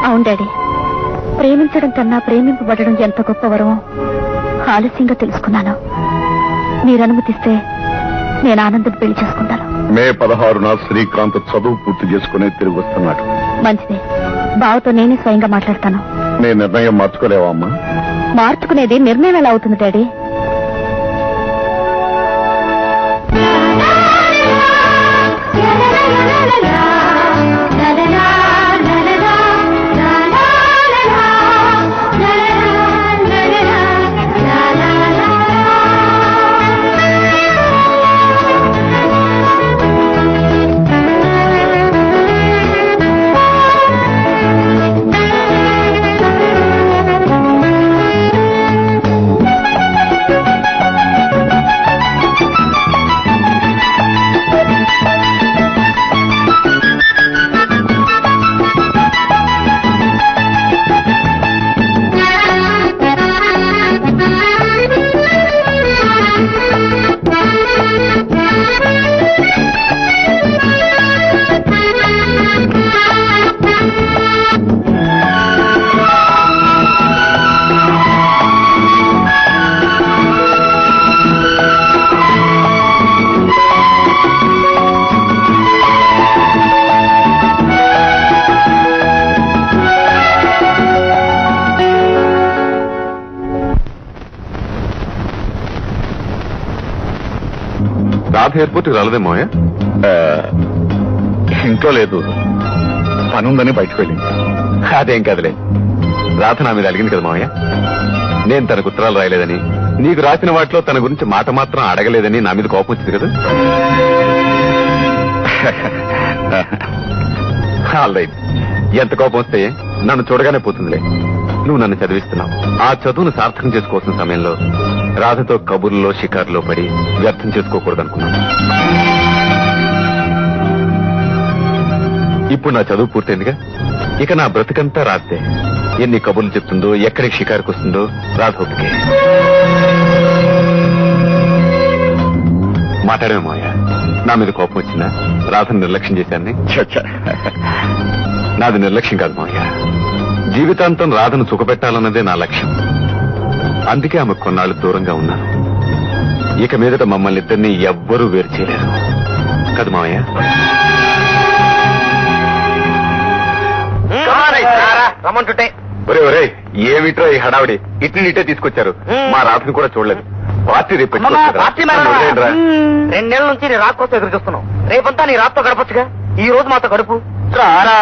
అవును డాడీ. ప్రేమించడం కన్నా ప్రేమింపబడడం ఎంత గొప్ప వరమో ఆలస్యంగా తెలుసుకున్నాను. మీరు అనుమతిస్తే నేను ఆనందం పెళ్లి చేసుకుంటాను. మే 16న శ్రీకాంత్ చదువు పూర్తి చేసుకుని తిరిగి వస్తున్నాడు. మంచిదే. బావతో నేనే స్వయంగా మాట్లాడతాను. నీ నిర్ణయం మార్చుకోలేవా అమ్మా? మార్చుకునేది నిర్ణయం ఎలా అవుతుంది డాడీ? ఎయిర్పోర్ట్ రాలేదే మావయ్య? ఇంట్లో లేదు, పనుందని బయటకు వెళ్ళింది. అదేం కదలే, రాధ నా మీద అడిగింది కదా మావయ్య. నేను తనకు ఉత్తరాలు రాయలేదని, నీకు రాసిన వాటిలో తన గురించి మాట మాత్రం అడగలేదని నా మీద కోపం వచ్చింది కదా. ఆల్రైట్, ఎంత కోపం వస్తే నన్ను చూడగానే పోతుందిలే. నువ్వు నన్ను చదివిస్తున్నావు. ఆ చదువును సార్థకం చేసుకోవాల్సిన సమయంలో రాధతో కబుర్లో షికారులో పడి వ్యర్థం చేసుకోకూడదనుకున్నాను. ఇప్పుడు నా చదువు పూర్తయిందిగా, ఇక నా బ్రతికంతా రాధే. ఎన్ని కబుర్లు చెప్తుందో, ఎక్కడికి షికారుకు వస్తుందో రాధ ఒప్పుకే. మాట్లాడమే మాయా, నా మీద కోపం వచ్చిందా? రాధను నిర్లక్ష్యం చేశాన్ని? నాది నిర్లక్ష్యం కాదు మాయా, జీవితాంతం రాధను సుఖపెట్టాలన్నదే నా లక్ష్యం. అందుకే ఆమె కొన్నాళ్ళు దూరంగా ఉన్నాను. ఇక మీదట మమ్మల్ని ఇద్దరిని ఎవ్వరూ వేరు చేయలేరు కదా మావయ్య? రమ్మంటుంటే ఒరే ఒరే, ఏమిట్రో ఈ హడావిడి? ఇట్టే తీసుకొచ్చారు. మా రాధను కూడా చూడలేదు. పార్టీ రేపు 2 నెలల నుంచి నీ రాక్ కోసం ఎదురు చూస్తున్నావు. రేపంతా నీ రాత్తో గడపచ్చుగా. ఈ రోజు మాతో గడుపు. రారా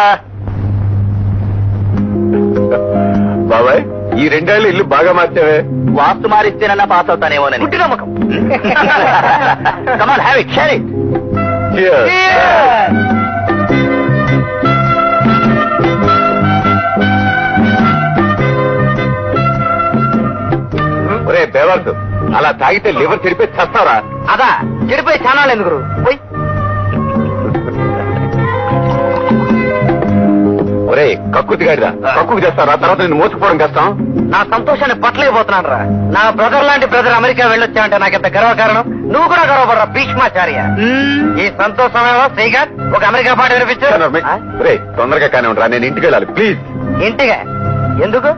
బాబాయ్, ఈ 2 ఏళ్ళు ఇల్లు బాగా మార్చావే. వాస్తు మారిస్తేనన్నా పాస్ అవుతానేమోనని గుడ్డి నమ్మకం. Come on, have it, share it. ఒరే బేవర్స్, అలా తాగితే లివర్ చెడిపోయి చేస్తారా? అదా చెడిపోయి ఛానల్ ఎందుకు పోయి. ఒరే కక్కుతిగాడిరా, కక్కుకు చేస్తారా? తర్వాత నేను మోసుకుపోవడం కష్టం. నా సంతోషాన్ని పట్టలేకపోతున్నాను రా. నా బ్రదర్ లాంటి బ్రదర్ అమెరికా వెళ్ళొచ్చావంటే నాకెంత గర్వకారణం. నువ్వు కూడా గర్వపడరా భీష్మాచార్య. ఈ సంతోషమేమో శ్రీకాంత్ ఒక అమెరికా పాట వినిపించు. రే తొందరగా కానీ ఉండరా, నేను ఇంటికి వెళ్ళాలి ప్లీజ్. ఇంటిగా? ఎందుకు?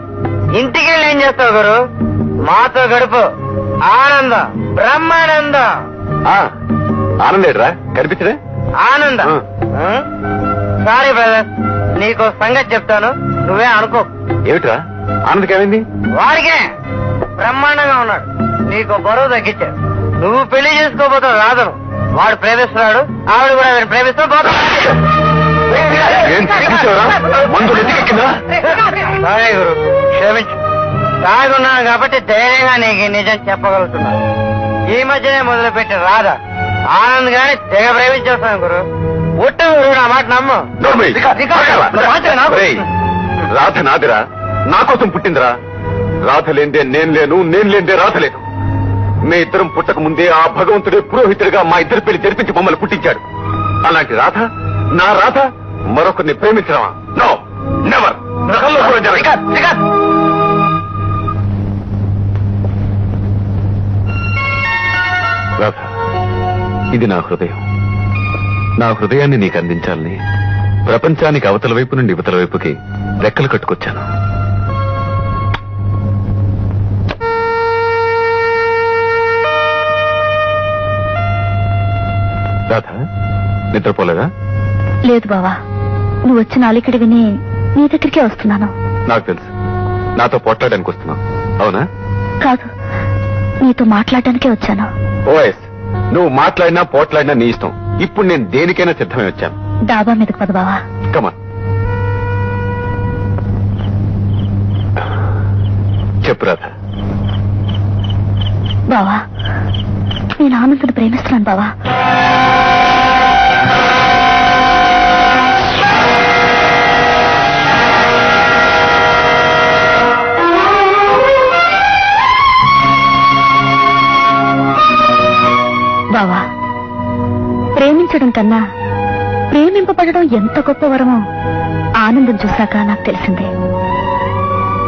ఇంటికి వెళ్ళి ఏం చేస్తావు గురు? మాతో గడుపు. ఆనందం, బ్రహ్మానందం. ఆనందేడ్రా కనిపించడే? ఆనందం. సారీ బ్రదర్, నీకు సంగతి చెప్తాను, నువ్వే అనుకో. ఏమిట్రా ఆనందకి ఏమైంది? వాడికే బ్రహ్మాండంగా ఉన్నాడు. నీకు బరువు తగ్గించాడు. నువ్వు పెళ్లి చేసుకోబోతావు రాధను. వాడు ప్రేమిస్తున్నాడు, ఆవిడ కూడా ప్రేమిస్తూ పోతాడు. ఏం తీసేవరా? మందు ఎత్తికెక్కిందా? గురు క్షమించు, తాగున్నాను కాబట్టి ధైర్యంగా నీకు నిజం చెప్పగలుగుతున్నాను. ఈ మధ్యనే మొదలుపెట్టి రాధ ఆనంద్ గాని తెగ ప్రేమించేస్తాను గురు. ఒట్టు గురు, నా మాట నమ్ము. రాధ నాదిరా, నా కోసం పుట్టిందిరా. రాధ లేందే నేను లేను, నేను లేందే రాధ లేదు. మీ ఇద్దరం పుట్టక ముందే ఆ భగవంతుడే పురోహితుడిగా మా ఇద్దరి పెళ్లి జరిపించి మమ్మల్ని పుట్టించాడు. అలాంటి రాధ, నా రాధ మరొకరిని ప్రేమించడమా? No, never. రాధ, ఇది నా హృదయం. నా హృదయాన్ని నీకు అందించాలని ప్రపంచానికి అవతల వైపు నుండి ఇవతల వైపుకి రెక్కలు కట్టుకొచ్చాను. రాధ, నిద్రపోలేదా? లేదు బావా, నువ్వు వచ్చిన అలికిడి విని నీ దగ్గరికే వస్తున్నాను. నాకు తెలుసు, నాతో పోట్లాడడానికి వస్తున్నావు. అవునా? కాదు, నీతో మాట్లాడడానికే వచ్చాను. ఓఎస్, నువ్వు మాట్లాడినా పోట్లాడినా నీ ఇష్టం. ఇప్పుడు నేను దేనికైనా సిద్ధమై వచ్చాను. డాబా మీదకి పద బావా. కమా, చెప్పు రాధ. బావా, నేను ఆనందను ప్రేమిస్తున్నాను బావా. బావా, ప్రేమించడం కన్నా ప్రేమింపబడడం ఎంత గొప్ప వరమో ఆనందం చూశాక నాకు తెలిసింది.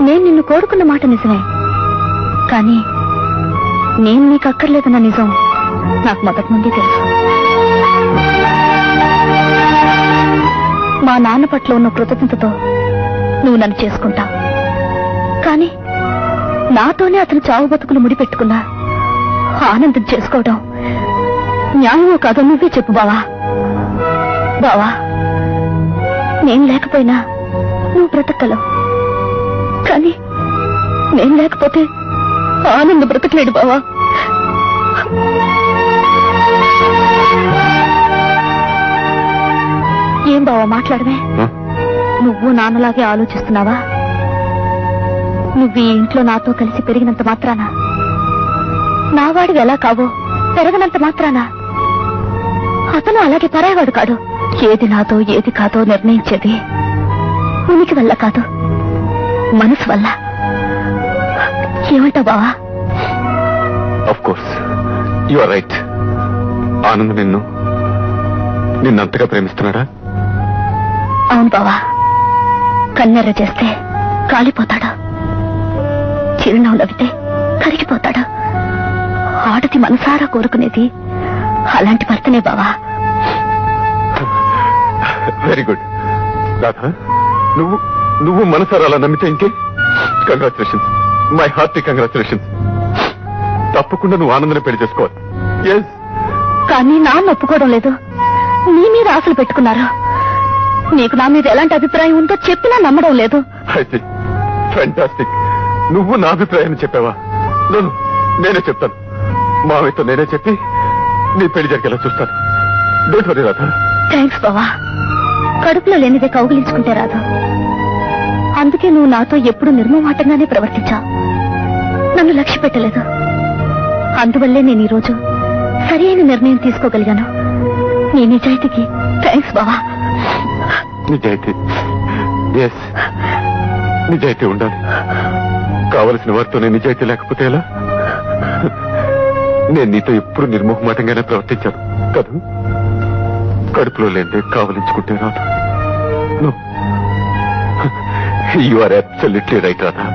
నేను నిన్ను కోరుకున్న మాట నిజమే, కానీ నేను నీకు అక్కర్లేదన్న నిజం నాకు మొదటి నుండి తెలుసు. మా నాన్న పట్ల ఉన్న కృతజ్ఞతతో నువ్వు నన్ను చేసుకుంటావు, కానీ నాతోనే అతను చావు బతుకులు ముడిపెట్టుకున్నా ఆనందం చేసుకోవడం న్యాయమో కాదో నువ్వే చెప్పు బావా. బావా, నేను లేకపోయినా నువ్వు బ్రతకగలవు, కానీ నేను లేకపోతే ఆనందం బ్రతకలేడు బావా. ఏం బావా మాట్లాడమే? నువ్వు నాన్నలాగే ఆలోచిస్తున్నావా? నువ్వు ఈ ఇంట్లో నాతో కలిసి పెరిగినంత మాత్రాన, నావాడివి ఎలా కావో పెరగనంత మాత్రాన అతను అలాగే పరాయవాడు కాడు. ఏది నాతో ఏది కాదో నిర్ణయించేది ఉనికి వల్ల కాదు, మనసు వల్ల. ఏమంటావు బావా? Of course, you are right. Anand నిన్నంతగా ప్రేమిస్తున్నాడా? అవును బావా, కన్నెర్ర చేస్తే కాలిపోతాడు, చిరునవ్వు నవ్వితే కరిగిపోతాడు. ఆడది మనసారా కోరుకునేది అలాంటి భర్తనే బావా. వెరీ గుడ్ రాధా, నువ్వు మనసారా అలా నమ్మితే ఇంకే. Congratulations, my hearty congratulations. తప్పకుండా నువ్వు ఆనందం పెళ్లి చేసుకోవాలి. ఎస్, కానీ నాన్న ఒప్పుకోవడం లేదు. నీ మీద ఆశలు పెట్టుకున్నారు. నీకు నా మీద ఎలాంటి అభిప్రాయం ఉందో చెప్పినా నమ్మడం లేదు. అయితే ఫ్యాంటాస్టిక్. నువ్వు నా అభిప్రాయాన్ని చెప్పావా? నేనే చెప్తాను. మావయ్యతో నేనే చెప్పి నీ పెళ్లి జరిగేలా చూస్తాను. Don't worry Radha. థ్యాంక్స్ బావా. కడుపులో లేనిదే కౌగిలించుకుంటే రాదు. అందుకే నువ్వు నాతో ఎప్పుడు నిర్మమాటంగానే ప్రవర్తించావు, నన్ను లక్ష్య పెట్టలేదు. అందువల్లే నేను ఈరోజు సరైన నిర్ణయం తీసుకోగలిగాను. నీ నిజాయితీకి థ్యాంక్స్ బావా. నిజాయితీ, ఎస్, నిజాయితీ ఉండాలి. కావలసిన వారితోనే నిజాయితీ లేకపోతే ఎలా? నేను నీతో ఎప్పుడు నిర్మోహమాటంగానే ప్రవర్తించాను కదా. కడుపులో లేదే కావలించుకుంటే రాదు. You are absolutely right Radha.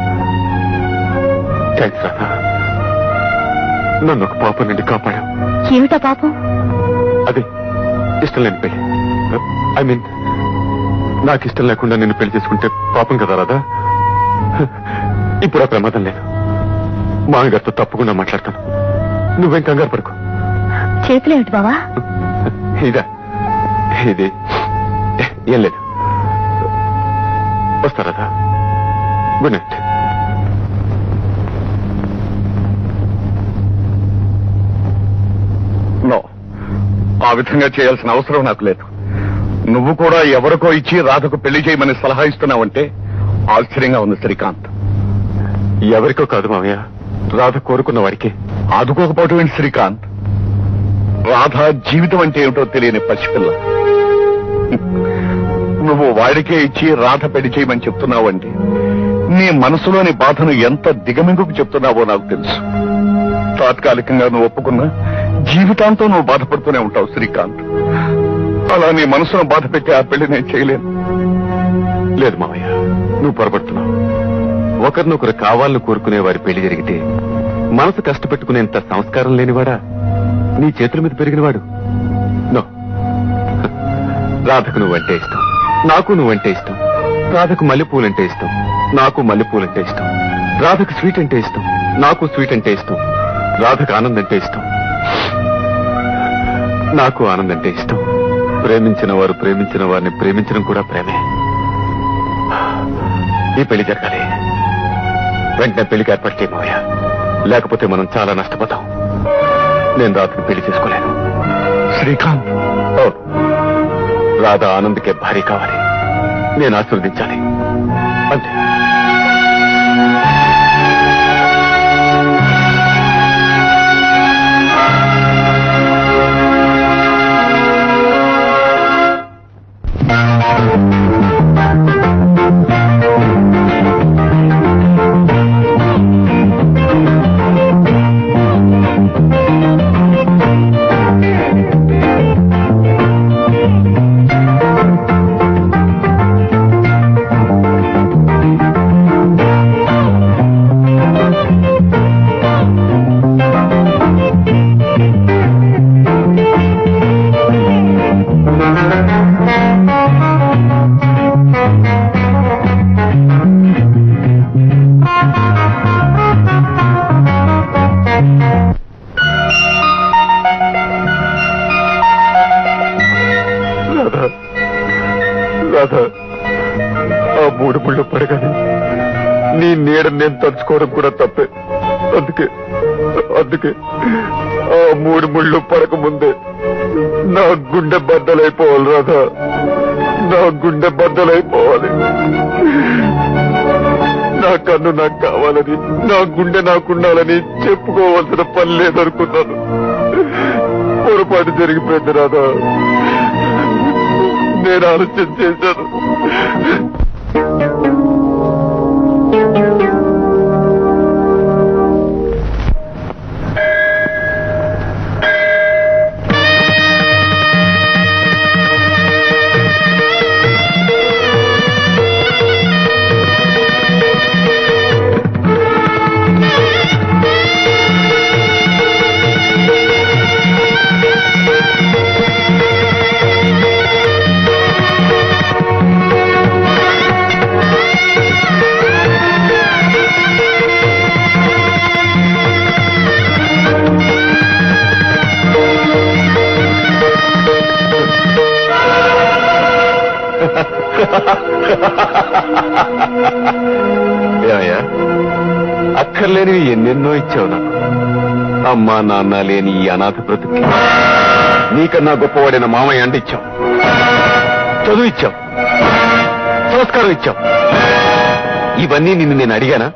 Thanks Radha. నన్ను ఒక పాపం నుండి కాపాడావు. ఏమిటా పాపం? అదే ఇష్టం లేని పెళ్లి. ఐ మీన్, నాకు ఇష్టం లేకుండా నిన్ను పెళ్లి చేసుకుంటే పాపం కదా రాధా. ఇప్పుడు ఆ ప్రమాదం లేదు. మామగారితో తప్పకుండా మాట్లాడతాను. నువ్వేం కంగారు పడుకో. చేతులు ఏమిటి బావా? ఇదా, ఇది ఏం లేదు. వస్తారా? Good night. నో, ఆ విధంగా చేయాల్సిన అవసరం నాకు లేదు. నువ్వు కూడా ఎవరికో ఇచ్చి రాధకు పెళ్లి చేయమని సలహా ఇస్తున్నావంటే ఆశ్చర్యంగా ఉంది శ్రీకాంత్. ఎవరికో కాదు మామయ్య, రాధ కోరుకున్న వాడికి. ఆదుకోకపోవటం ఏంటి శ్రీకాంత్? రాధ జీవితం అంటే ఏమిటో తెలియని పసిపిల్ల. నువ్వు వాడికే ఇచ్చి రాధ పెళ్లి చేయమని చెప్తున్నావంటే నీ మనసులోని బాధను ఎంత దిగమింగుకు చెప్తున్నావో నాకు తెలుసు. తాత్కాలికంగా నువ్వు ఒప్పుకున్నా జీవితాంతం నువ్వు బాధపడుతూనే ఉంటావు శ్రీకాంత్. అలా నీ మనసును బాధ పెట్టి ఆ పెళ్లి నేను చేయలేను. లేదు మామయ్య, నువ్వు పొరపడుతున్నావు. ఒకరినొకరు కావాలని కోరుకునే వారి పెళ్లి జరిగితే మనసు కష్టపెట్టుకునేంత సంస్కారం లేనివాడా నీ చేతుల మీద పెరిగినవాడు? నో. రాధకు నువ్వంటే ఇష్టం, నాకు నువ్వంటే ఇష్టం. రాధకు మల్లెపూలంటే ఇష్టం, నాకు మల్లెపూలంటే ఇష్టం. రాధకు స్వీట్ అంటే ఇష్టం, నాకు స్వీట్ అంటే ఇష్టం. రాధకు ఆనందం అంటే ఇష్టం, నాకు ఆనందం అంటే ఇష్టం. ప్రేమించిన వారు ప్రేమించిన వారిని ప్రేమించడం కూడా ప్రేమే. ఈ పెళ్లి జరగాలి. వెంటనే పెళ్లికి ఏర్పాటు చేయమోయా, లేకపోతే మనం చాలా నష్టపోతాం. నేను రాధను పెళ్లి చేసుకోలేను. శ్రీకాంత్, రాధ ఆనంద్కే భార్య కావాలి. నేను ఆశీర్వదించాలి అంతే. ఆ మూడు ముళ్ళు పడగానే నీ నీడని నేను తలుచుకోవడం కూడా తప్పే. అందుకే ఆ మూడు ముళ్ళు పడక ముందే నా గుండె బద్దలైపోవాలి రాధా, నా గుండె బద్దలైపోవాలి. నా కన్ను నాకు కావాలని, నా గుండె నాకుండాలని చెప్పుకోవాల్సిన పని లేదనుకున్నాను. పొరపాటు జరిగిపోయింది రాధా, నేను ఆలోచన చేశాను. ఏమయ్యా, అక్కర్లేనివి ఎన్నెన్నో ఇచ్చావు నాకు. అమ్మా నాన్న లేని ఈ అనాథ బ్రతుకి నీకన్నా గొప్పవాడిన మామయ్య అంటే ఇచ్చావు, చదువు ఇచ్చావు, సంస్కారం ఇచ్చావు. ఇవన్నీ నిన్ను నేను అడిగానా?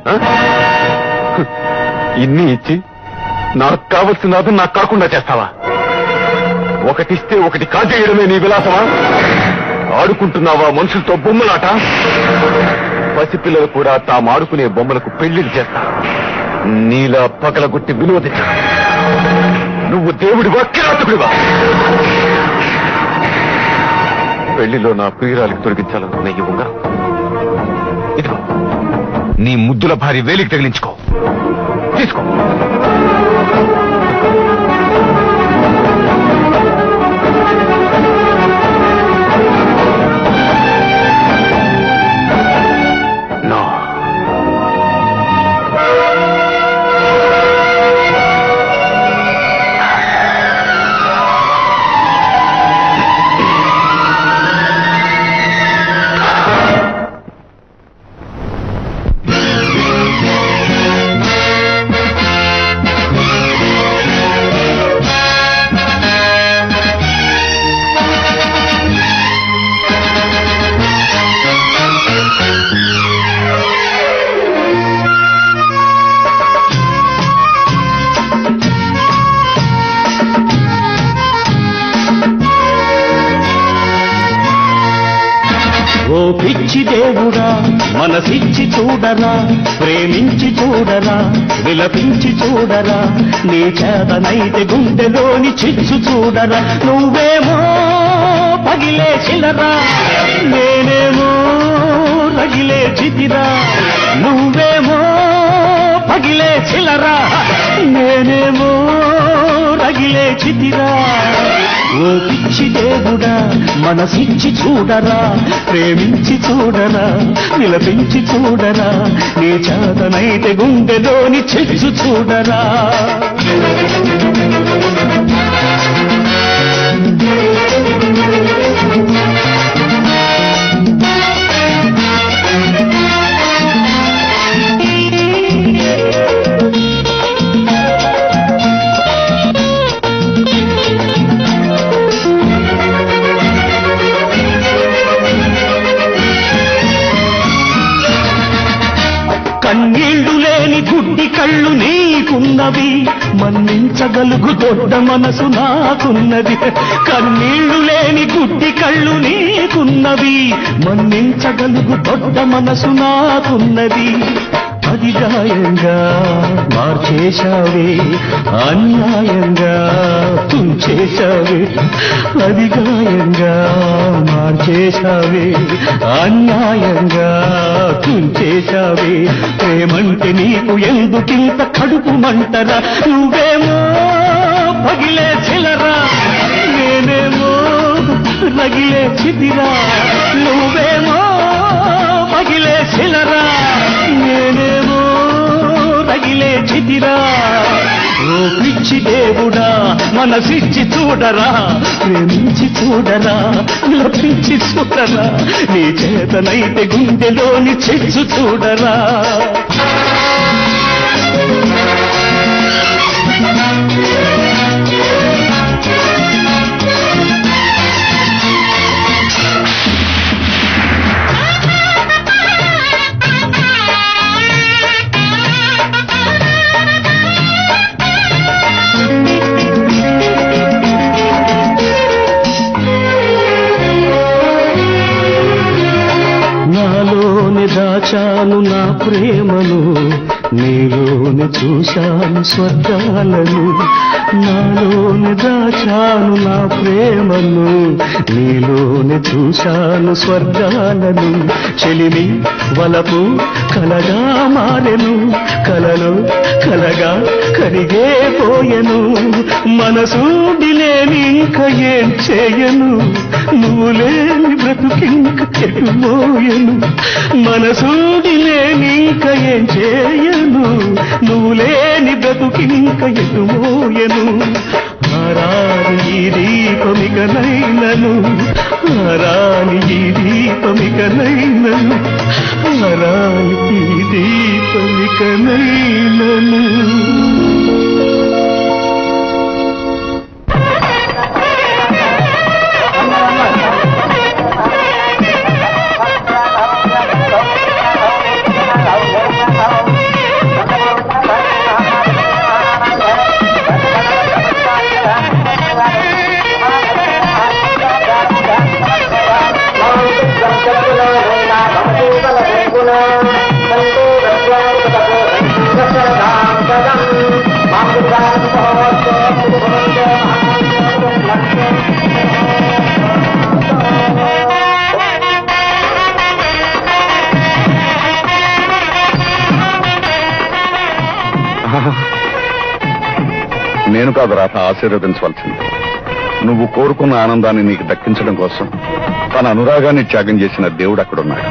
ఇన్ని ఇచ్చి నాకు కావలసిన నాకు కాకుండా చేస్తావా? ఒకటిస్తే ఒకటి కాజేయడమే నీ విలాసమా? ఆడుకుంటున్నావా మనుషులతో బొమ్మలాట? పసిపిల్లలు కూడా తాము ఆడుకునే బొమ్మలకు పెళ్లిళ్ళు చేస్తారు. నీలా పగలగొట్టి వినోదించ. నువ్వు దేవుడివా కిరాతకుడివా? పెళ్లిలో నా ప్రియురాలికి తొలగించాలనుకున్న ఈ ఉంగరం ఇదిగో, నీ ముద్దుల భార్య వేలికి తగిలించుకో. తీసుకో. ఓ పిచ్చి దేవుడా మనసిచ్చి చూడరా, ప్రేమించి చూడరా, విలపించి చూడరా, నీ చేతనైతే గుండెలోని చిచ్చు చూడరా. నువ్వేమో పగిలే శిలరా, నేనేమో రగిలే చితిరా. నువ్వేమో పగిలే శిలరా, నేనేమో రగిలే చితిరా. ఓ పిచ్చి దేవుడా మనసిచ్చి చూడరా, ప్రేమించి చూడరా, విలపించి చూడరా, నీ చేతనైతే గుండెలోని చిచ్చు చూడరా. కన్నీళ్లు లేని గుడ్డి కళ్ళు నీకున్నవి, మన్నించగలుగు దొడ్డ మనసు నాకున్నది. కన్నీళ్లు లేని గుడ్డి కళ్ళు నీకున్నవి, మన్నించగలుగు దొడ్డ మనసు నాకున్నది. అది గాయంగా మార్చేశావే, అన్యాయంగా తుంచేశావే. అది గాయంగా మార్చేశావే, అన్యాయంగా తుంచేశావే. ప్రేమంటే నీకు ఎందుకింత కడుపు మంటరా. నువ్వేమో పగిలే చిలరా, నేనేమో రగిలే చితిరా. నువ్వేమో పగిలే చిలరా, నేనేమో రగిలే చితిరా. ఓ పిచ్చి దేవుడా మనసిచ్చి చూడరా, ప్రేమించి చూడరా, విలపించి చూడరా, నీ చేతనైతే గుండెలోని చిచ్చు చూడరా. నాలోని దాచాను నా ప్రేమను, నీలోని చూశాను స్వర్గాలను. నాలోని దాచాను నా ప్రేమను, నీలోని చూశాను స్వర్గాలను. చెలిమి వలపు కలగా మారెను, కలలో కలగా కరిగే పోయెను. మనసు లేని ఇంక ఏం చేయను, నువ్వు లేని బ్రతుకింక ఎటుపోయెను. మనసు లేని ఇంక ఏం చేయను, నువ్వు లేని బ్రతుకింక ఎటుపోయెను. ఆరాని ఈ దీపమికనైనను, ఆరాని ఈ దీపమికనైనను, ఆరాని ఈ దీపమికనైనను. నేను కాదు రాధ ఆశీర్వదించవలసింది. నువ్వు కోరుకున్న ఆనందాన్ని నీకు దక్కించడం కోసం తన అనురాగాన్ని త్యాగం చేసిన దేవుడు అక్కడున్నాడు.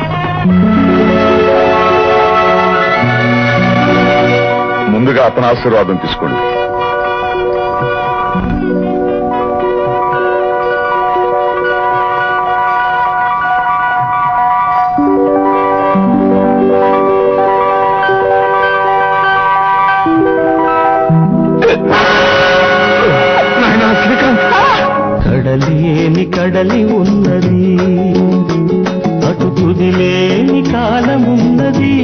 ముందుగా అతని ఆశీర్వాదం తీసుకోండి. కడలేని కడలి ఉన్నది, అటు తుదిలేని కాలమున్నది.